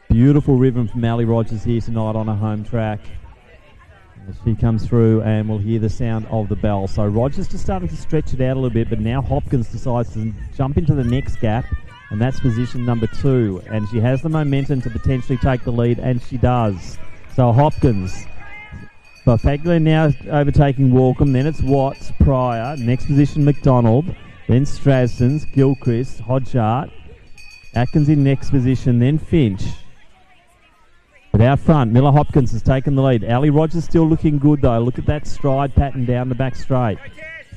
Beautiful rhythm from Ali Rogers here tonight on a home track. As she comes through, and we'll hear the sound of the bell. So Rogers just starting to stretch it out a little bit, but now Hopkins decides to jump into the next gap, and that's position number 2. And she has the momentum to potentially take the lead, and she does. So Hopkins. Farfaglia now overtaking Walkham. Then it's Watts, Pryor. Next position McDonald. Then Strasden's, Gilchrist, Hodgard. Atkins in next position, then Finch. But out front, Miller Hopkins has taken the lead. Ali Rogers still looking good though. Look at that stride pattern down the back straight.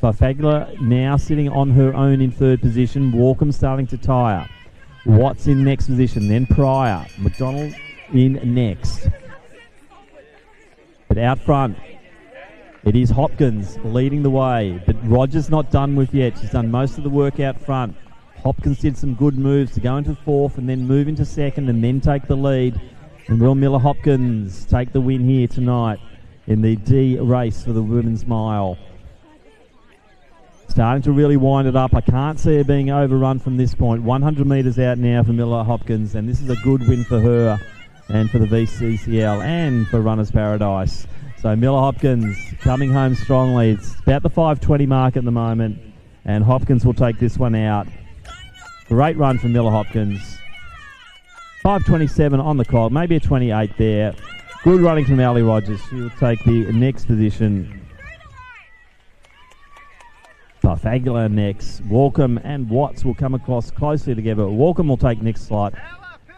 Farfaglia now sitting on her own in 3rd position. Walkham starting to tire. Watts in next position, then Pryor. McDonald in next. But out front, it is Hopkins leading the way, but Rogers not done with yet. She's done most of the work out front. Hopkins did some good moves to go into 4th and then move into 2nd and then take the lead. And will Miller Hopkins take the win here tonight in the D race for the women's mile? Starting to really wind it up. I can't see her being overrun from this point. 100 metres out now for Miller Hopkins, and this is a good win for her and for the VCCL and for Runners Paradise. So Miller Hopkins coming home strongly. It's about the 5:20 mark at the moment, and Hopkins will take this one out. Great run from Miller Hopkins. 5:27 on the clock, maybe a 28 there. Good running from Ali Rogers. She will take the next position. Farfaglia next. Walkham and Watts will come across closely together. Walkham will take next slot.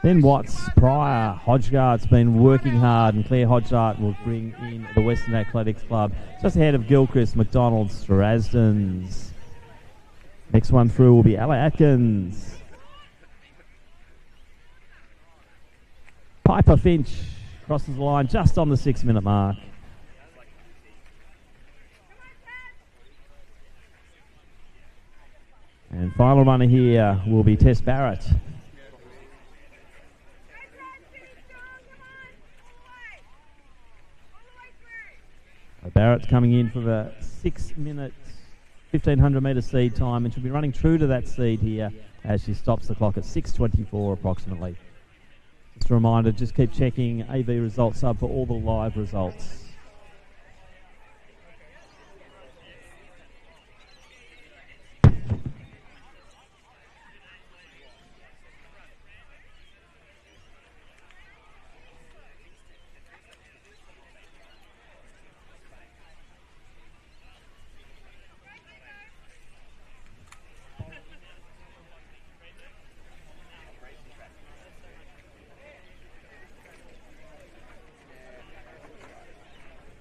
Then Watts, Pryor, Hodgard's been working hard, and Claire Hodgard will bring in the Western Athletics Club. Just ahead of Gilchrist, McDonald, Strasden's. Next one through will be Ella Atkins. Piper Finch crosses the line just on the 6-minute mark. And final runner here will be Tess Barrett. Barrett's coming in for a 6-minute, 1,500 metre seed time, and she'll be running true to that seed here as she stops the clock at 6:24 approximately. Just a reminder, just keep checking AV Results Sub for all the live results.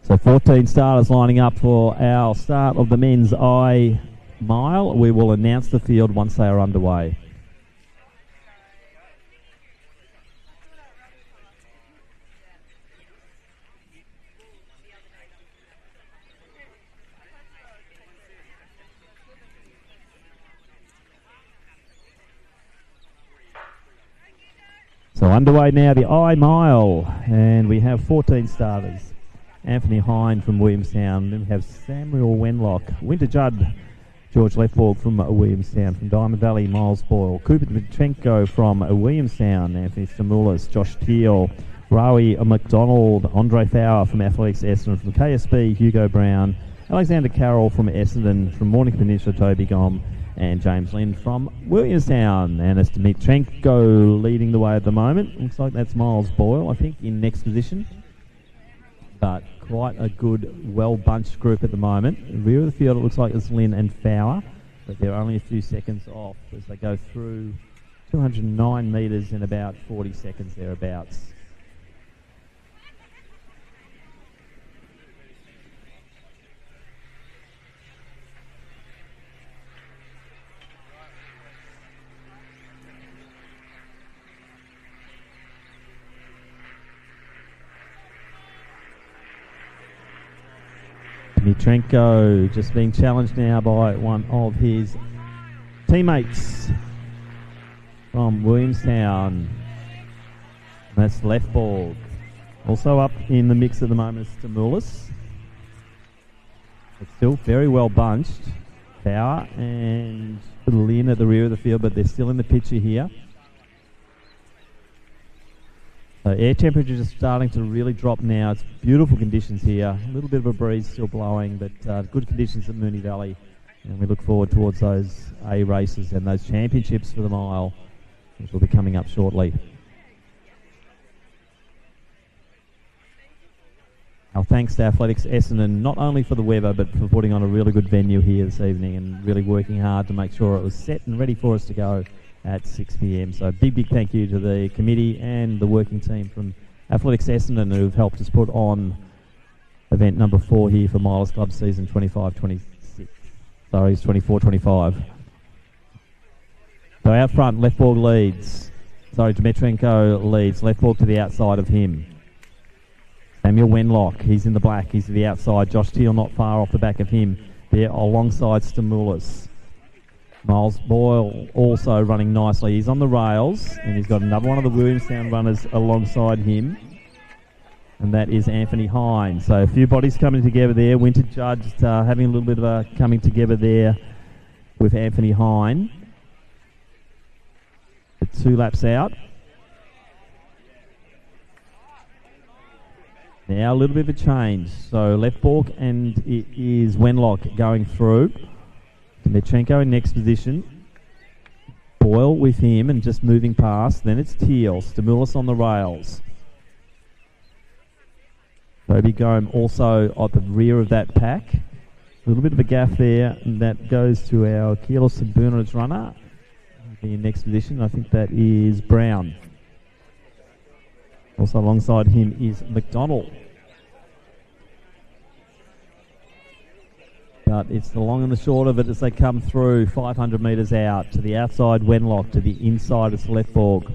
So 14 starters lining up for our start of the men's I mile. We will announce the field once they are underway. So underway now, the I mile, and we have 14 starters. Anthony Hine from Williamstown. Then we have Samuel Wenlock, Winter Judd, George Lefborg from Williamstown. From Diamond Valley, Miles Boyle, Cooper Dmitrenko from Williamstown, Anthony Stamoulis, Josh Teal, Rawi McDonald, Andre Fowler from Athletics Essendon. From KSB, Hugo Brown, Alexander Carroll from Essendon. From Mornington Peninsula, Toby Gom, and James Lynn from Williamstown. And it's Dmitrenko leading the way at the moment. Looks like that's Miles Boyle, I think, in next position. But quite a good, well-bunched group at the moment. Rear of the field, it looks like it's Lynn and Fowler, but they're only a few seconds off as they go through 209 metres in about 40 seconds thereabouts. Dmitrenko just being challenged now by one of his teammates from Williamstown. That's Lefborg. Also up in the mix at the moment is Stamoulis. It's still very well bunched. Power and Lynn at the rear of the field, but they're still in the picture here. So air temperatures are starting to really drop now. It's beautiful conditions here. A little bit of a breeze still blowing, but good conditions at Moonee Valley. And we look forward towards those A races and those championships for the mile, which will be coming up shortly. Our thanks to Athletics Essendon, not only for the weather, but for putting on a really good venue here this evening and really working hard to make sure it was set and ready for us to go at 6 p.m. So big thank you to the committee and the working team from Athletics Essendon who've helped us put on event number 4 here for Milers Club season 25-26. Sorry, it's 24-25. So out front, Lefborg leads. Sorry, Dmitrenko leads. Lefborg to the outside of him. Samuel Wenlock, he's in the black, he's to the outside. Josh Teal not far off the back of him. There alongside Stamoulis. Miles Boyle also running nicely. He's on the rails, and he's got another one of the Williamstown runners alongside him, and that is Anthony Hine. So a few bodies coming together there. Winter Judge having a little bit of a coming together there with Anthony Hine. 2 laps out. Now a little bit of a change. So Lefborg and it is Wenlock going through. Dmitrenko in next position. Boyle with him and just moving past. Then it's Teal. Stamoulis on the rails. Toby Gome also at the rear of that pack. A little bit of a gaff there. And that goes to our Keyless Bernard's runner. In next position, I think that is Brown. Also alongside him is McDonald. But it's the long and the short of it as they come through 500 metres out to the outside Wenlock, to the inside it's Leftborg.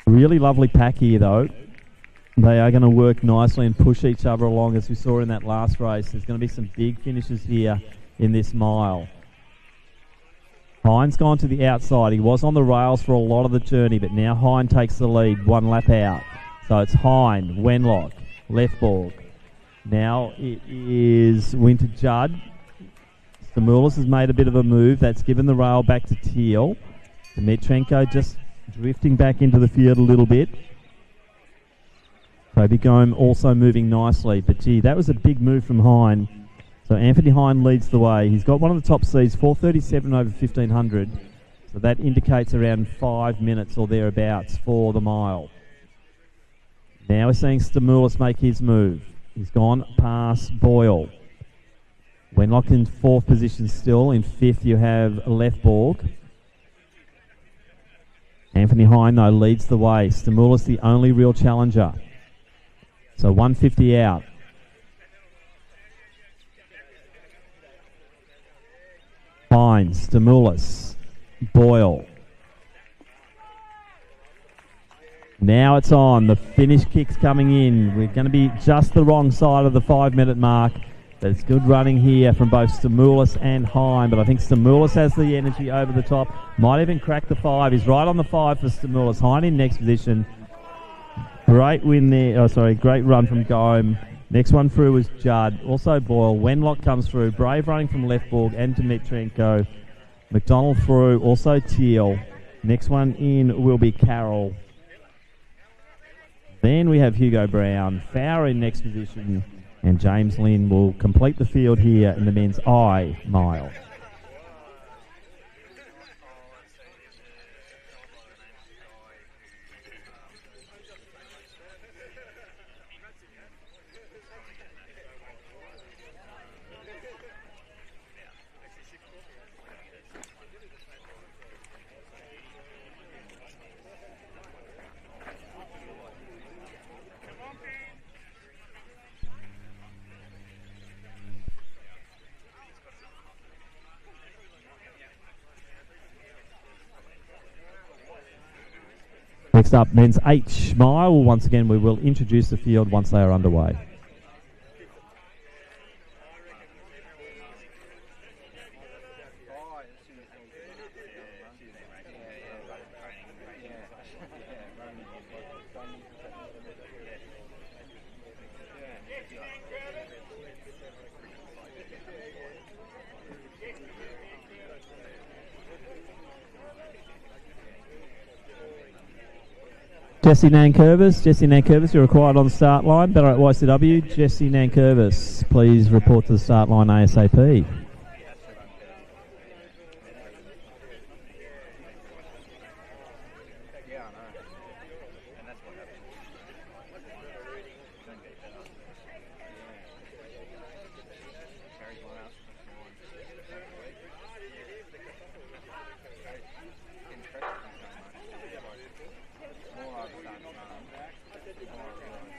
Really lovely pack here though. They are going to work nicely and push each other along as we saw in that last race. There's going to be some big finishes here in this mile. Hines gone to the outside. He was on the rails for a lot of the journey, but now Hine takes the lead, one lap out. So it's Hine, Wenlock, Leftborg. Now it is Winter Judd. Stamoulis has made a bit of a move. That's given the rail back to Teal. Dmitrenko just drifting back into the field a little bit. Toby Gome also moving nicely. But gee, that was a big move from Hine. So Anthony Hine leads the way. He's got one of the top seeds, 4:37 over 1500. So that indicates around 5 minutes or thereabouts for the mile. Now we're seeing Stamoulis make his move. He's gone past Boyle. Wenlock in 4th position still. In 5th you have Leftborg. Anthony Hine though leads the way. Stamoulis the only real challenger. So 150 out. Hine, Stamoulis, Boyle. Now it's on. The finish kick's coming in. We're going to be just the wrong side of the 5 minute mark. But it's good running here from both Stamoulis and Hine. But I think Stamoulis has the energy over the top. Might even crack the 5. He's right on the 5 for Stamoulis. Hine in next position. Great win there. Oh, sorry, great run from Gome. Next one through was Judd. Also Boyle. Wenlock comes through. Brave running from Leftborg and Dmitrenko. McDonald through. Also Teal. Next one in will be Carroll. Then we have Hugo Brown. Fowler in next position. And James Lynn will complete the field here in the men's I mile. Next up, men's H mile. Once again, we will introduce the field once they are underway. Jesse Nankervis, you're required on the start line. Ballarat YCW, Jesse Nankervis, please report to the start line ASAP.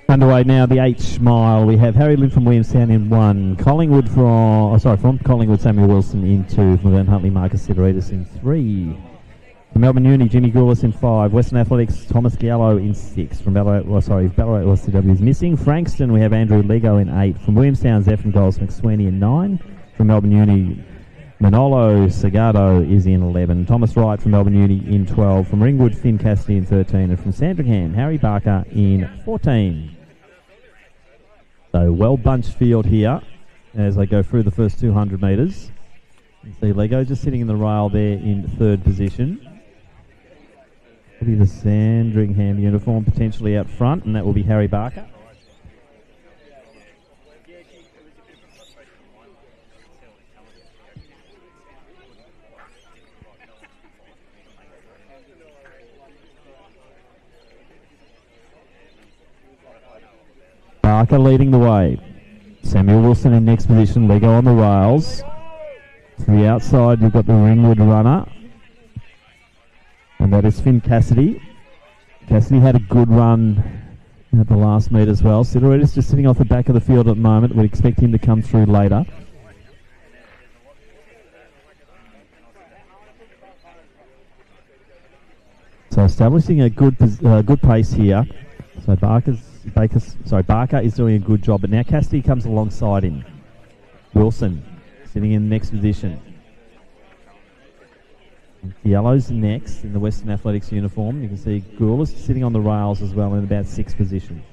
Underway now, the H mile. We have Harry Lynn from Williamstown in 1. From Collingwood, Samuel Wilson in 2. From Glen Huntley, Marcus Sideritis in 3. From Melbourne Uni, Jimmy Goulis in 5. Western Athletics, Thomas Gallo in 6. From Ballarat LCW is missing. Frankston, we have Andrew Lego in 8. From Williamstown, Zephyr Goals, McSweeney in 9. From Melbourne Uni, Manolo Sagado is in 11. Thomas Wright from Melbourne Uni in 12. From Ringwood, Finn Cassidy in 13. And from Sandringham, Harry Barker in 14. So well-bunched field here as they go through the first 200 metres. You see Lego just sitting in the rail there in 3rd position. Will be the Sandringham uniform potentially out front, and that will be Harry Barker. Barker leading the way. Samuel Wilson in next position. Lego on the rails. To the outside, you've got the Ringwood runner. And that is Finn Cassidy. Cassidy had a good run at the last meet as well. Sideritis just sitting off the back of the field at the moment. We'd expect him to come through later. So establishing a good pace here. So Barker is doing a good job, but now Cassidy comes alongside him. Wilson sitting in the next position. Yellow's next in the Western Athletics uniform. You can see Goulas sitting on the rails as well in about 6th position.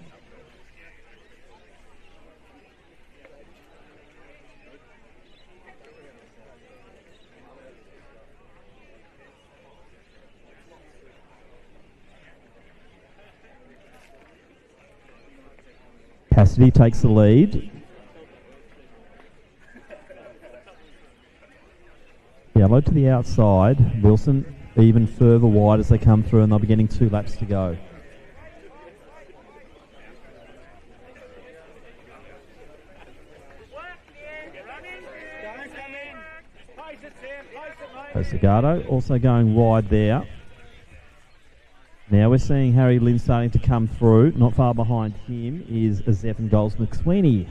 Cassidy takes the lead. Yellow to the outside. Wilson even further wide as they come through, and they'll be getting 2 laps to go. Zagato also going wide there. Now we're seeing Harry Lynn starting to come through. Not far behind him is Zephan Goals McSweeney.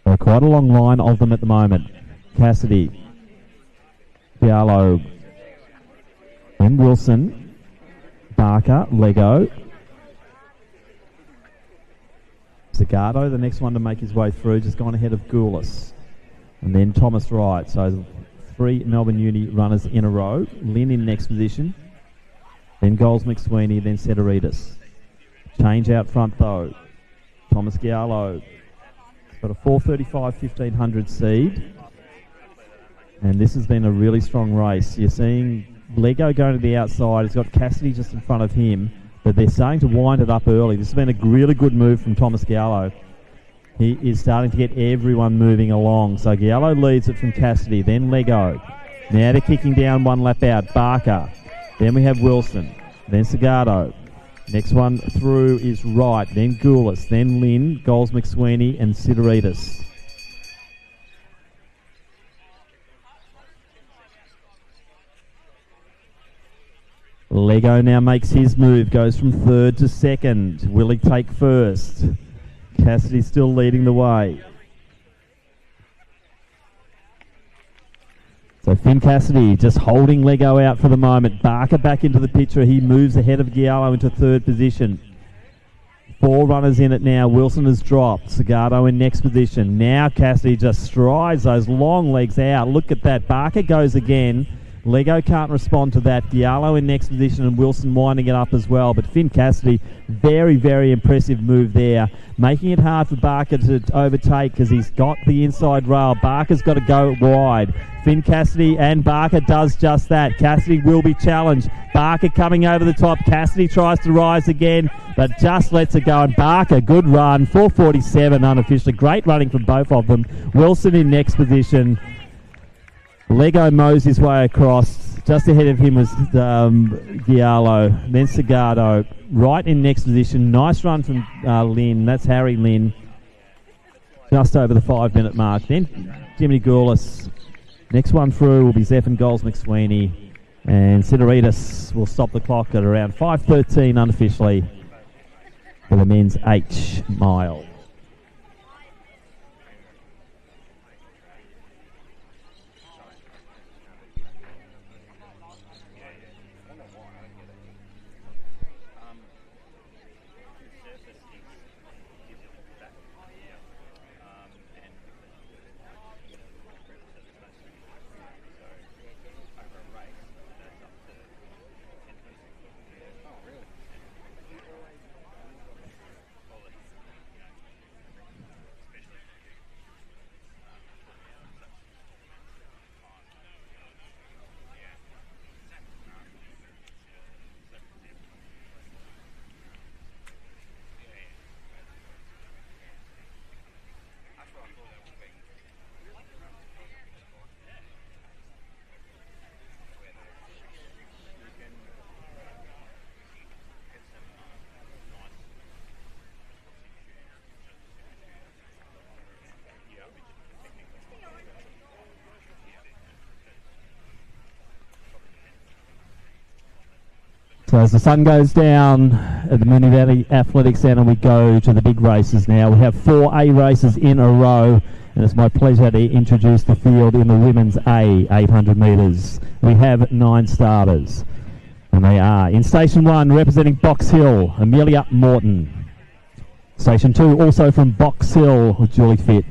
So quite a long line of them at the moment. Cassidy, Diallo, and Wilson, Barker, Lego. Zagato, the next one to make his way through, just gone ahead of Goulas. And then Thomas Wright. So 3 Melbourne Uni runners in a row. Lynn in next position. Then Goals McSweeney, then Seteritas. Change out front though. Thomas Giallo. Got a 4:35.1500 seed. And this has been a really strong race. You're seeing Lego going to the outside. He's got Cassidy just in front of him. But they're starting to wind it up early. This has been a really good move from Thomas Giallo. He is starting to get everyone moving along. So Giallo leads it from Cassidy, then Lego. Now they're kicking down 1 lap out. Barker. Then we have Wilson. Then Zagato. Next one through is Wright. Then Goulas. Then Lynn, Goals McSweeney, and Sideritas. Lego now makes his move, goes from 3rd to 2nd. Will he take 1st? Cassidy still leading the way. So Finn Cassidy just holding Lego out for the moment. Barker back into the picture. He moves ahead of Giallo into 3rd position. 4 runners in it now. Wilson has dropped. Zagato in next position. Now Cassidy just strides those long legs out. Look at that. Barker goes again. Lego can't respond to that. Giallo in next position and Wilson winding it up as well. But Finn Cassidy, very, very impressive move there. Making it hard for Barker to overtake because he's got the inside rail. Barker's got to go wide. Finn Cassidy and Barker does just that. Cassidy will be challenged. Barker coming over the top. Cassidy tries to rise again, but just lets it go. And Barker, good run. 4:47 unofficially. Great running from both of them. Wilson in next position. Lego mows his way across. Just ahead of him was Giallo, then Zagato. Right in next position. Nice run from Lynn. That's Harry Lynn. Just over the 5-minute mark. Then Jimmy Goulas. Next one through will be Zephan Goals McSweeney. And Sideritas will stop the clock at around 5:13 unofficially for the men's H mile. So as the sun goes down at the Moonee Valley Athletic Centre. We go to the big races now. We have 4 A races in a row, and it's my pleasure to introduce the field in the women's A 800 metres. We have 9 starters, and they are in Station 1 representing Box Hill, Amelia Morton. Station 2 also from Box Hill, Julie Fitt.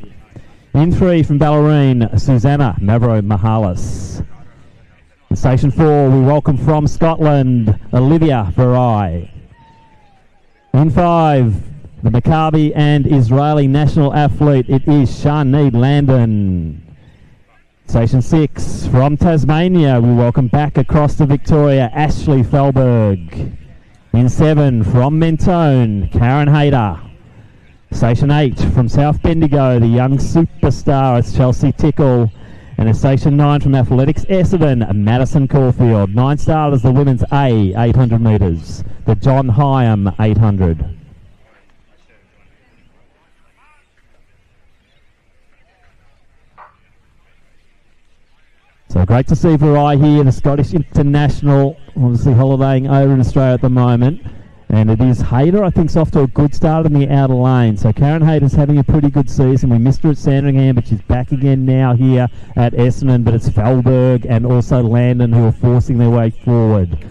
In 3 from Ballerine, Susanna Mavro-Mahalis. In Station 4 we welcome from Scotland, Olivia Varai. In 5, the Maccabi and Israeli national athlete, it is Shani Landon. Station 6, from Tasmania, we welcome back across to Victoria, Ashley Felberg. In 7, from Mentone, Karen Hayter. Station 8, from South Bendigo, the young superstar, it's Chelsea Tickle. And in Station 9, from Athletics Essendon, Madison Caulfield. 9 starters, the women's A 800 metres, the John Hyam 800. So great to see Varai here, the Scottish international, obviously holidaying over in Australia at the moment. And it is Hayter, I think, is off to a good start in the outer lane. So Karen Hayter's having a pretty good season. We missed her at Sandringham, but she's back again now here at Essendon. But it's Felberg and also Landon who are forcing their way forward.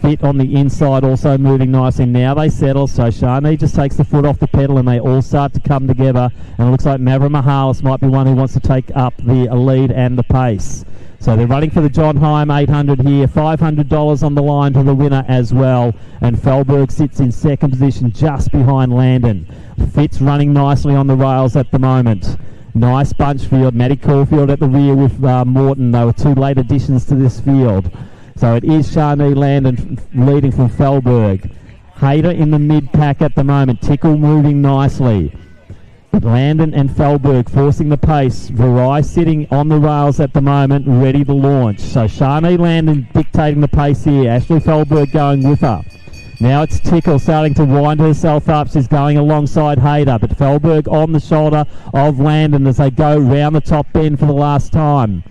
Fit on the inside, also moving nicely. Now they settle, so Shani just takes the foot off the pedal and they all start to come together. And it looks like Mavra-Mahalis might be one who wants to take up the lead and the pace. So they're running for the John Hyam 800 here. $500 on the line to the winner as well. And Felberg sits in second position just behind Landon. Fitz running nicely on the rails at the moment. Nice bunch field. Maddie Caulfield at the rear with Morton. They were 2 late additions to this field. So it is Shani Landon leading from Felberg. Hayter in the mid-pack at the moment. Tickle moving nicely. Landon and Felberg forcing the pace. Varai sitting on the rails at the moment, ready to launch. So Shani Landon dictating the pace here. Ashley Felberg going with her. Now it's Tickle starting to wind herself up. She's going alongside Hayter, but Felberg on the shoulder of Landon as they go round the top bend for the last time.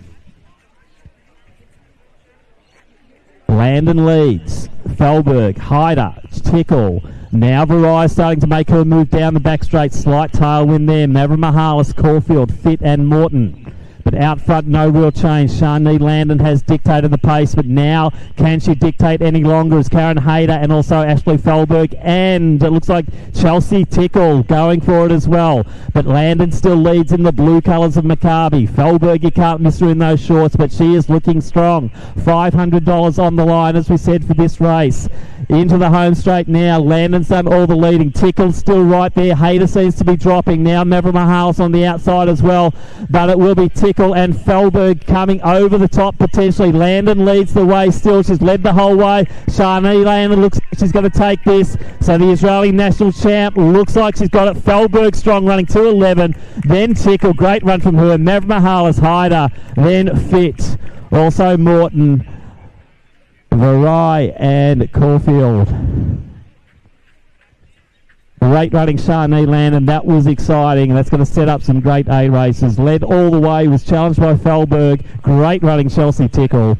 Landon leads. Felberg, Hayter, Tickle. Now Varai starting to make her move down the back straight. Slight tailwind there. Mavra-Mahalis, Caulfield, Fitt and Morton. But out front, no real change. Shani Landon has dictated the pace, but now can she dictate any longer as Karen Hayter and also Ashley Felberg and it looks like Chelsea Tickle going for it as well. But Landon still leads in the blue colours of Maccabi. Felberg, you can't miss her in those shorts, but she is looking strong. $500 on the line, as we said, for this race. Into the home straight now. Landon's done all the leading. Tickle's still right there. Hayter seems to be dropping. Now Mavra-Mahalis on the outside as well, but it will be Tickle and Felberg coming over the top potentially. Landon leads the way still. She's led the whole way. Shani Landon looks like she's going to take this. So the Israeli national champ looks like she's got it. Felberg strong running 2:11. Then Tickle. Great run from her. Mavra-Mahalis, Hayter. Then Fitt. Also Morton, Varai and Caulfield. Great running Shani Landon, that was exciting, and that's going to set up some great A races. Led all the way, was challenged by Felberg. Great running Chelsea Tickle.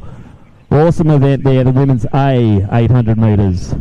Awesome event there, the women's A 800 metres.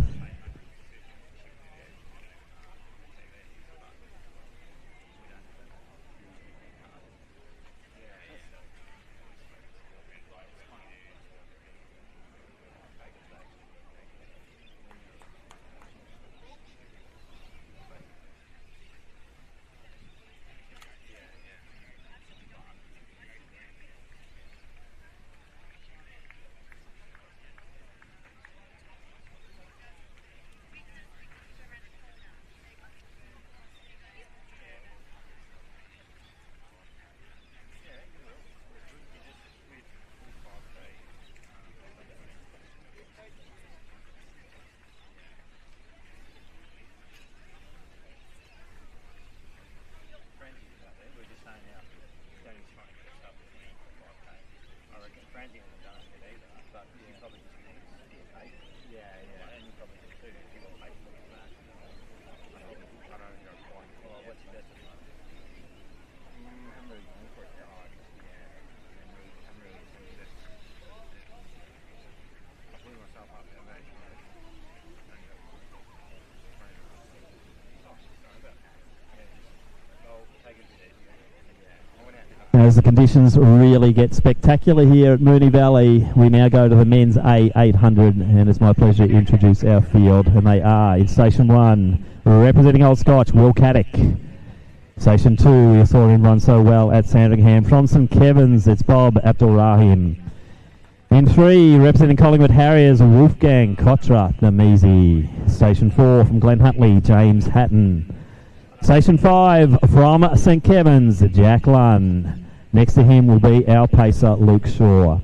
As the conditions really get spectacular here at Moonee Valley, we now go to the men's A800, and it's my pleasure to introduce our field, and they are in Station 1, representing Old Scotch, Will Caddick. Station 2, we saw him run so well at Sandringham. From St Kevin's, it's Bob Abdulrahim. In 3, representing Collingwood Harriers, Wolfgang Kotra Namizi. Station 4, from Glen Huntly, James Hatton. Station 5, from St Kevin's, Jack Lunn. Next to him will be our pacer, Luke Shaw.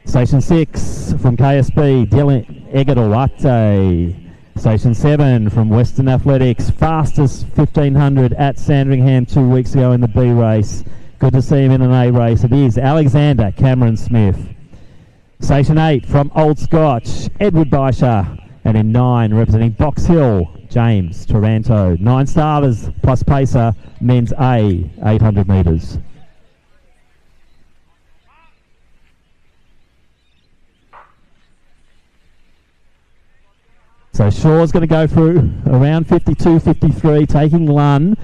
Station 6, from KSB, Dylan Egadawate. Station 7, from Western Athletics, fastest 1500 at Sandringham 2 weeks ago in the B race. Good to see him in an A race. It is Alexander Cameron Smith. Station 8, from Old Scotch, Edward Baisha. And in 9, representing Box Hill, James Taranto. 9 starters plus pacer, men's A, 800 metres. So Shaw's going to go through around 52, 53, taking Lunn,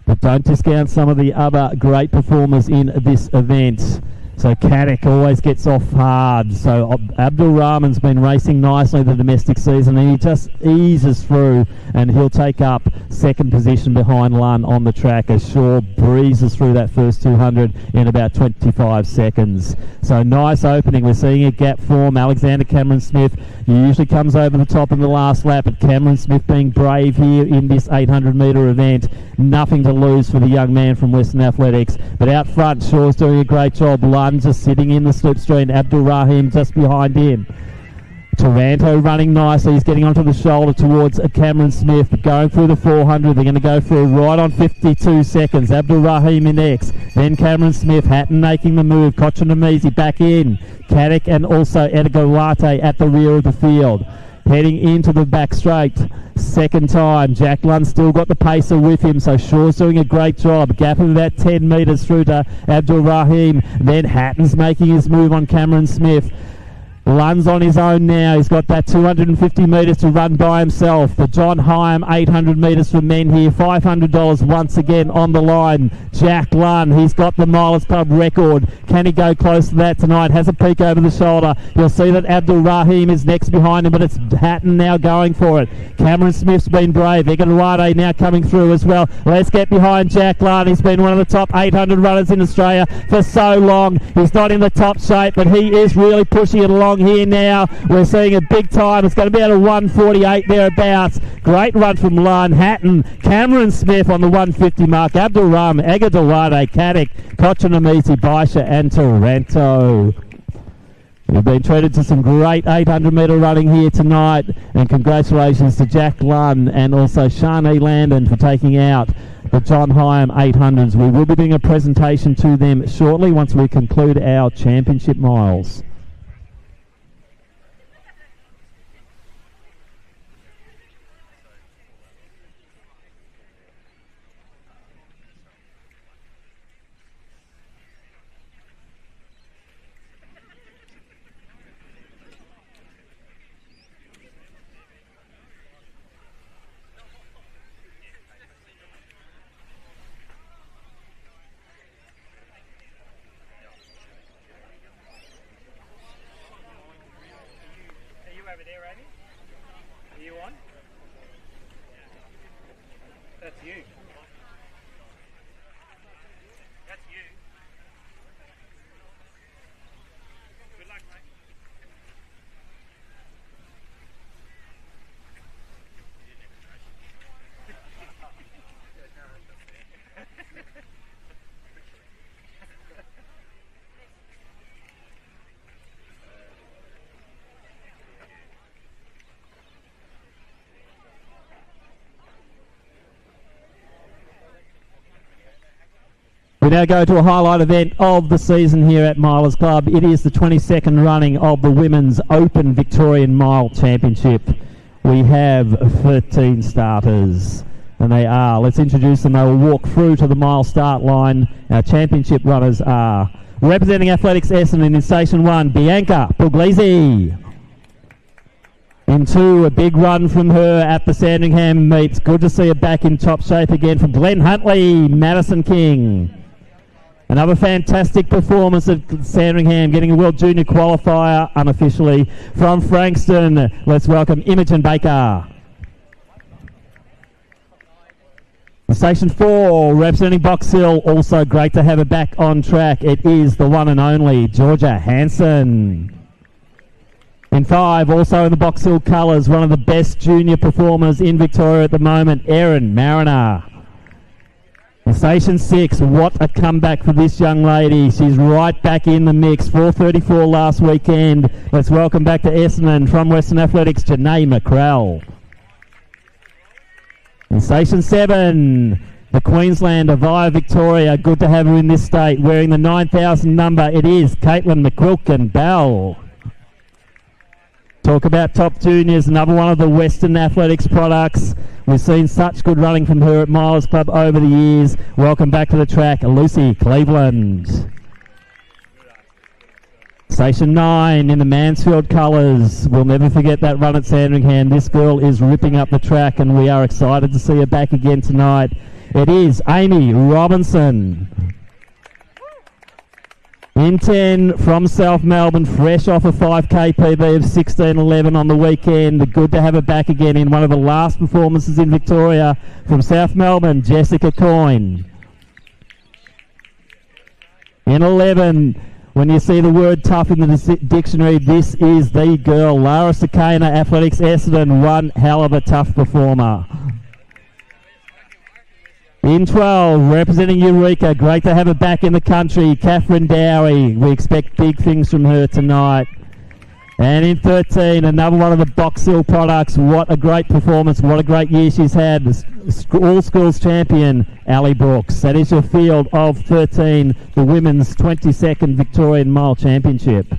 but don't discount some of the other great performers in this event. So Caddick always gets off hard. So Abdul Rahman's been racing nicely the domestic season, and he just eases through, and he'll take up second position behind Lunn on the track as Shaw breezes through that first 200 in about 25 seconds. So nice opening. We're seeing a gap form. Alexander Cameron Smith usually comes over the top in the last lap, but Cameron Smith being brave here in this 800 metre event. Nothing to lose for the young man from Western Athletics. But out front, Shaw's doing a great job. Lunn just sitting in the slipstream. Abdul Rahim just behind him. Taranto running nicely. He's getting onto the shoulder towards Cameron Smith, but going through the 400. They're going to go through right on 52 seconds. Abdul Rahim in next. Then Cameron Smith. Hatton making the move. Kotchanamizi back in. Caddick and also Edgar Wate at the rear of the field. Heading into the back straight. Second time. Jack Lunn still got the pacer with him, so Shaw's doing a great job. Gap of about 10 metres through to Abdul Rahim. Then Hatton's making his move on Cameron Smith. Lunn's on his own now. He's got that 250 metres to run by himself. The John Hyam 800 metres for men here. $500 once again on the line. Jack Lunn, he's got the Milers Club record. Can he go close to that tonight? Has a peek over the shoulder. You'll see that Abdul Rahim is next behind him, but it's Hatton now going for it. Cameron Smith's been brave. Eganwade now coming through as well. Let's get behind Jack Lunn. He's been one of the top 800 runners in Australia for so long. He's not in the top shape, but he is really pushing it along here now. We're seeing a big time. It's going to be at a 1:48 thereabouts. Great run from Lunn. Hatton, Cameron Smith on the 150 mark. Abdul Ram, Egadawade, Caddick, Kotchanamizi, Baisha and Taranto. We've been treated to some great 800 metre running here tonight, and congratulations to Jack Lunn and also Shani Landon for taking out the John Hyam 800s. We will be doing a presentation to them shortly once we conclude our championship miles. We now go to a highlight event of the season here at Milers Club. It is the 22nd running of the Women's Open Victorian Mile Championship. We have 13 starters, and they are, let's introduce them. They will walk through to the mile start line. Our championship runners are, representing Athletics Essendon in Station 1, Bianca Puglisi. In 2, a big run from her at the Sandringham meets. Good to see her back in top shape again from Glen Huntly, Madison King. Another fantastic performance at Sandringham, getting a World Junior qualifier unofficially from Frankston. Let's welcome Imogen Baker. Station 4, representing Box Hill, also great to have her back on track. It is the one and only Georgia Hansen. In 5, also in the Box Hill colours, one of the best junior performers in Victoria at the moment, Erin Mariner. Station 6, what a comeback for this young lady. She's right back in the mix. 4:34 last weekend. Let's welcome back to Essendon from Western Athletics, Janae McCrell. In Station 7, the Queenslander via Victoria. Good to have her in this state. Wearing the 9,000 number, it is Caitlin McQuilkin-Bell. Talk about top juniors, another one of the Western Athletics products. We've seen such good running from her at Miles Club over the years. Welcome back to the track, Lucy Cleveland. Station 9 in the Mansfield colours. We'll never forget that run at Sandringham. This girl is ripping up the track and we are excited to see her back again tonight. It is Amy Robinson. In 10 from South Melbourne, fresh off a 5k PB of 16:11 on the weekend. Good to have her back again in one of the last performances in Victoria from South Melbourne, Jessica Coyne. In 11, when you see the word tough in the dictionary, this is the girl, Lara Sakana, Athletics Essendon, one hell of a tough performer. In 12, representing Eureka, great to have her back in the country, Catherine Dowie. We expect big things from her tonight. And in 13, another one of the Box Hill products. What a great performance, what a great year she's had. All schools champion, Ali Brooks. That is your field of 13, the Women's 22nd Victorian Mile Championship.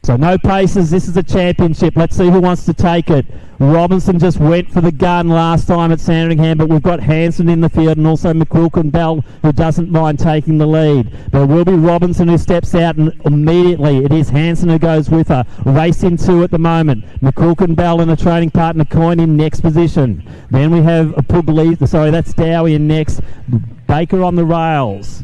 So no paces, this is a championship. Let's see who wants to take it. Robinson just went for the gun last time at Sandringham, but we've got Hansen in the field and also McQuilkin-Bell, who doesn't mind taking the lead. But it will be Robinson who steps out, and immediately it is Hansen who goes with her. Racing 2 at the moment. McQuilkin-Bell and a training partner, Coyne, in next position. Then we have that's Dowie in next. Baker on the rails.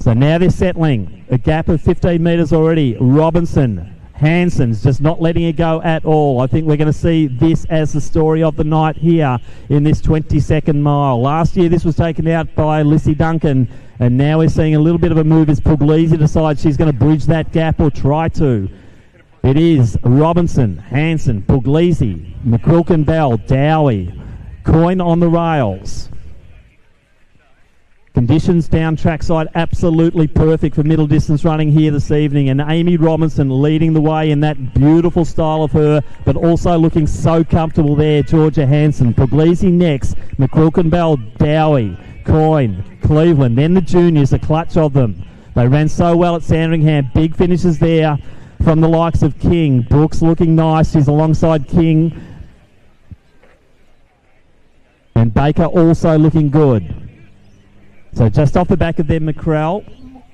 So now they're settling. A gap of 15 metres already. Robinson, Hansen's just not letting it go at all. I think we're going to see this as the story of the night here in this 22nd mile. Last year this was taken out by Lissy Duncan, and now we're seeing a little bit of a move as Puglisi decides she's going to bridge that gap or try to. It is Robinson, Hansen, Puglisi, McQuilkin-Bell, Dowie, Coyne on the rails. Conditions down trackside absolutely perfect for middle distance running here this evening, and Amy Robinson leading the way in that beautiful style of her, but also looking so comfortable there. Georgia Hansen, Puglisi next, McQuilkin-Bell, Dowie, Coyne, Cleveland, then the juniors, a clutch of them. They ran so well at Sandringham. Big finishes there from the likes of King. Brooks looking nice, she's alongside King, and Baker also looking good. So just off the back of them, McCrell,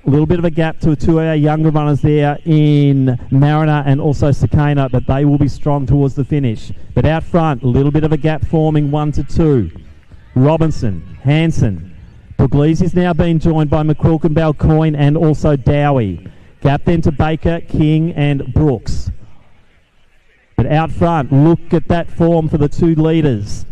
a little bit of a gap to two of our younger runners there in Mariner and also Sakana, but they will be strong towards the finish. But out front, a little bit of a gap forming, 1 to 2. Robinson, Hansen, Puglisi's now being joined by McQuilkin-Bell, Coyne and also Dowie. Gap then to Baker, King and Brooks. But out front, look at that form for the two leaders.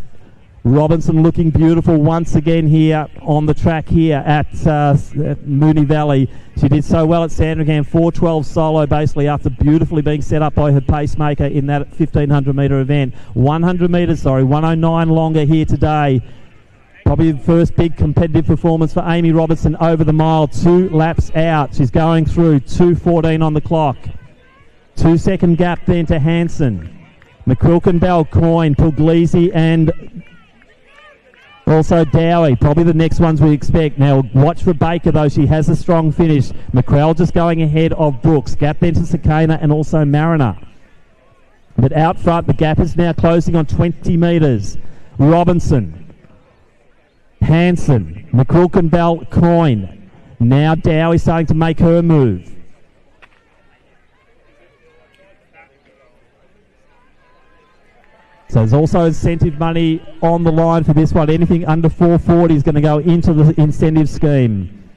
Robinson looking beautiful once again here on the track here at Moonee Valley. She did so well at Sandringham, 4:12 solo basically after beautifully being set up by her pacemaker in that 1500 metre event. 100 metres, 109 longer here today. Probably the first big competitive performance for Amy Robinson over the mile. 2 laps out. She's going through 2:14 on the clock. 2 second gap then to Hansen. McQuilkin-Bell, Coyne, Puglisi and also Dowie, probably the next ones we expect. Now watch for Baker though, she has a strong finish. McCrell just going ahead of Brooks. Gap then to Sakana and also Mariner. But out front the gap is now closing on 20 metres. Robinson, Hansen, McQuilkin-Bell, Coyne. Now Dowie starting to make her move. So there's also incentive money on the line for this one. Anything under 440 is going to go into the incentive scheme.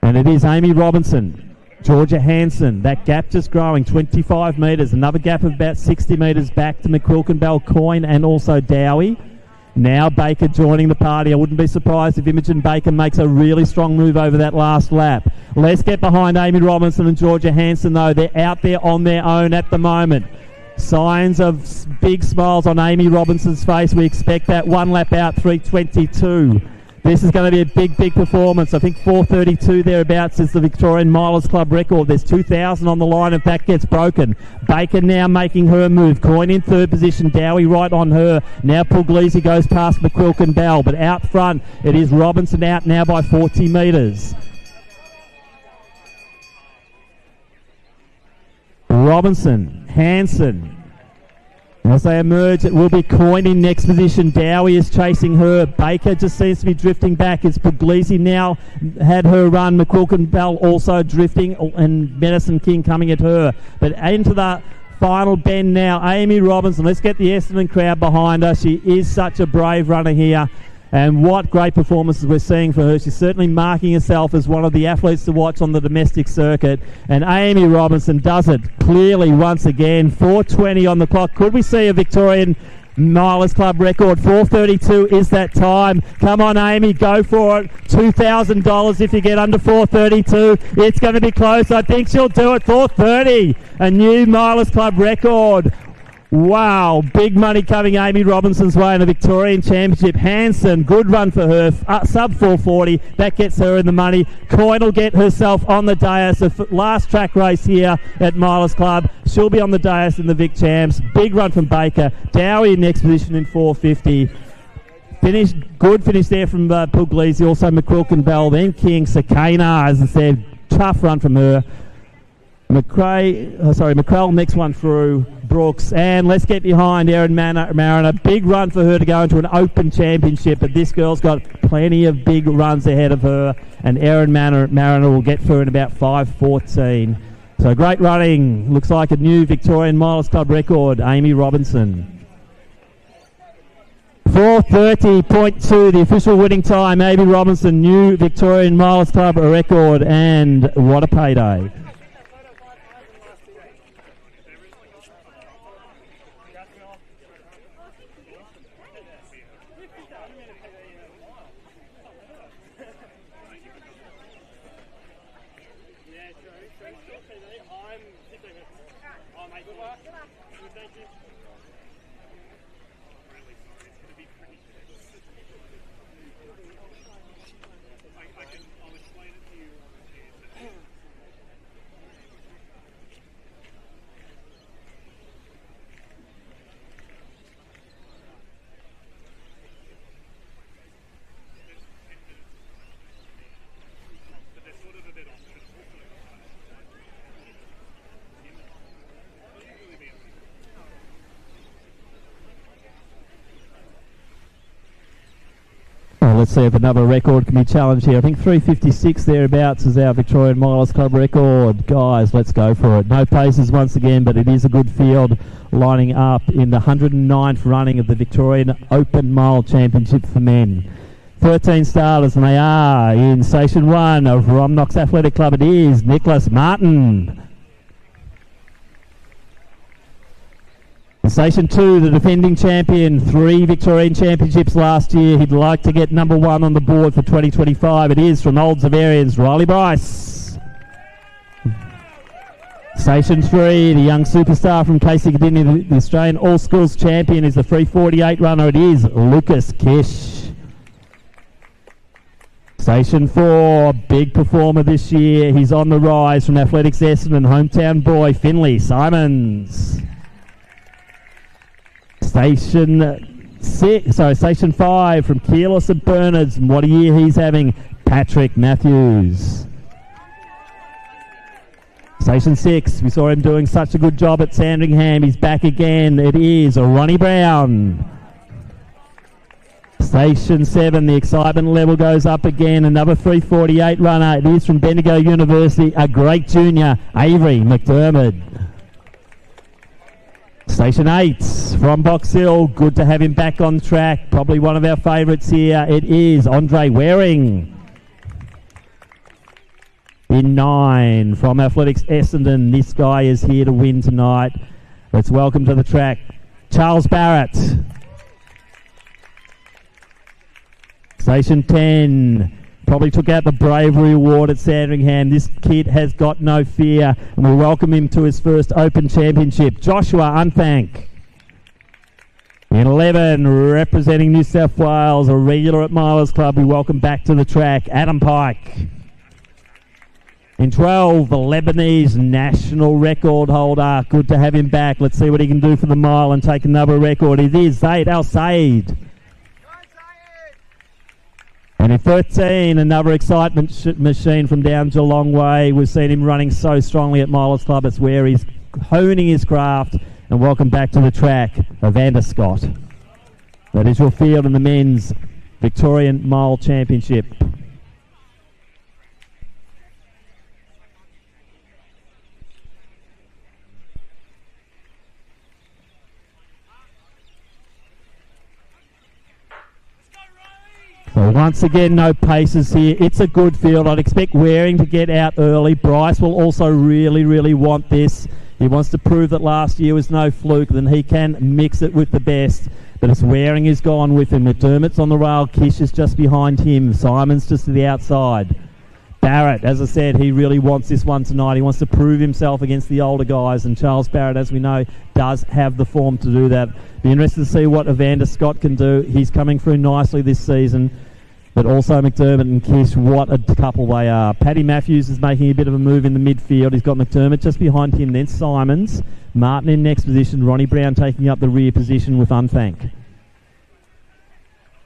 And it is Amy Robinson, Georgia Hanson. That gap just growing, 25 metres. Another gap of about 60 metres back to McQuilkin Bell, Coyne and also Dowie. Now Baker joining the party. I wouldn't be surprised if Imogen Baker makes a really strong move over that last lap. Let's get behind Amy Robinson and Georgia Hanson, though. They're out there on their own at the moment. Signs of big smiles on Amy Robinson's face. We expect that. One lap out, 3:22. This is going to be a big, big performance. I think 4:32 thereabouts is the Victorian Milers Club record. There's 2,000 on the line if that gets broken. Baker now making her move. Coyne in third position. Dowie right on her. Now Puglisi goes past McQuilkin Bell. But out front, it is Robinson out now by 40 metres. Robinson, Hanson. As they emerge, it will be Coyne in next position. Dowie is chasing her. Baker just seems to be drifting back. It's Puglisi now had her run. McQuilkin Bell also drifting, and Medicine King coming at her. But into the final bend now, Amy Robinson. Let's get the Essendon crowd behind her. She is such a brave runner here. And what great performances we're seeing for her. She's certainly marking herself as one of the athletes to watch on the domestic circuit. And Amy Robinson does it clearly once again. 4:20 on the clock. Could we see a Victorian Milers Club record? 4:32 is that time. Come on, Amy, go for it. $2,000 if you get under 4:32. It's going to be close. I think she'll do it. 4:30, a new Milers Club record. Wow, big money coming Amy Robinson's way in the Victorian Championship. Hanson, good run for her, sub 440, that gets her in the money. Coyne will get herself on the dais, the last track race here at Milers Club. She'll be on the dais in the Vic Champs. Big run from Baker. Dowie in next position in 450. Good finish there from Puglisi, also McQuilkin Bell, then King, Sakana, as I said, tough run from her. McCrell, next one through, Brooks, and let's get behind Erin Mariner. Big run for her to go into an open championship, but this girl's got plenty of big runs ahead of her, and Erin Mariner will get through in about 5:14. So great running. Looks like a new Victorian Milers Club record, Amy Robinson. 4:30.2, the official winning time. Amy Robinson, new Victorian Milers Club record, and what a payday. Let's see if another record can be challenged here. I think 3:56 thereabouts is our Victorian Milers Club record. Guys, let's go for it. No paces once again, but it is a good field lining up in the 109th running of the Victorian Open Mile Championship for men. 13 starters, and they are in Station 1 of Romnox Athletic Club. It is Nicholas Martin. Station 2, the defending champion, 3 Victorian Championships last year. He'd like to get number 1 on the board for 2025. It is from Old Zavarians, Riley Bryce. Station 3, the young superstar from Casey Cadini, the Australian All-Schools champion, is the 3:48 runner. It is Lucas Kish. Station 4, big performer this year. He's on the rise from Athletics Essendon, hometown boy, Finley Simons. Station 5 from Keolis and Bernards, and what a year he's having, Patrick Matthews. Station 6, we saw him doing such a good job at Sandringham. He's back again. It is Ronnie Brown. Station 7, the excitement level goes up again. Another 3:48 runner. It is from Bendigo University, a great junior, Avery McDermott. Station 8 from Box Hill. Good to have him back on track. Probably one of our favourites here. It is Andre Waring. In 9 from Athletics Essendon. This guy is here to win tonight. Let's welcome to the track Charles Barrett. Station 10. Probably took out the Bravery Award at Sandringham. This kid has got no fear, and we welcome him to his first Open Championship. Joshua Unthank. In 11, representing New South Wales, a regular at Milers Club, we welcome back to the track Adam Pike. In 12, the Lebanese national record holder. Good to have him back. Let's see what he can do for the mile and take another record. It is Zaid Al Said. And in 13, another excitement machine from down Geelong Way. We've seen him running so strongly at Milers Club. It's where he's honing his craft. And welcome back to the track, Evander Scott. That is your field in the men's Victorian Mile Championship. So once again, no paces here. It's a good field. I'd expect Waring to get out early. Bryce will also really want this. He wants to prove that last year was no fluke, then he can mix it with the best. But it's Waring who's gone with him. McDermott's on the rail. Kish is just behind him. Simon's just to the outside. Barrett, as I said, he really wants this one tonight. He wants to prove himself against the older guys, and Charles Barrett, as we know, does have the form to do that. Be interested to see what Evander Scott can do. He's coming through nicely this season, but also McDermott and Kish, what a couple they are. Paddy Matthews is making a bit of a move in the midfield. He's got McDermott just behind him, then Simons. Martin in next position, Ronnie Brown taking up the rear position with Unthank.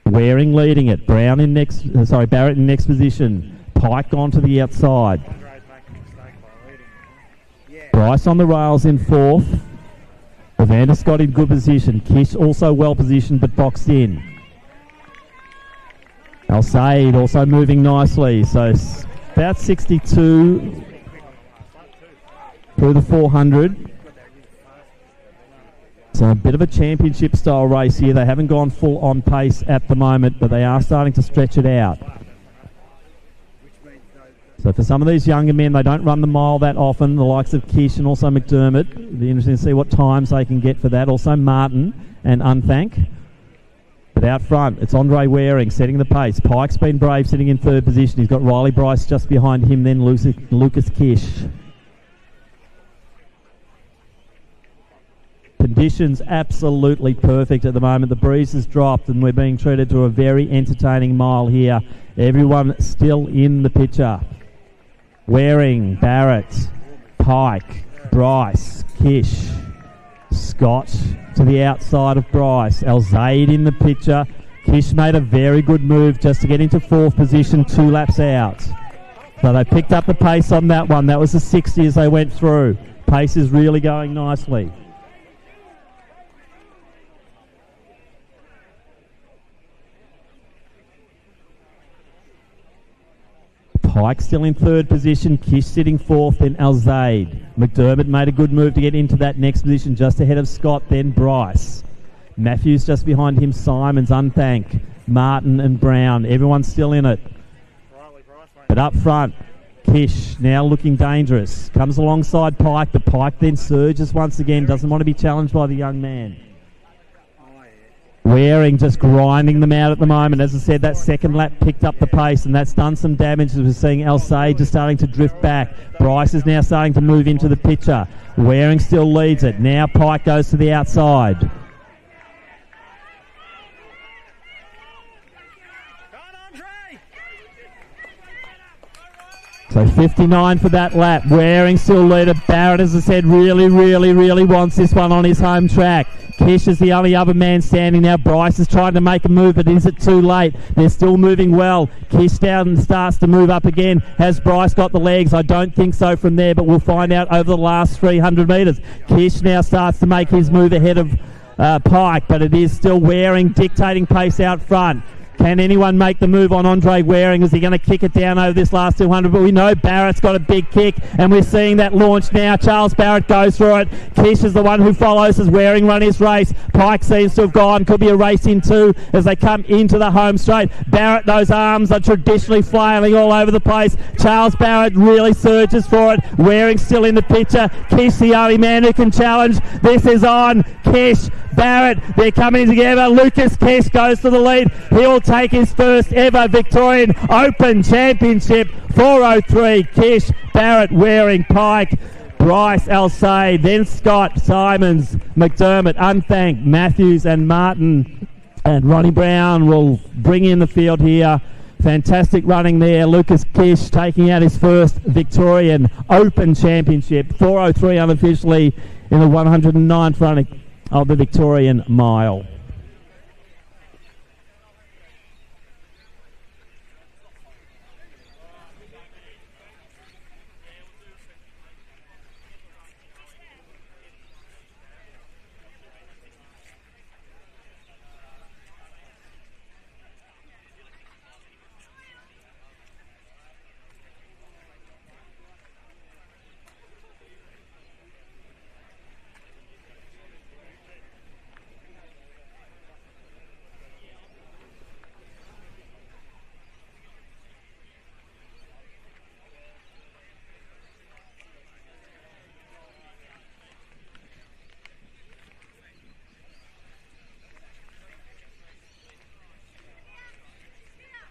Waring leading it. Barrett in next position. Pike on to the outside. Bryce on the rails in 4th. Evander Scott in good position. Kish also well positioned but boxed in. Al Said also moving nicely. So about 62 through the 400. So a bit of a championship style race here. They haven't gone full on pace at the moment, but they are starting to stretch it out. So for some of these younger men, they don't run the mile that often, the likes of Kish and also McDermott. It'll be interesting to see what times they can get for that. Also Martin and Unthank. But out front, it's Andre Waring setting the pace. Pike's been brave, sitting in 3rd position. He's got Riley Bryce just behind him, then Lucas Kish. Conditions absolutely perfect at the moment. The breeze has dropped and we're being treated to a very entertaining mile here. Everyone still in the picture. Waring, Barrett, Pike, Bryce, Kish, Scott to the outside of Bryce. Al Zaid in the picture. Kish made a very good move just to get into 4th position 2 laps out. So they picked up the pace on that one. That was the 60 as they went through. Pace is really going nicely. Pike still in 3rd position, Kish sitting 4th, then Al Zaid. McDermott made a good move to get into that next position just ahead of Scott, then Bryce. Matthews just behind him, Simons, Unthank, Martin and Brown. Everyone's still in it. But up front, Kish now looking dangerous. Comes alongside Pike, but Pike then surges once again, doesn't want to be challenged by the young man. Waring just grinding them out at the moment. As I said, that second lap picked up the pace and that's done some damage as we're seeing El Said just starting to drift back. Bryce is now starting to move into the picture. Waring still leads it. Now Pike goes to the outside. So 59 for that lap. Waring still leader. Barrett, as I said, really wants this one on his home track. Kish is the only other man standing now. Bryce is trying to make a move, but is it too late? They're still moving well. Kish down and starts to move up again. Has Bryce got the legs? I don't think so from there, but we'll find out over the last 300 metres. Kish now starts to make his move ahead of Pike, but it is still Waring dictating pace out front. Can anyone make the move on Andre Waring? Is he going to kick it down over this last 200? But we know Barrett's got a big kick, and we're seeing that launch now. Charles Barrett goes for it. Kish is the one who follows as Waring run his race. Pike seems to have gone. Could be a race in two as they come into the home straight. Barrett, those arms are traditionally flailing all over the place. Charles Barrett really surges for it. Waring still in the picture. Kish, the only man who can challenge. This is on. Kish, Barrett, they're coming together. Lucas Kish goes to the lead. He'll take his first ever Victorian Open Championship. 4:03. Kish, Barrett, Waring, Pike, Bryce, Alsay, then Scott, Simons, McDermott, Unthank, Matthews and Martin. And Ronnie Brown will bring in the field here. Fantastic running there. Lucas Kish taking out his first Victorian Open Championship. 4:03 unofficially in the 109th running of the Victorian Mile.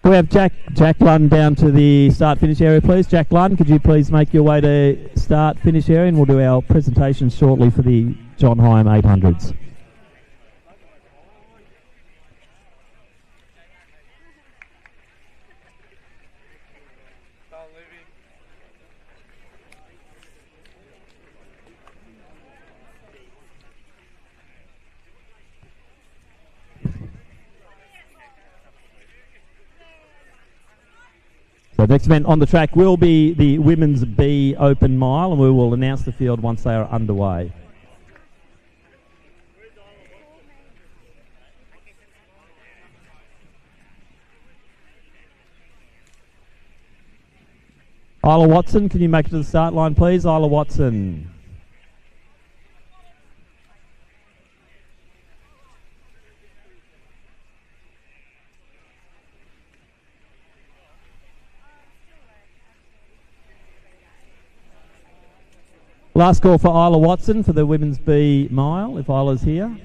We have Jack Lunn down to the start-finish area, please. Jack Lunn, could you please make your way to start-finish area, and we'll do our presentation shortly for the John Higham 800s. So next event on the track will be the Women's B Open Mile, and we will announce the field once they are underway. Isla Watson, can you make it to the start line, please? Isla Watson. Last call for Isla Watson for the Women's B Mile, if Isla's here.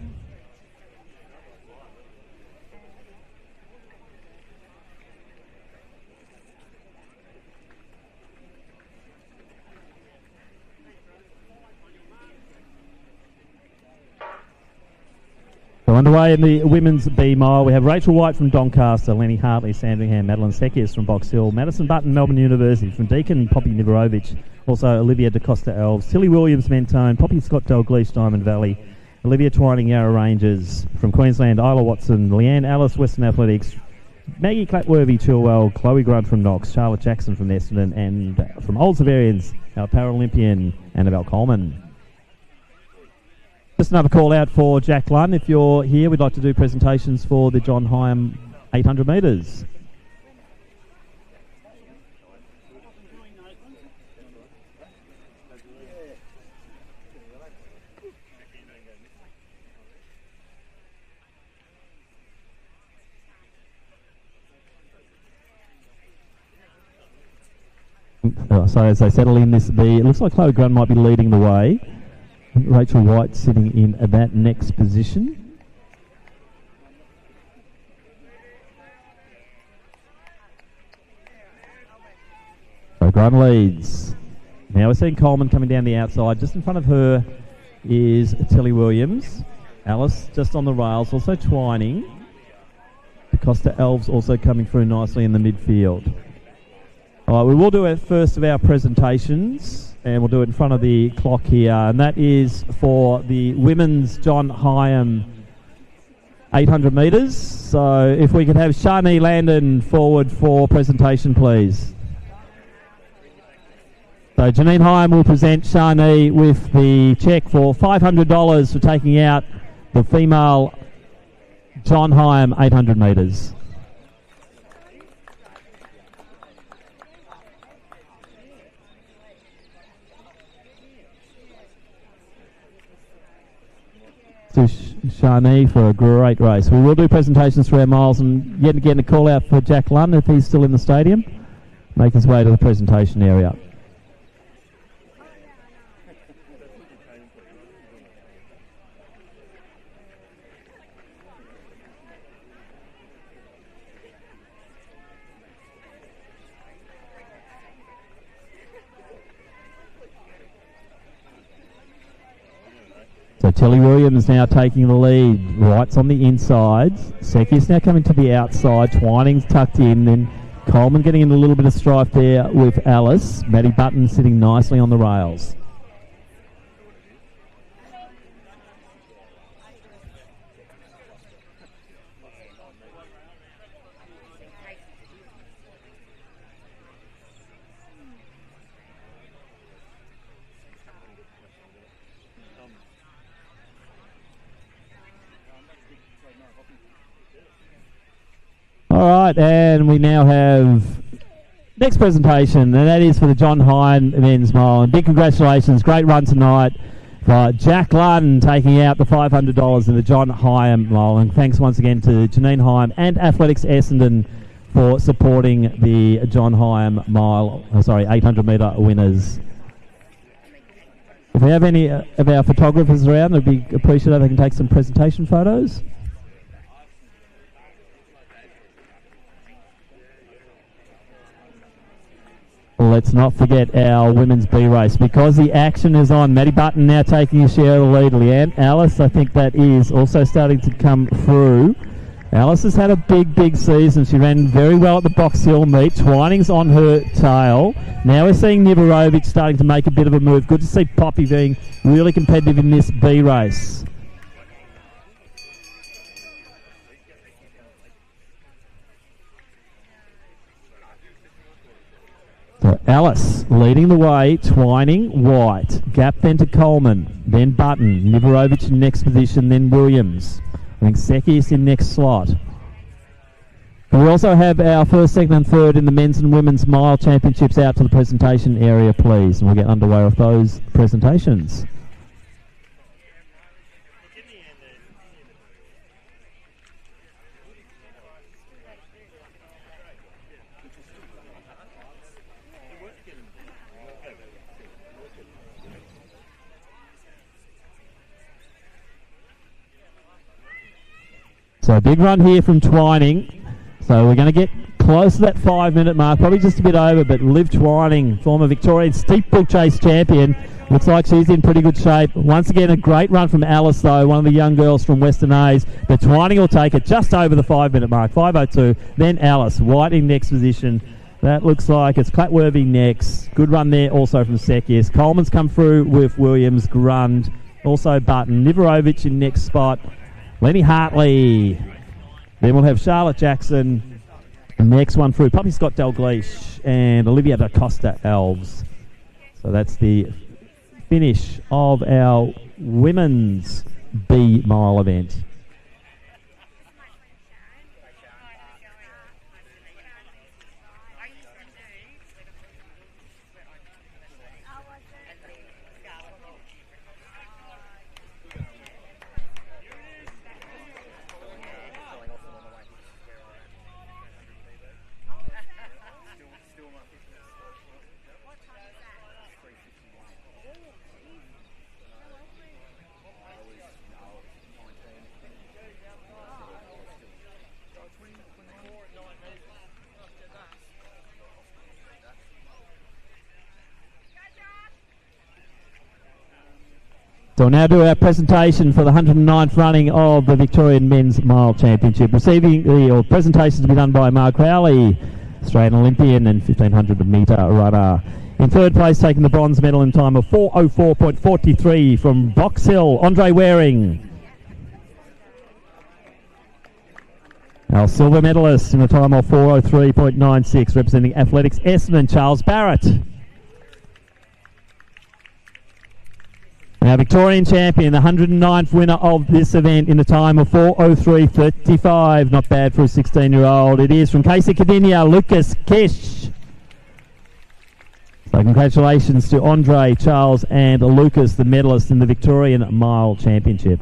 So underway in the Women's B Mile, we have Rachel White from Doncaster, Lenny Hartley, Sandringham, Madeline Sekias from Box Hill, Madison Button, Melbourne University, from Deakin, Poppy Niverovich, also Olivia DaCosta Elves, Tilly Williams, Mentone, Poppy Scott Dalgleish, Diamond Valley, Olivia Twining, Yarra Rangers, from Queensland, Isla Watson, Leanne Alice, Western Athletics, Maggie Clapworthy, Chilwell, Chloe Grunt from Knox, Charlotte Jackson from Essendon, and from Old Severians, our Paralympian, Annabelle Coleman. Just another call out for Jack Lunn. If you're here, we'd like to do presentations for the John Higham 800 metres. So as they settle in this B, it looks like Chloe Grun might be leading the way. Rachel White sitting in that next position. So Grun leads. Now we're seeing Coleman coming down the outside. Just in front of her is Tilly Williams. Alice just on the rails, also Twining. DaCosta Elves also coming through nicely in the midfield. All right, we will do our first of our presentations, and we'll do it in front of the clock here, and that is for the Women's John Higham 800 metres. So if we could have Shani Landon forward for presentation, please. So Janine Higham will present Shani with the cheque for $500 for taking out the female John Higham 800 metres. Shani for a great race. We will do presentations for our miles and yet again a call out for Jack Lunn if he's still in the stadium. Make his way to the presentation area. So Tilly Williams now taking the lead. Wright's on the insides. Seki's now coming to the outside. Twining's tucked in. Then Coleman getting in a little bit of strife there with Alice. Maddie Button sitting nicely on the rails. All right, and we now have next presentation, and that is for the John Hine Men's Mile. And big congratulations, great run tonight by Jack Lunn taking out the $500 in the John Hine Mile. And thanks once again to Janine Hine and Athletics Essendon for supporting the John Hine Mile, 800 metre winners. If we have any of our photographers around, it'd be appreciated if they can take some presentation photos. Let's not forget our women's B race because the action is on. Maddie Button now taking a share of the lead. Leanne Alice, I think that is also starting to come through. Alice has had a big season. She ran very well at the Box Hill meet. Twining's on her tail. Now we're seeing Nivarovic starting to make a bit of a move. Good to see Poppy being really competitive in this B race. So Alice leading the way, Twining, White, gap then to Coleman, then Button, Nivarovic in next position, then Williams. I think Seki's in next slot. And we also have our first, second and third in the men's and women's mile championships out to the presentation area, please. And we'll get underway with those presentations. So a big run here from Twining. So we're going to get close to that 5 minute mark, probably just a bit over, but Liv Twining, former Victorian steeplechase champion, looks like she's in pretty good shape. Once again, a great run from Alice though, one of the young girls from Western A's, but Twining will take it just over the 5 minute mark, 5:02, then Alice, White in next position. That looks like it's Clatworthy next. Good run there also from Sekis. Coleman's come through with Williams, Grund, also Button, Nivarovic in next spot. Lenny Hartley. Then we'll have Charlotte Jackson. Next one through. Poppy Scott Dalgleish and Olivia da Costa Alves. So that's the finish of our women's B mile event. So we'll now do our presentation for the 109th running of the Victorian Men's Mile Championship. Receiving the presentations to be done by Mark Crowley, Australian Olympian and 1500 metre runner. In third place, taking the bronze medal in time of 4:04.43 from Box Hill, Andre Waring. Our silver medalist in a time of 4:03.96, representing Athletics Essendon, Charles Barrett. Our Victorian champion, the 109th winner of this event in a time of 4:03.35. Not bad for a 16-year-old. It is from Casey Cadinia, Lucas Kish. So congratulations to Andre, Charles and Lucas, the medalists in the Victorian Mile Championship.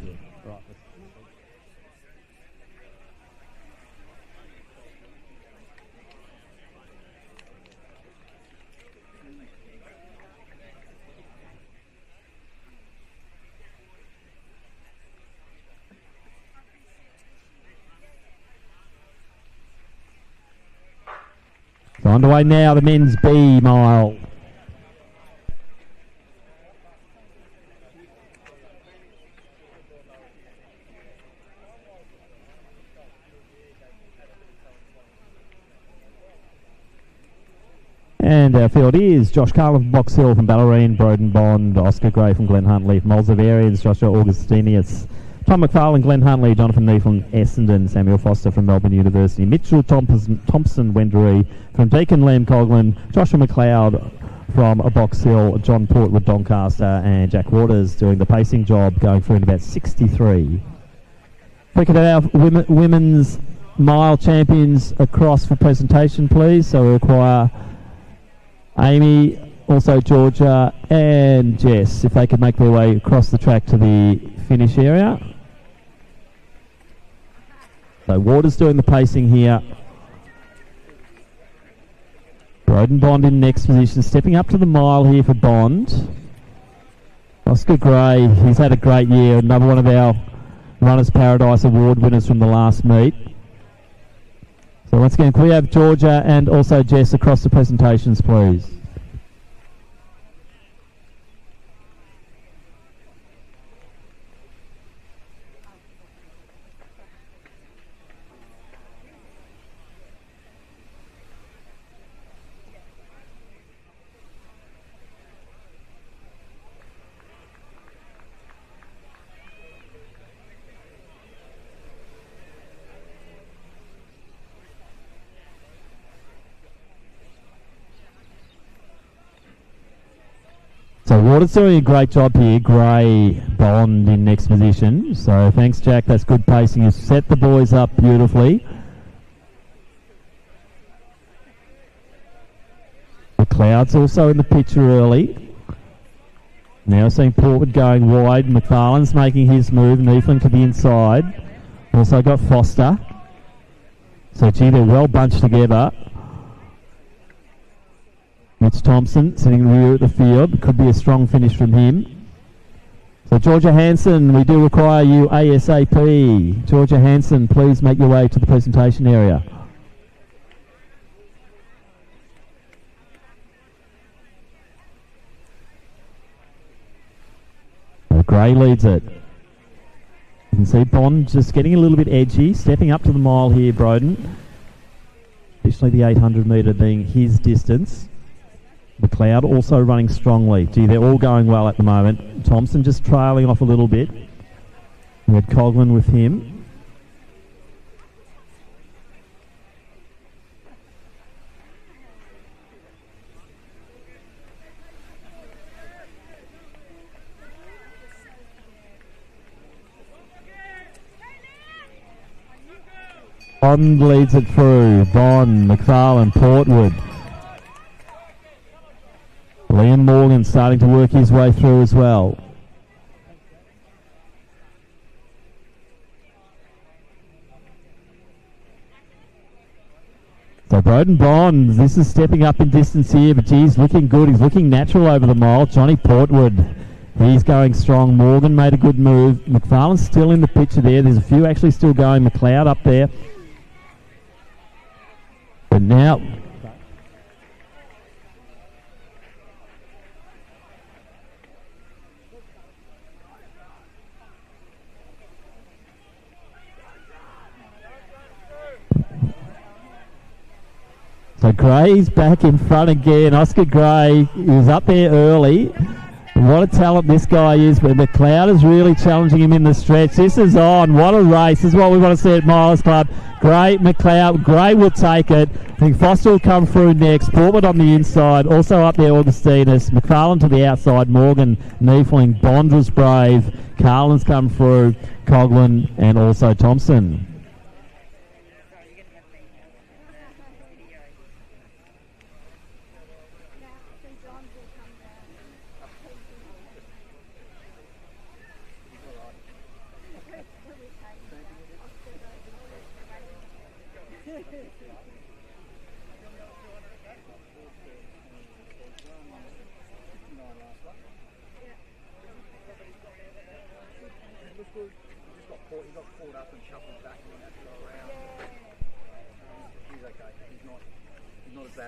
Underway now, the men's B mile. And our field is Josh Carlin from Box Hill, from Ballerine, Broden Bond, Oscar Gray from Glen Huntley, from Olsavarians, Joshua Augustinius, Tom McFarlane, Glen Huntley, Jonathan Nee from Essendon, Samuel Foster from Melbourne University, Mitchell Thompson Wendouree from Deakin, Liam Coughlin, Joshua McLeod from Box Hill, John Portwood, Doncaster, and Jack Waters doing the pacing job, going through in about 63. Looking at our women's mile champions across for presentation, please. So we require Amy, also Georgia and Jess, if they could make their way across the track to the finish area. So Waters doing the pacing here. Broden Bond in next position, stepping up to the mile here for Bond. Oscar Gray, he's had a great year, another one of our Runners Paradise Award winners from the last meet. So once again, can we have Georgia and also Jess across the presentations, please? So Waters doing a great job here. Gray, Bond in next position. So thanks, Jack. That's good pacing. You've set the boys up beautifully. McLeod's also in the picture early. Now seeing Portwood going wide. McFarlane's making his move. Neefling to the inside. Also got Foster. So gee, they're well bunched together. Mitch Thompson sitting rear at the field. Could be a strong finish from him. So Georgia Hanson, we do require you ASAP. Georgia Hanson, please make your way to the presentation area. So Gray leads it. You can see Bond just getting a little bit edgy, stepping up to the mile here, Broden. Additionally, the 800 metre being his distance. McLeod also running strongly. Gee, they're all going well at the moment. Thompson just trailing off a little bit. We had Coughlin with him. Bond leads it through. Bond, McFarlane, Portwood. Liam Morgan starting to work his way through as well. So Broden Bond, this is stepping up in distance here, but geez, looking good. He's looking natural over the mile. Johnny Portwood, he's going strong. Morgan made a good move. McFarlane's still in the picture there. There's a few actually still going. McLeod up there. But now... So Gray's back in front again. Oscar Gray, he was up there early. What a talent this guy is, but McLeod is really challenging him in the stretch. This is on. What a race. This is what we want to see at Miles Club. Gray, McLeod. Gray will take it. I think Foster will come through next. Portwood on the inside. Also up there, Augustinus. McFarlane to the outside. Morgan, Neefling. Bond was brave. Carlin's come through. Coughlin and also Thompson.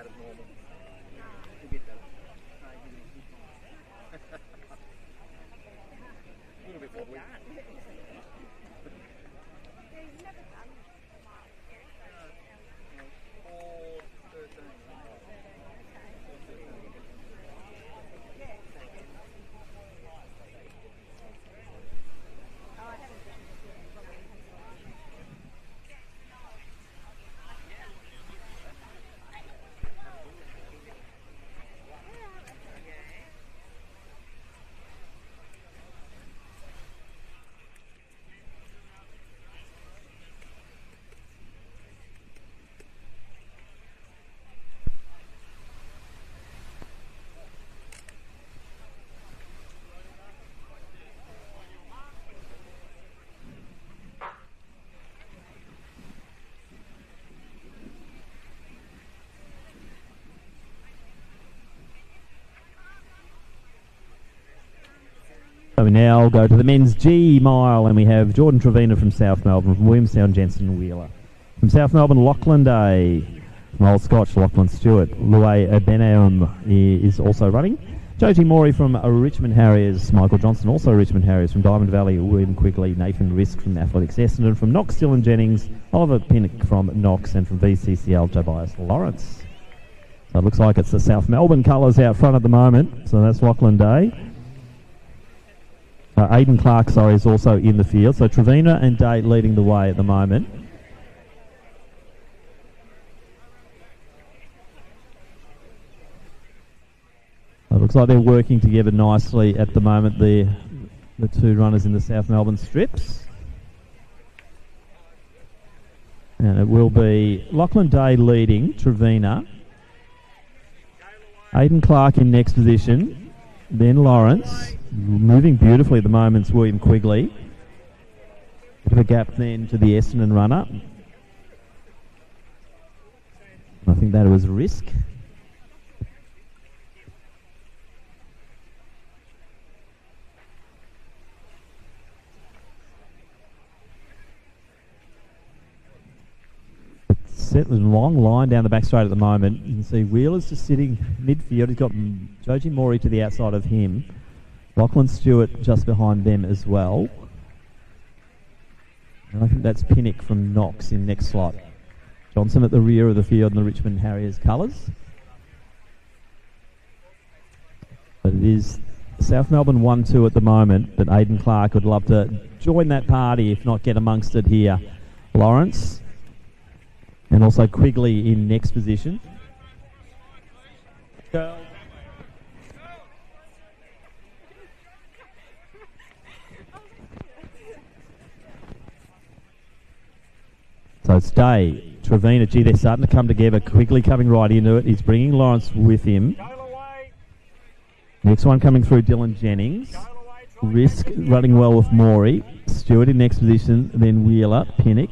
bad as normal. A bit better. A little bit wobbly. So we now go to the men's G mile, and we have Jordan Trevina from South Melbourne, from Williamstown, Jensen Wheeler. From South Melbourne, Lachlan Day. From Old Scotch, Lachlan Stewart. Louis Benaum is also running. Joji Morey from Richmond Harriers. Michael Johnson, also Richmond Harriers. From Diamond Valley, William Quigley. Nathan Risk from Athletics Essendon. From Knox, Dylan Jennings. Oliver Pinnock from Knox. And from VCCL, Tobias Lawrence. So it looks like it's the South Melbourne colours out front at the moment. So that's Lachlan Day. Aidan Clark, is also in the field. So Trevina and Day leading the way at the moment. It looks like they're working together nicely at the moment, the two runners in the South Melbourne strips. And it will be Lachlan Day leading, Trevina. Aidan Clark in next position. Then Lawrence. Moving beautifully at the moment is William Quigley. Bit of a gap then to the Essendon runner. I think that was Risk. Set a long line down the back straight at the moment. You can see Wheeler's just sitting midfield. He's got Joji Morey to the outside of him. Lachlan Stewart just behind them as well. And I think that's Pinnock from Knox in next slot. Johnson at the rear of the field in the Richmond Harriers colours. But it is South Melbourne 1-2 at the moment, but Aidan Clark would love to join that party, if not get amongst it here. Lawrence. And also Quigley in next position. Go. So it's Day, Trevina. Gee, they're starting to come together. Quigley coming right into it. He's bringing Lawrence with him. Next one coming through, Dylan Jennings. Risk running well with Morey. Stewart in next position. Then Wheeler, Pinnock.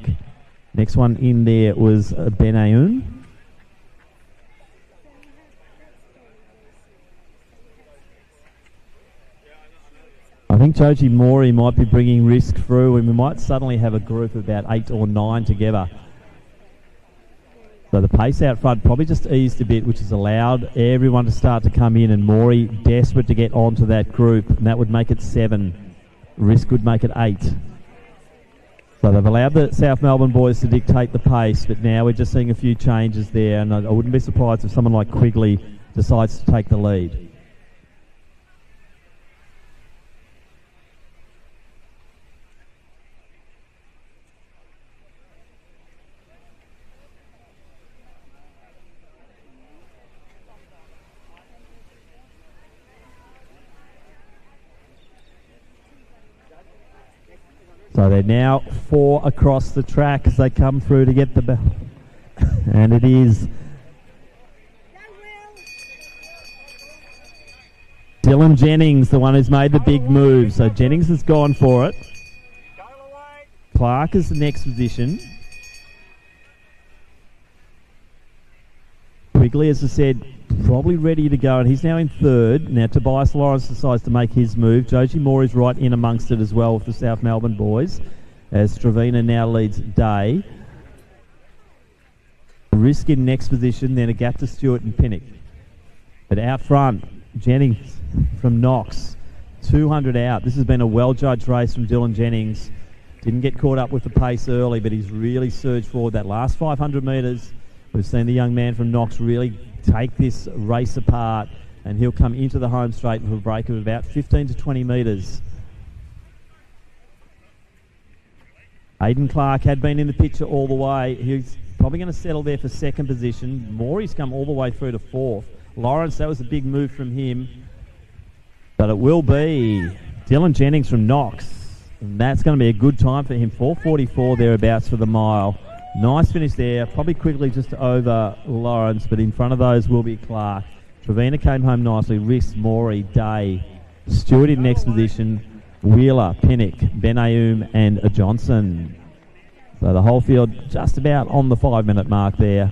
Next one in there was Benayoun. I think Joji Morey might be bringing Risk through, and we might suddenly have a group of about 8 or 9 together. So the pace out front probably just eased a bit, which has allowed everyone to start to come in, and Morey desperate to get onto that group, and that would make it 7. Risk would make it 8. So they've allowed the South Melbourne boys to dictate the pace, but now we're just seeing a few changes there, and I wouldn't be surprised if someone like Quigley decides to take the lead. So they're now 4 across the track as they come through to get the bell. And it is Dylan Jennings, the one who's made the big move. So Jennings has gone for it. Clark is the next position. Quigley, as I said, probably ready to go, and he's now in 3rd. Now Tobias Lawrence decides to make his move. Joji Morey's right in amongst it as well with the South Melbourne boys, as Trevina now leads Day. Risk in next position, then a gap to Stewart and Pinnock. But out front, Jennings from Knox, 200 out. This has been a well-judged race from Dylan Jennings. Didn't get caught up with the pace early, but he's really surged forward. That last 500 metres, we've seen the young man from Knox really take this race apart, and he'll come into the home straight with a break of about 15 to 20 metres. Aidan Clark had been in the picture all the way. He's probably going to settle there for second position. Morey's come all the way through to fourth. Lawrence, that was a big move from him. But it will be Dylan Jennings from Knox. And that's going to be a good time for him. 4:44 thereabouts for the mile. Nice finish there. Probably quickly just over Lawrence, but in front of those will be Clark. Trevina came home nicely. Riss, Morey, Day. Stewart in next position. Wheeler, Pinnock, Benayoum and Johnson. So the whole field just about on the 5-minute mark there.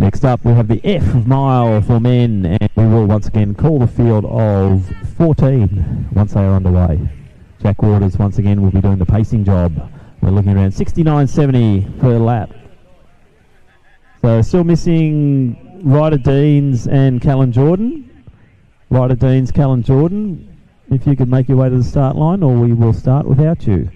Next up, we have the F mile for men, and we will once again call the field of 14 once they are underway. Jack Waters once again will be doing the pacing job. We're looking around 69.70 per lap. So still missing Ryder Deans and Callan Jordan. Ryder Deans, Callan Jordan, if you could make your way to the start line, or we will start without you.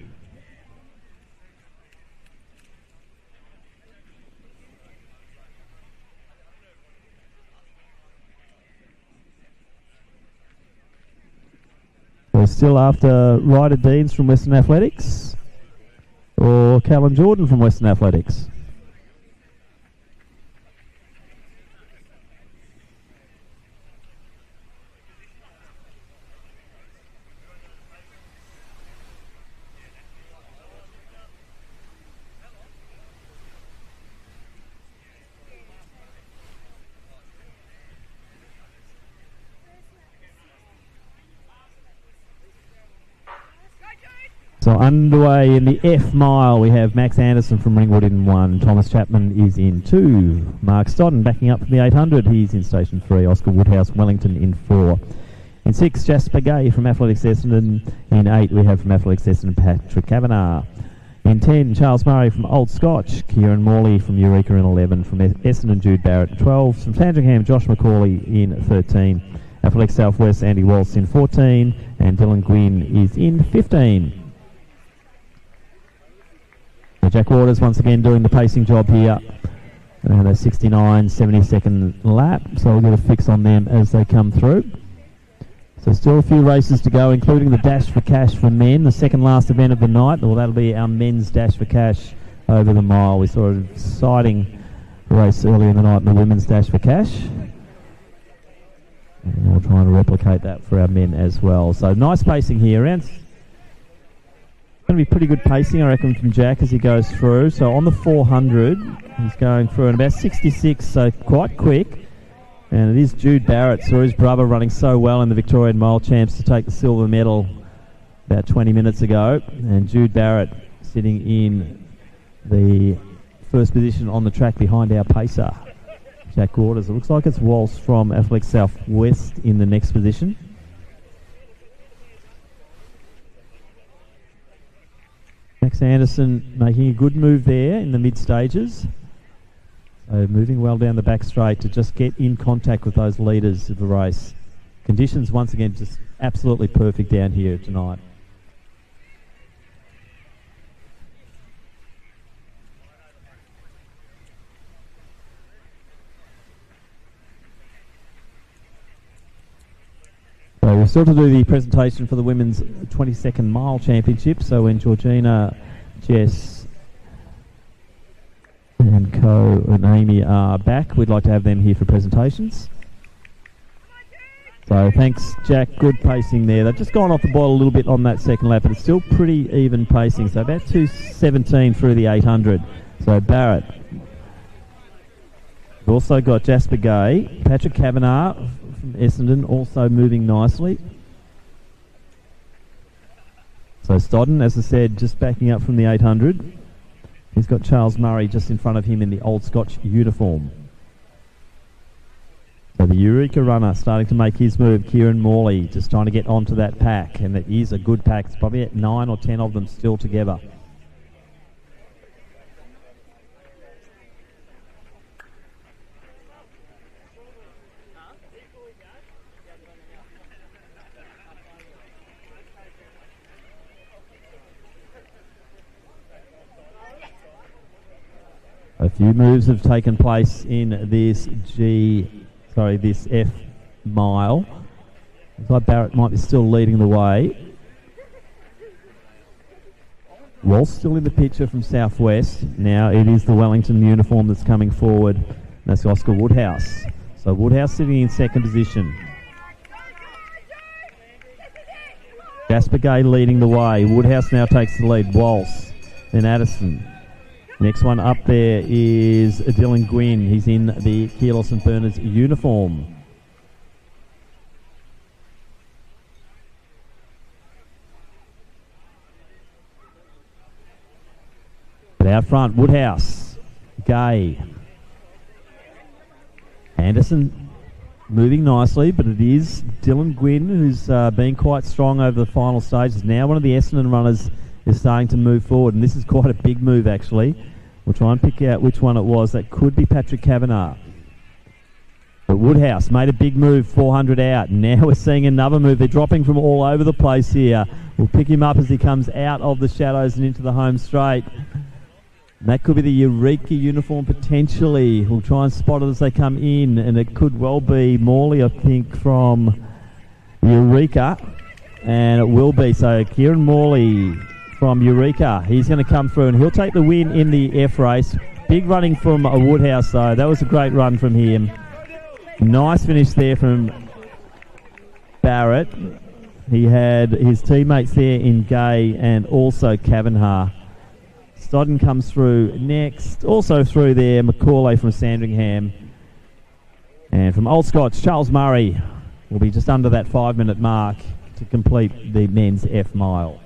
We're still after Ryder Deans from Western Athletics or Callan Jordan from Western Athletics. So underway in the F mile, we have Max Anderson from Ringwood in 1. Thomas Chapman is in 2. Mark Stodden backing up from the 800. He's in station 3. Oscar Woodhouse Wellington in 4. In 6, Jasper Gay from Athletics Essendon. In 8, we have from Athletics Essendon Patrick Kavanagh. In 10, Charles Murray from Old Scotch. Kieran Morley from Eureka in 11. From Essendon, Jude Barrett 12. From Sandringham, Josh McCauley in 13. Athletics Southwest, Andy Walsh in 14. And Dylan Gwynn is in 15. Jack Waters once again doing the pacing job here. And a 69-72nd lap, so we'll get a fix on them as they come through. So still a few races to go, including the Dash for Cash for men, the second last event of the night. Well, that'll be our men's Dash for Cash over the mile. We saw an exciting race earlier in the night in the women's Dash for Cash. And we'll try and replicate that for our men as well. So nice pacing here. Around going to be pretty good pacing, I reckon, from Jack as he goes through. So on the 400, he's going through in about 66, so quite quick. And it is Jude Barrett, saw his brother running so well in the Victorian Mile Champs to take the silver medal about 20 minutes ago. And Jude Barrett sitting in the first position on the track behind our pacer, Jack Waters. It looks like it's Walsh from Athletic Southwest in the next position. Max Anderson making a good move there in the mid stages. So moving well down the back straight to just get in contact with those leaders of the race. Conditions once again just absolutely perfect down here tonight. So we're still to do the presentation for the women's 22nd mile championship. So when Georgina, Jess and Co and Amy are back, we'd like to have them here for presentations. So thanks, Jack. Good pacing there. They've just gone off the boil a little bit on that second lap, but it's still pretty even pacing. So about 2:17 through the 800. So Barrett. We've also got Jasper Gay, Patrick Kavanagh from Essendon also moving nicely. So Stodden, as I said, just backing up from the 800. He's got Charles Murray just in front of him in the Old Scotch uniform. So the Eureka runner starting to make his move, Kieran Morley, just trying to get onto that pack. And it is a good pack. It's probably at 9 or 10 of them still together. A few moves have taken place in this this F mile. Looks like Barrett might be still leading the way. Walsh still in the picture from Southwest. Now it is the Wellington uniform that's coming forward. That's Oscar Woodhouse. So Woodhouse sitting in second position. Jasper Gay leading the way. Woodhouse now takes the lead. Walsh, then Addison. Next one up there is Dylan Gwynn. He's in the Keeler St Bernard's uniform. But out front, Woodhouse, Gay, Anderson moving nicely, but it is Dylan Gwynn who's been quite strong over the final stages. Now one of the Essendon runners is starting to move forward, and this is quite a big move actually. We'll try and pick out which one it was. That could be Patrick Kavanagh. But Woodhouse made a big move, 400 out. Now we're seeing another move. They're dropping from all over the place here. We'll pick him up as he comes out of the shadows and into the home straight. And that could be the Eureka uniform potentially. We'll try and spot it as they come in, and it could well be Morley, I think, from Eureka. And it will be. So Kieran Morley from Eureka. He's going to come through and he'll take the win in the F race. Big running from Woodhouse though. That was a great run from him. Nice finish there from Barrett. He had his teammates there in Gay and also Kavanagh. Stodden comes through next. Also through there, Macaulay from Sandringham. And from Old Scotch, Charles Murray will be just under that 5-minute mark to complete the men's F mile.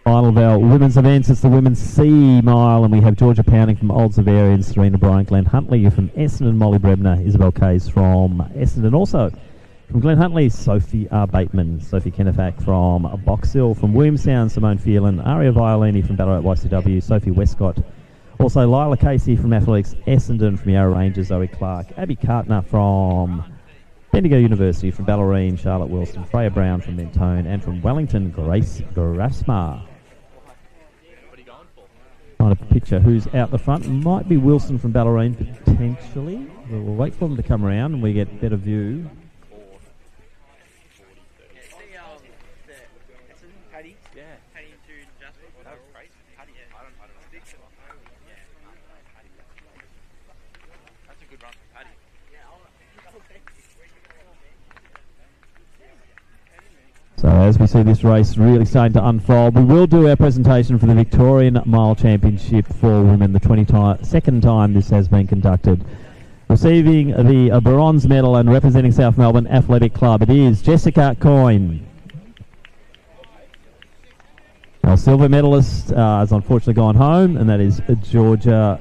Final of our women's events, it's the women's C mile, and we have Georgia Pounding from Old Zavarian, Serena Bryant, Glenn Huntley from Essendon, Molly Brebner, Isabel Kays from Essendon. Also from Glenn Huntley, Sophie R. Bateman, Sophie Kennefack from Box Hill, from Williamstown, Simone Phelan, Aria Violini from Ballarat YCW, Sophie Westcott. Also Lila Casey from Athletics, Essendon from Yarra Rangers, Zoe Clark, Abby Cartner from Bendigo University, from Ballerine, Charlotte Wilson, Freya Brown from Mentone, and from Wellington, Grace Grasmar. Trying to picture who's out the front. Might be Wilson from Ballerine, potentially. We'll wait for them to come around and we get better view. So as we see this race really starting to unfold, we will do our presentation for the Victorian Mile Championship for women, the 22nd time this has been conducted. Receiving the bronze medal and representing South Melbourne Athletic Club, it is Jessica Coyne. Our silver medalist has unfortunately gone home, and that is Georgia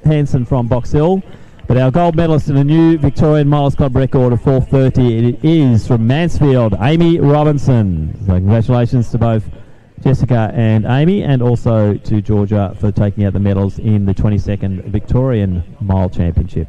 Hanson from Box Hill. But our gold medalist in a new Victorian Miles Club record of 4:30, it is from Mansfield, Amy Robinson. So congratulations to both Jessica and Amy, and also to Georgia for taking out the medals in the 22nd Victorian Mile Championship.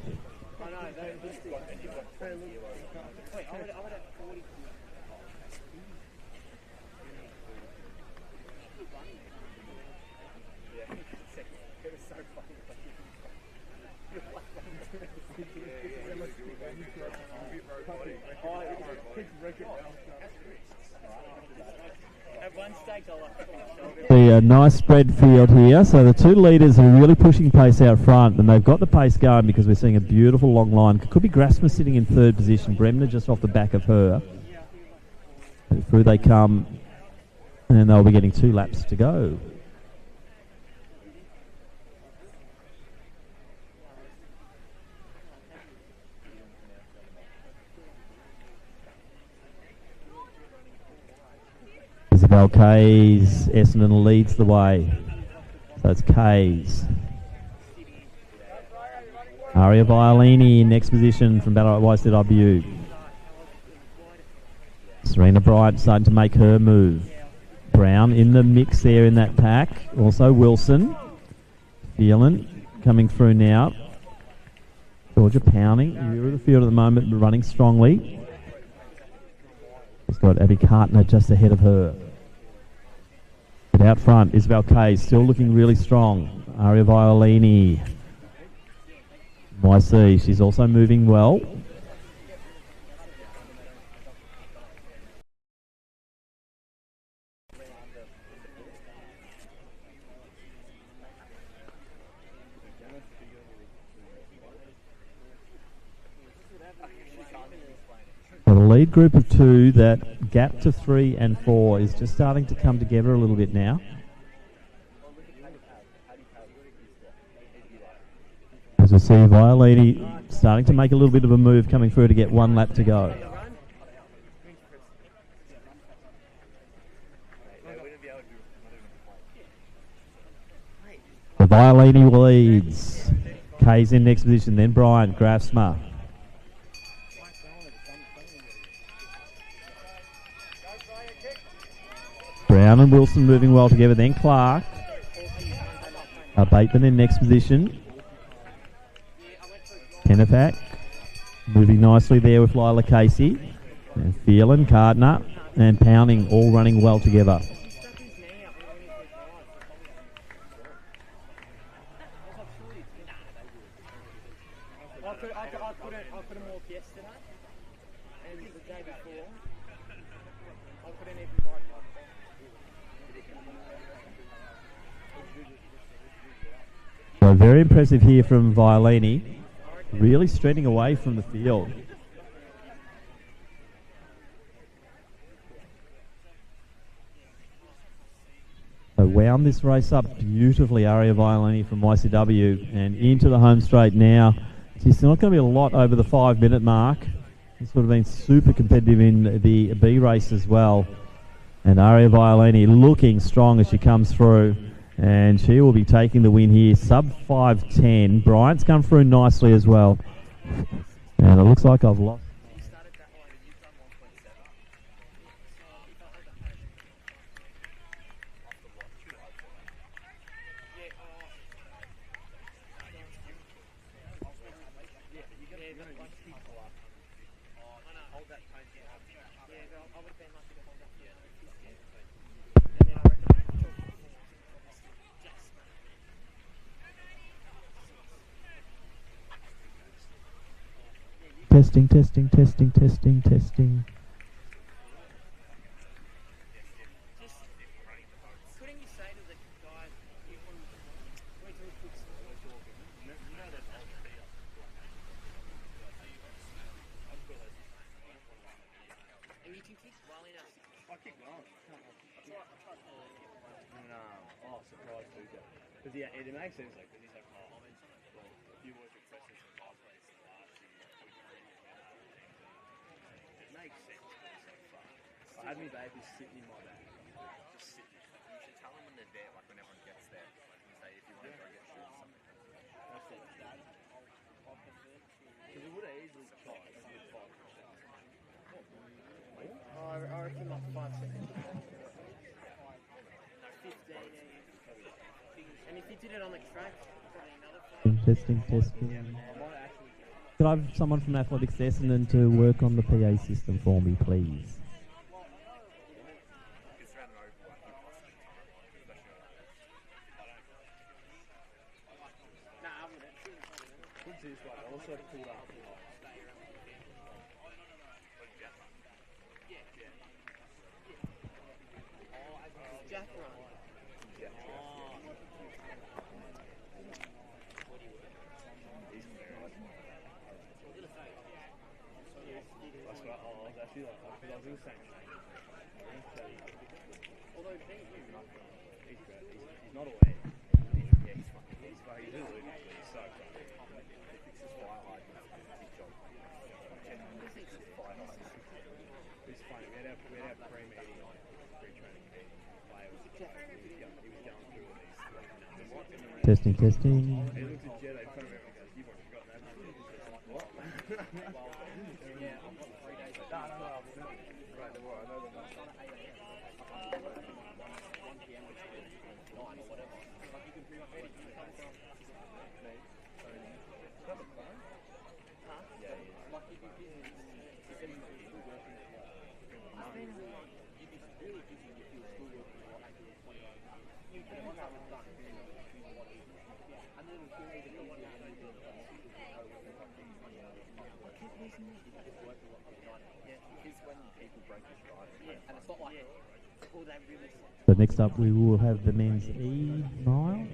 A nice spread field here, so the two leaders are really pushing pace out front, and they've got the pace going because we're seeing a beautiful long line. Could be Grasma sitting in third position, Bremner just off the back of her. Through they come, and they'll be getting 2 laps to go. Isabel Kays, Essendon leads the way. So it's Kays. Aria Violini in next position from Ballarat YCW. Serena Bryant starting to make her move. Brown in the mix there in that pack. Also Wilson. Phelan coming through now. Georgia Pounding, rear of the field at the moment, but running strongly. He's got Abby Cartner just ahead of her. But out front, Isabel Kays still looking really strong. Aria Violini. YC, she's also moving well. Well, the lead group of 2, that gap to 3 and 4 is just starting to come together a little bit now. As we see Violini starting to make a little bit of a move coming through to get 1 lap to go. The Violini leads. Kay's in next position, then Brian Grafsma. Brown and Wilson moving well together, then Clark. Bateman in next position. Kennefack moving nicely there with Lila Casey. And Phelan, Cardner and Pounding all running well together. I put them all yesterday and the day before. I put in every bike. So very impressive here from Violini. Really straining away from the field. wound this race up beautifully, Aria Violini from YCW, and into the home straight now. She's not going to be a lot over the 5-minute mark. It's sort of been super competitive in the B race as well. And Aria Violini looking strong as she comes through. And she will be taking the win here, sub 5:10. Bryant's come through nicely as well. And it looks like I've lost. Testing. Couldn't you say to the guy, wait till he puts and you can keep well enough. I keep going. Oh, surprise Tuesday. Because it makes sense, like, because he's like, oh, I'm in a few words of presence in last place and last year. It makes sense. I had me baby sitting in my bag. Just sitting. You should tell them when they're there, like when everyone gets there. Like, you say, if you want to go get shoes or something. That's it. Because it would have easily tried. I reckon like 5 seconds. No, 15. And if you did it on the track, probably another 5. Testing. Could I have someone from Athletics Essendon to work on the PA system for me, please? Testing. So next up we will have the men's E mile.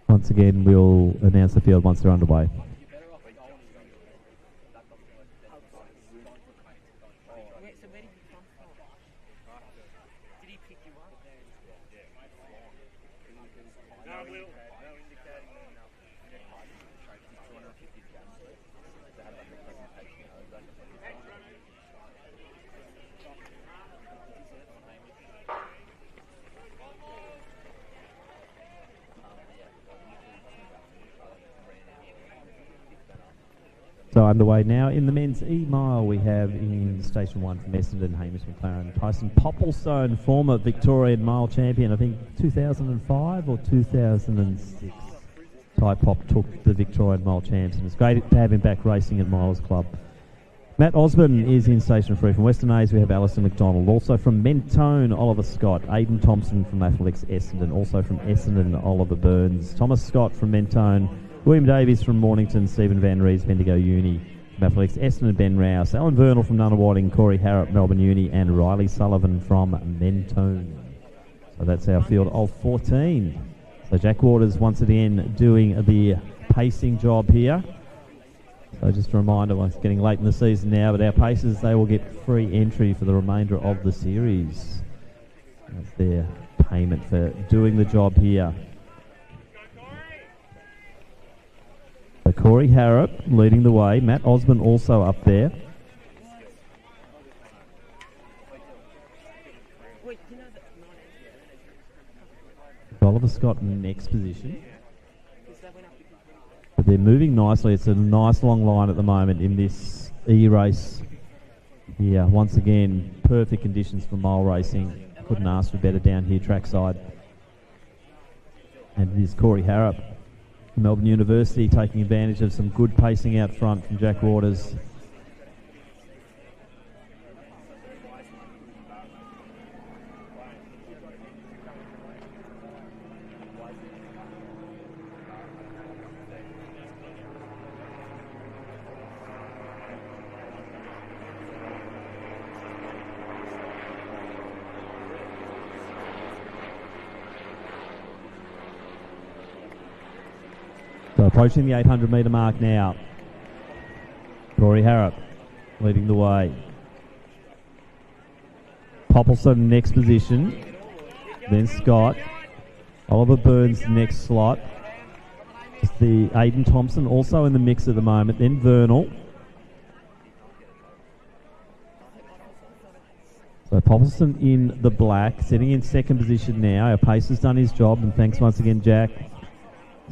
Once again we'll announce the field once they're underway. So underway now in the men's E-mile we have in Station 1 from Essendon, Hamish McLaren, Tyson Popplestone, former Victorian mile champion, I think 2005 or 2006. Ty Pop took the Victorian mile champs and it's great to have him back racing at Miles Club. Matt Osborne is in Station 3 from Western A's. We have Alison McDonald. Also from Mentone, Oliver Scott. Aidan Thompson from Athletics Essendon. Also from Essendon, Oliver Burns. Thomas Scott from Mentone. William Davies from Mornington, Stephen Van Rees, Bendigo Uni, from Athletics Essendon, Ben Rouse, Alan Vernal from Nunawading, Corey Harrop, Melbourne Uni, and Riley Sullivan from Mentone. So that's our field of 14. So Jack Waters once again doing the pacing job here. So just a reminder, once getting late in the season now, but our Pacers, they will get free entry for the remainder of the series. That's their payment for doing the job here. So Corey Harrop leading the way. Matt Osborne also up there. Oliver Scott in the next position. But they're moving nicely. It's a nice long line at the moment in this E-race. Yeah, once again, perfect conditions for mile racing. Couldn't ask for better down here trackside. And it is Corey Harrop, Melbourne University, taking advantage of some good pacing out front from Jack Waters. So approaching the 800 metre mark now. Corey Harrop leading the way. Poppleson next position. Then Scott. Oliver Burns next slot. It's the Aiden Thompson also in the mix at the moment. Then Vernal. So Poppleson in the black, sitting in second position now. Our pace has done his job, and thanks once again, Jack.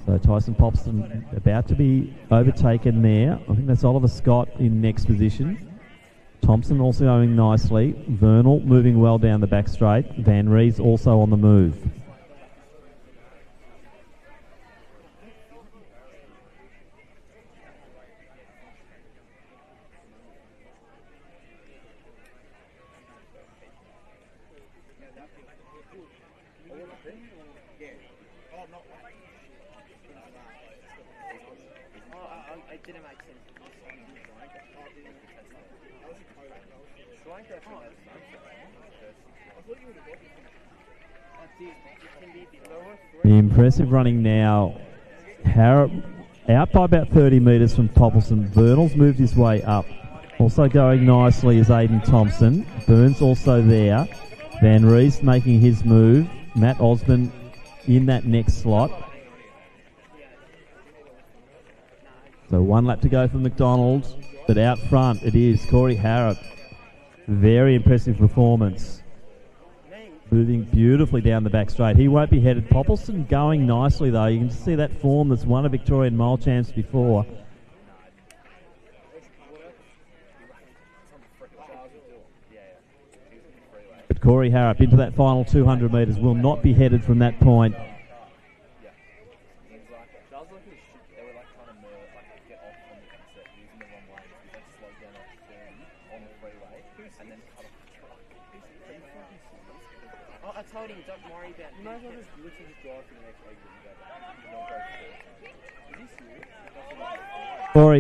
So Tyson Poppleson about to be overtaken there. I think that's Oliver Scott in next position. Thompson also going nicely. Vernal moving well down the back straight. Van Rees also on the move. The impressive running now. Harrop out by about 30 metres from Poppleson. Vernal's moved his way up. Also going nicely is Aiden Thompson. Burns also there. Van Rees making his move. Matt Osborne in that next slot. So one lap to go for McDonald's, but out front it is Corey Harrop. Very impressive performance. Moving beautifully down the back straight. He won't be headed. Poppleson going nicely though. You can see that form that's won a Victorian mile champs before. But Corey Harrop into that final 200 metres will not be headed from that point. I told him, don't worry about it. You might as well just literally just drive to the next exit and go. Is he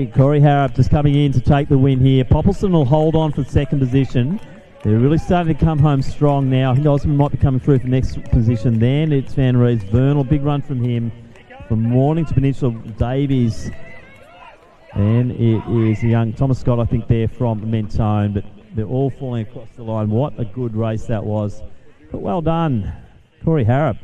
serious? Corey Harrop just coming in to take the win here. Poppleson will hold on for second position. They're really starting to come home strong now. I think Osman might be coming through for next position. Then it's Van Rees. Vernal, big run from him. From Morning to Peninsula, Davies. And it is the young Thomas Scott, I think, there from Mentone. But they're all falling across the line. What a good race that was. But well done, Corey Harrop.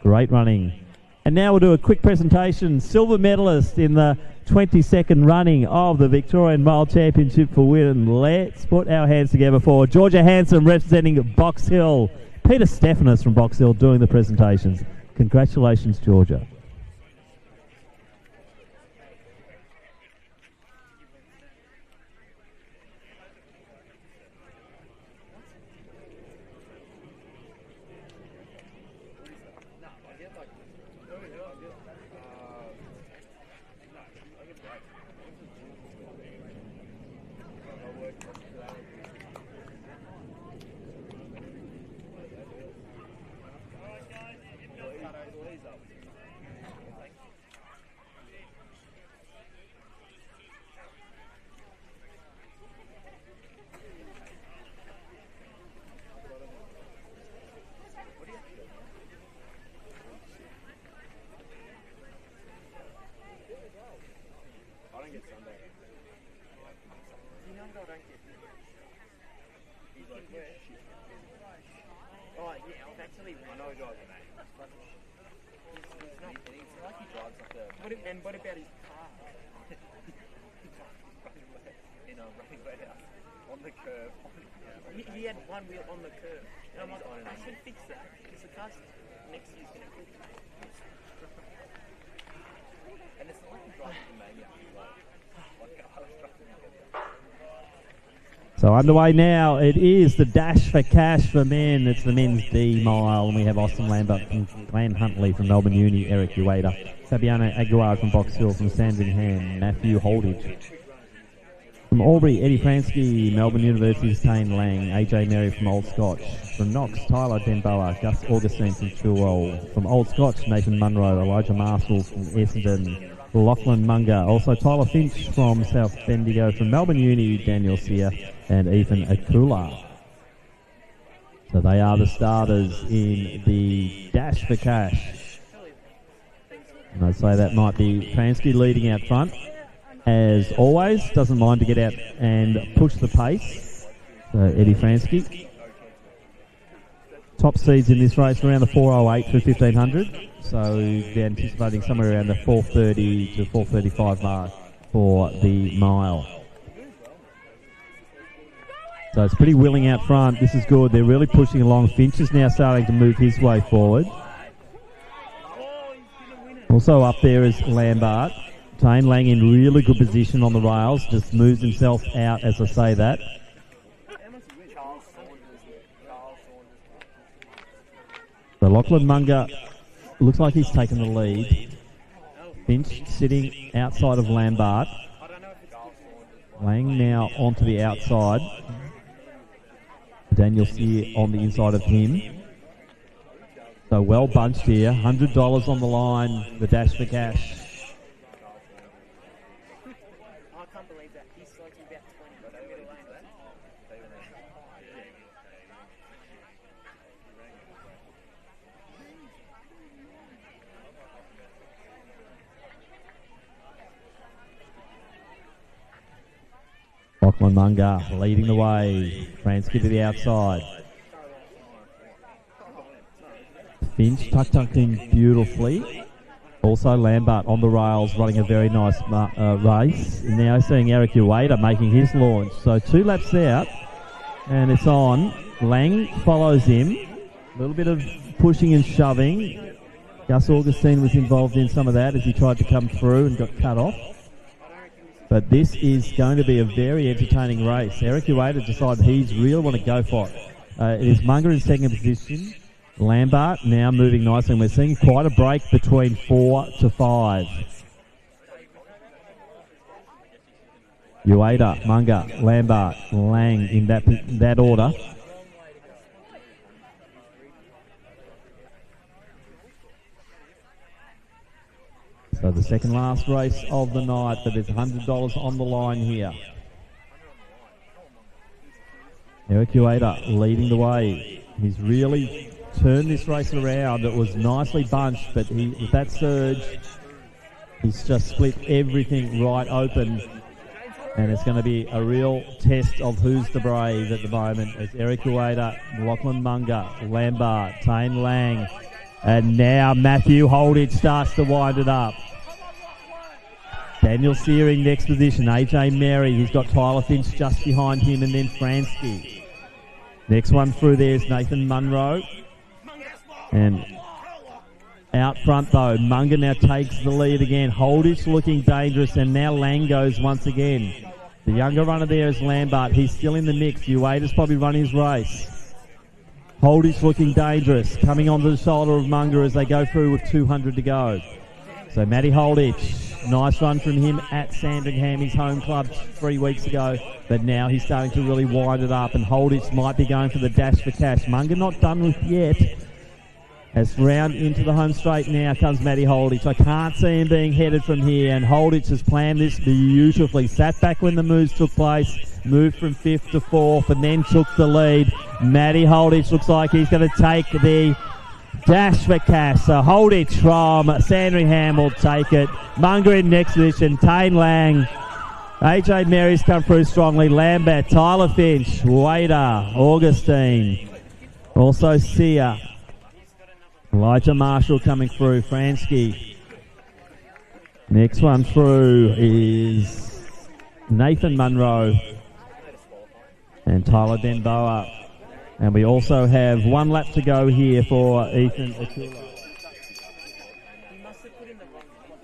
Great running. And now we'll do a quick presentation. Silver medalist in the 22nd running of the Victorian Mile Championship for women. Let's put our hands together for Georgia Hanson representing Box Hill. Peter Stephanus from Box Hill doing the presentations. Congratulations, Georgia. What about his car? In a running warehouse on the curb. He had one wheel on the curb. And I'm like, I should fix that because the car's next to you is going to clip. And it's not like you drive to Mania. Like I was driving to So underway now, it is the Dash for Cash for men. It's the men's D mile, and we have Austin Lambert from Glenn Huntley from Melbourne Uni, Eric Ueda, Fabiano Aguilar from Box Hill, from Sandringham, Matthew Holdridge. From Albury, Eddie Fransky, Melbourne University's Tane Lang, AJ Merry from Old Scotch. From Knox, Tyler Denboa, Gus Augustine from Chilwell. From Old Scotch, Nathan Munro, Elijah Marshall from Essendon, Lachlan Munga. Also Tyler Finch from South Bendigo. From Melbourne Uni, Daniel Sear and Ethan Akula. So they are the starters in the Dash for Cash. And I'd say that might be Fransky leading out front. As always, doesn't mind to get out and push the pace. So Eddie Fransky. Top seeds in this race around the 4:08 through 1500. So they're anticipating somewhere around the 4:30 to 4:35 mark for the mile. So it's pretty willing out front. This is good. They're really pushing along. Finch is now starting to move his way forward. Also up there is Lambert. Tane Lang in really good position on the rails. Just moves himself out as I say that. So Lachlan Munga looks like he's taken the lead. Finch sitting outside of Lambert. Lang now onto the outside. Daniel Sear on the inside of him. So well bunched here. $100 on the line. The Dash for Cash. I can't believe that. He's like about 20 middle lane. Lachlan Munga leading the way. Fransky to the outside. Finch tucked in beautifully. Also Lambert on the rails running a very nice race. Now seeing Eric Ueda making his launch. So 2 laps out and it's on. Lang follows him. A little bit of pushing and shoving. Gus Augustine was involved in some of that as he tried to come through and got cut off. But this is going to be a very entertaining race. Eric Ueda decided he's really want to go for it. It is Munga in second position. Lambert now moving nicely, and we're seeing quite a break between 4 to 5. Ueda, Munga, Lambert, Lang in that order. So the second last race of the night, but there's $100 on the line here. Eric Ueda leading the way. He's really turned this race around. It was nicely bunched, but with that surge, he's just split everything right open. And it's going to be a real test of who's the brave at the moment. It's Eric Ueda, Lachlan Munga, Lambert, Tane Lang. And now Matthew Holdridge starts to wind it up. Daniel Searing next position. AJ Merry. He's got Tyler Finch just behind him, and then Fransky. Next one through there is Nathan Munro. And out front though, Munga now takes the lead again. Holdridge looking dangerous, and now Lang goes once again. The younger runner there is Lambert. He's still in the mix. Ueda's probably running his race. Holdridge looking dangerous, coming onto the shoulder of Munga as they go through with 200 to go. So Matty Holdridge. Nice run from him at Sandringham, his home club 3 weeks ago. But now he's starting to really wind it up, and Holdridge might be going for the Dash for Cash. Munga not done with yet. As round into the home straight now comes Matty Holdridge. I can't see him being headed from here, and Holdridge has planned this beautifully. Sat back when the moves took place, moved from 5th to 4th, and then took the lead. Matty Holdridge looks like he's going to take the Dash for Cash. So Holdridge from Sandringham will take it. Munga in next position. Tane Lang. AJ Merry's come through strongly. Lambert, Tyler Finch, Ueda, Augustine. Also Sear. Elijah Marshall coming through. Fransky. Next one through is Nathan Munro and Tyler Denboa. And we also have one lap to go here for Ethan Akula. He must have put in the wrong one.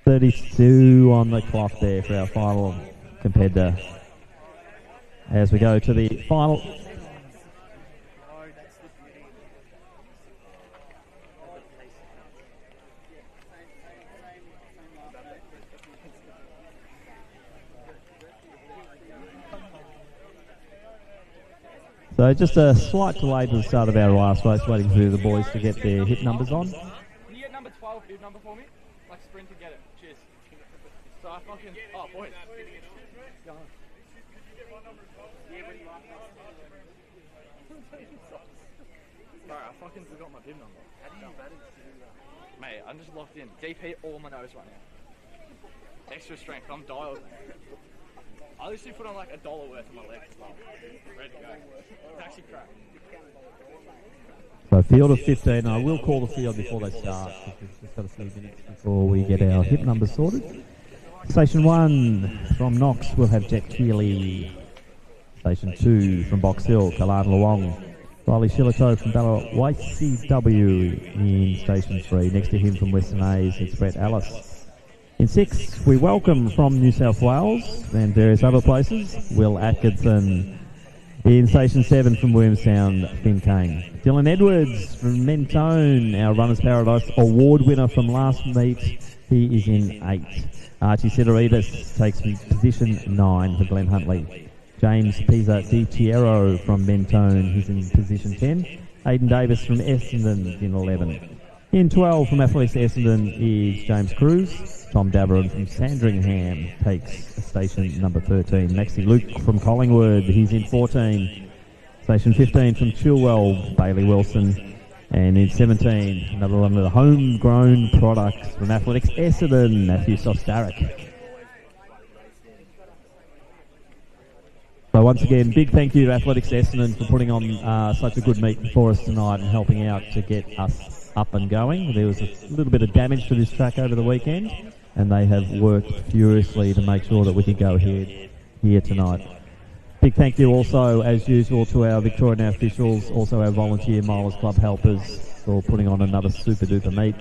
32 on the clock there for our final competitor. As we go to the final. So just a slight delay to the start of our last race, waiting for the boys to get their hit numbers on. Can you get number 12 bib number for me? Like sprint to get it. Cheers. So I fucking... Oh, boys. Go on. Sorry, I fucking forgot my bib number. How do you manage to do that? Mate, I'm just locked in. DP all my nose right now. Extra strength. I'm dialed, mate. I literally put on like $1 worth of my legs as well. Ready to go. It's actually crap. So field of 15. I will call the field before they start, because we've just got a few minutes before we get our hit numbers sorted. Station 1 from Knox will have Jet Keeley. Station 2 from Box Hill, Kalan Luong. Riley Shillito from Ballarat YCW in Station 3. Next to him from Western A's, it's Brett Ellis. In 6, we welcome from New South Wales and various other places, Will Atkinson. In Station 7 from Williamstown, Finn Kane. Dylan Edwards from Mentone, our Runners Paradise Award winner from last meet. He is in 8. Archie Sidoritas takes position 9 for Glenn Huntley. James Pisa Di Chiero from Mentone, he's in position 10. Aidan Davis from Essendon in 11. In 12 from Athletics Essendon is James Cruz. Tom Daveron from Sandringham takes station number 13. Maxie Luke from Collingwood, he's in 14. Station 15 from Chilwell, Bailey Wilson. And in 17, another one of the homegrown products from Athletics Essendon, Matthew Sostarik. So once again, big thank you to Athletics Essendon for putting on such a good meet for us tonight and helping out to get us up and going. There was a little bit of damage to this track over the weekend, and they have worked furiously to make sure that we can go ahead here tonight. Big thank you also, as usual, to our Victorian officials, also our volunteer Milers Club helpers for putting on another super duper meet.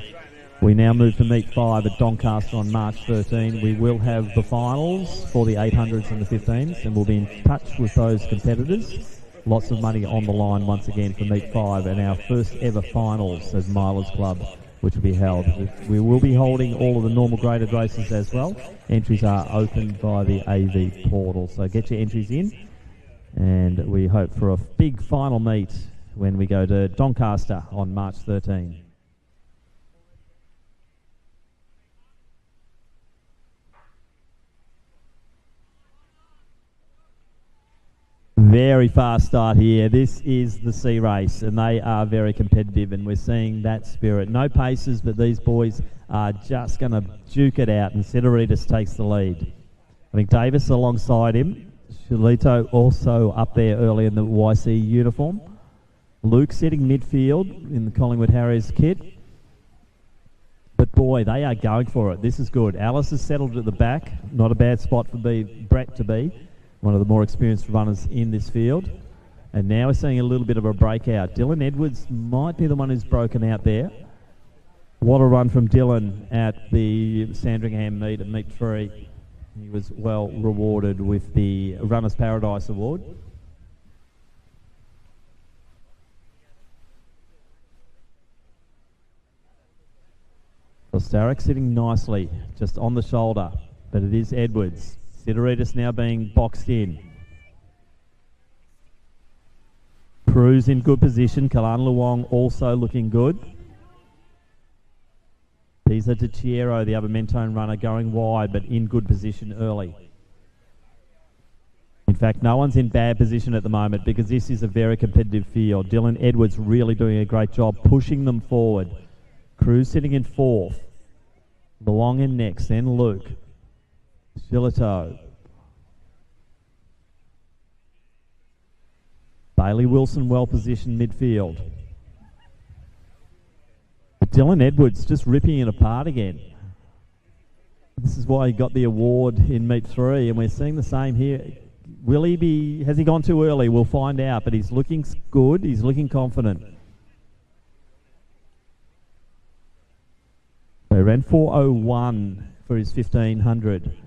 We now move to meet 5 at Doncaster on March 13. We will have the finals for the 800s and the 15s, and we'll be in touch with those competitors. Lots of money on the line once again for meet 5 and our first ever finals as Milers Club, which will be held. We will be holding all of the normal graded races as well. Entries are open via the AV portal, so get your entries in, and we hope for a big final meet when we go to Doncaster on March 13. Very fast start here. This is the C race, and they are very competitive, and we're seeing that spirit. No paces, but these boys are just going to duke it out, and Sidoritas takes the lead. I think Davis alongside him. Shilito also up there early in the YC uniform. Luke sitting midfield in the Collingwood Harriers kit. But boy, they are going for it. This is good. Alice is settled at the back. Not a bad spot for Brett to be. One of the more experienced runners in this field. And now we're seeing a little bit of a breakout. Dylan Edwards might be the one who's broken out there. What a run from Dylan at the Sandringham meet at Meet 3. He was well rewarded with the Runners Paradise Award. Starrick sitting nicely, just on the shoulder, but it is Edwards. Sidoritas now being boxed in. Cruz in good position. Kalan Luong also looking good. Pisa de Chiero, the other Mentone runner, going wide, but in good position early. In fact, no one's in bad position at the moment because this is a very competitive field. Dylan Edwards really doing a great job pushing them forward. Cruz sitting in fourth. Luong in next, then Luke. Shillito. Bailey Wilson well positioned midfield. But Dylan Edwards just ripping it apart again. This is why he got the award in Meet 3, and we're seeing the same here. Will he be, has he gone too early? We'll find out, but he's looking good, he's looking confident. So he ran 4:01 for his 1500.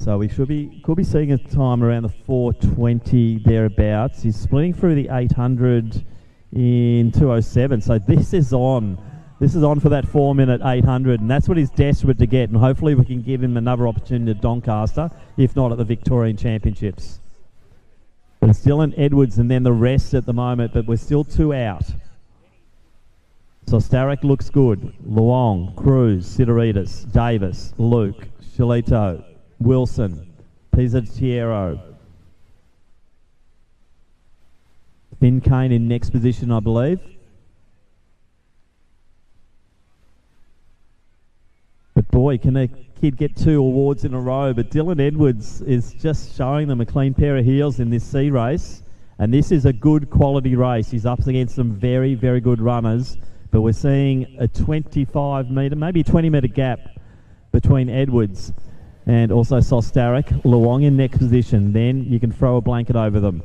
So we could be seeing a time around the 4:20 thereabouts. He's splitting through the 800 in 2:07. So this is on. This is on for that 4-minute 800, and that's what he's desperate to get. And hopefully we can give him another opportunity at Doncaster, if not at the Victorian Championships. But it's Dylan Edwards and then the rest at the moment, but we're still 2 out. So Starrick looks good. Luong, Cruz, Sidoritas, Davis, Luke, Shilito, Wilson, Pisa Tiero. Finn Kane in next position, I believe. But boy, can a kid get 2 awards in a row. But Dylan Edwards is just showing them a clean pair of heels in this C race. And this is a good quality race. He's up against some very, very good runners. But we're seeing a 25 metre, maybe 20 metre gap between Edwards and also Sostarek. Luong in next position. Then you can throw a blanket over them.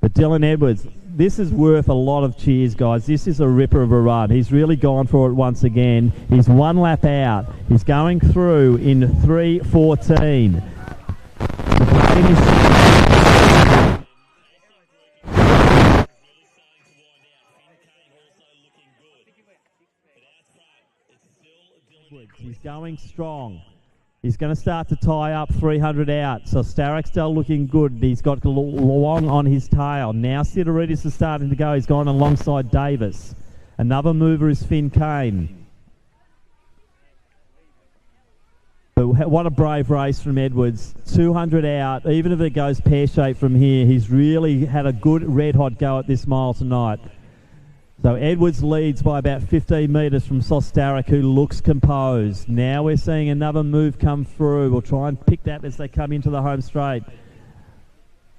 But Dylan Edwards, this is worth a lot of cheers, guys. This is a ripper of a run. He's really gone for it once again. He's 1 lap out. He's going through in 3:14. He's going strong. He's going to start to tie up 300 out. So Starrick's still looking good. He's got Luong on his tail. Now Sidoritas is starting to go. He's gone alongside Davis. Another mover is Finn Kane. But what a brave race from Edwards. 200 out. Even if it goes pear-shaped from here, he's really had a good red-hot go at this mile tonight. So Edwards leads by about 15 metres from Sostarek, who looks composed. Now we're seeing another move come through. We'll try and pick that as they come into the home straight.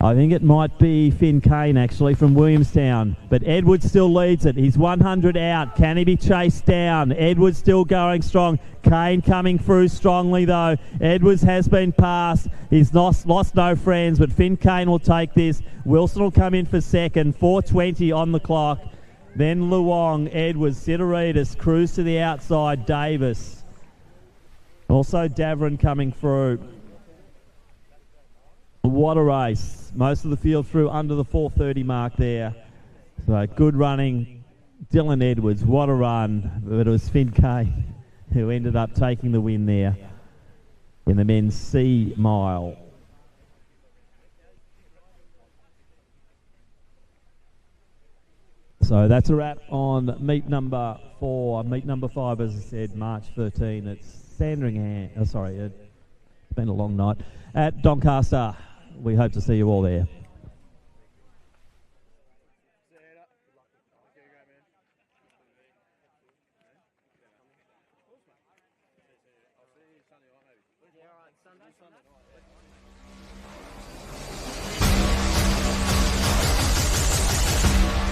I think it might be Finn Kane, actually, from Williamstown. But Edwards still leads it. He's 100 out. Can he be chased down? Edwards still going strong. Kane coming through strongly, though. Edwards has been passed. He's lost no friends, but Finn Kane will take this. Wilson will come in for second. 4:20 on the clock. Then Luong, Edwards, Sidoritas, Cruz to the outside, Davis. Also Davern coming through. What a race. Most of the field through under the 4:30 mark there. So good running. Dylan Edwards, what a run. But it was Finn Kane who ended up taking the win there in the men's C mile. So that's a wrap on meet number 4. Meet number 5, as I said, March 13 at Sandringham. Oh, sorry, it's been a long night. At Doncaster. We hope to see you all there. Sunday night maybe. Yeah, all right, Sunday. Sunday night. Yeah.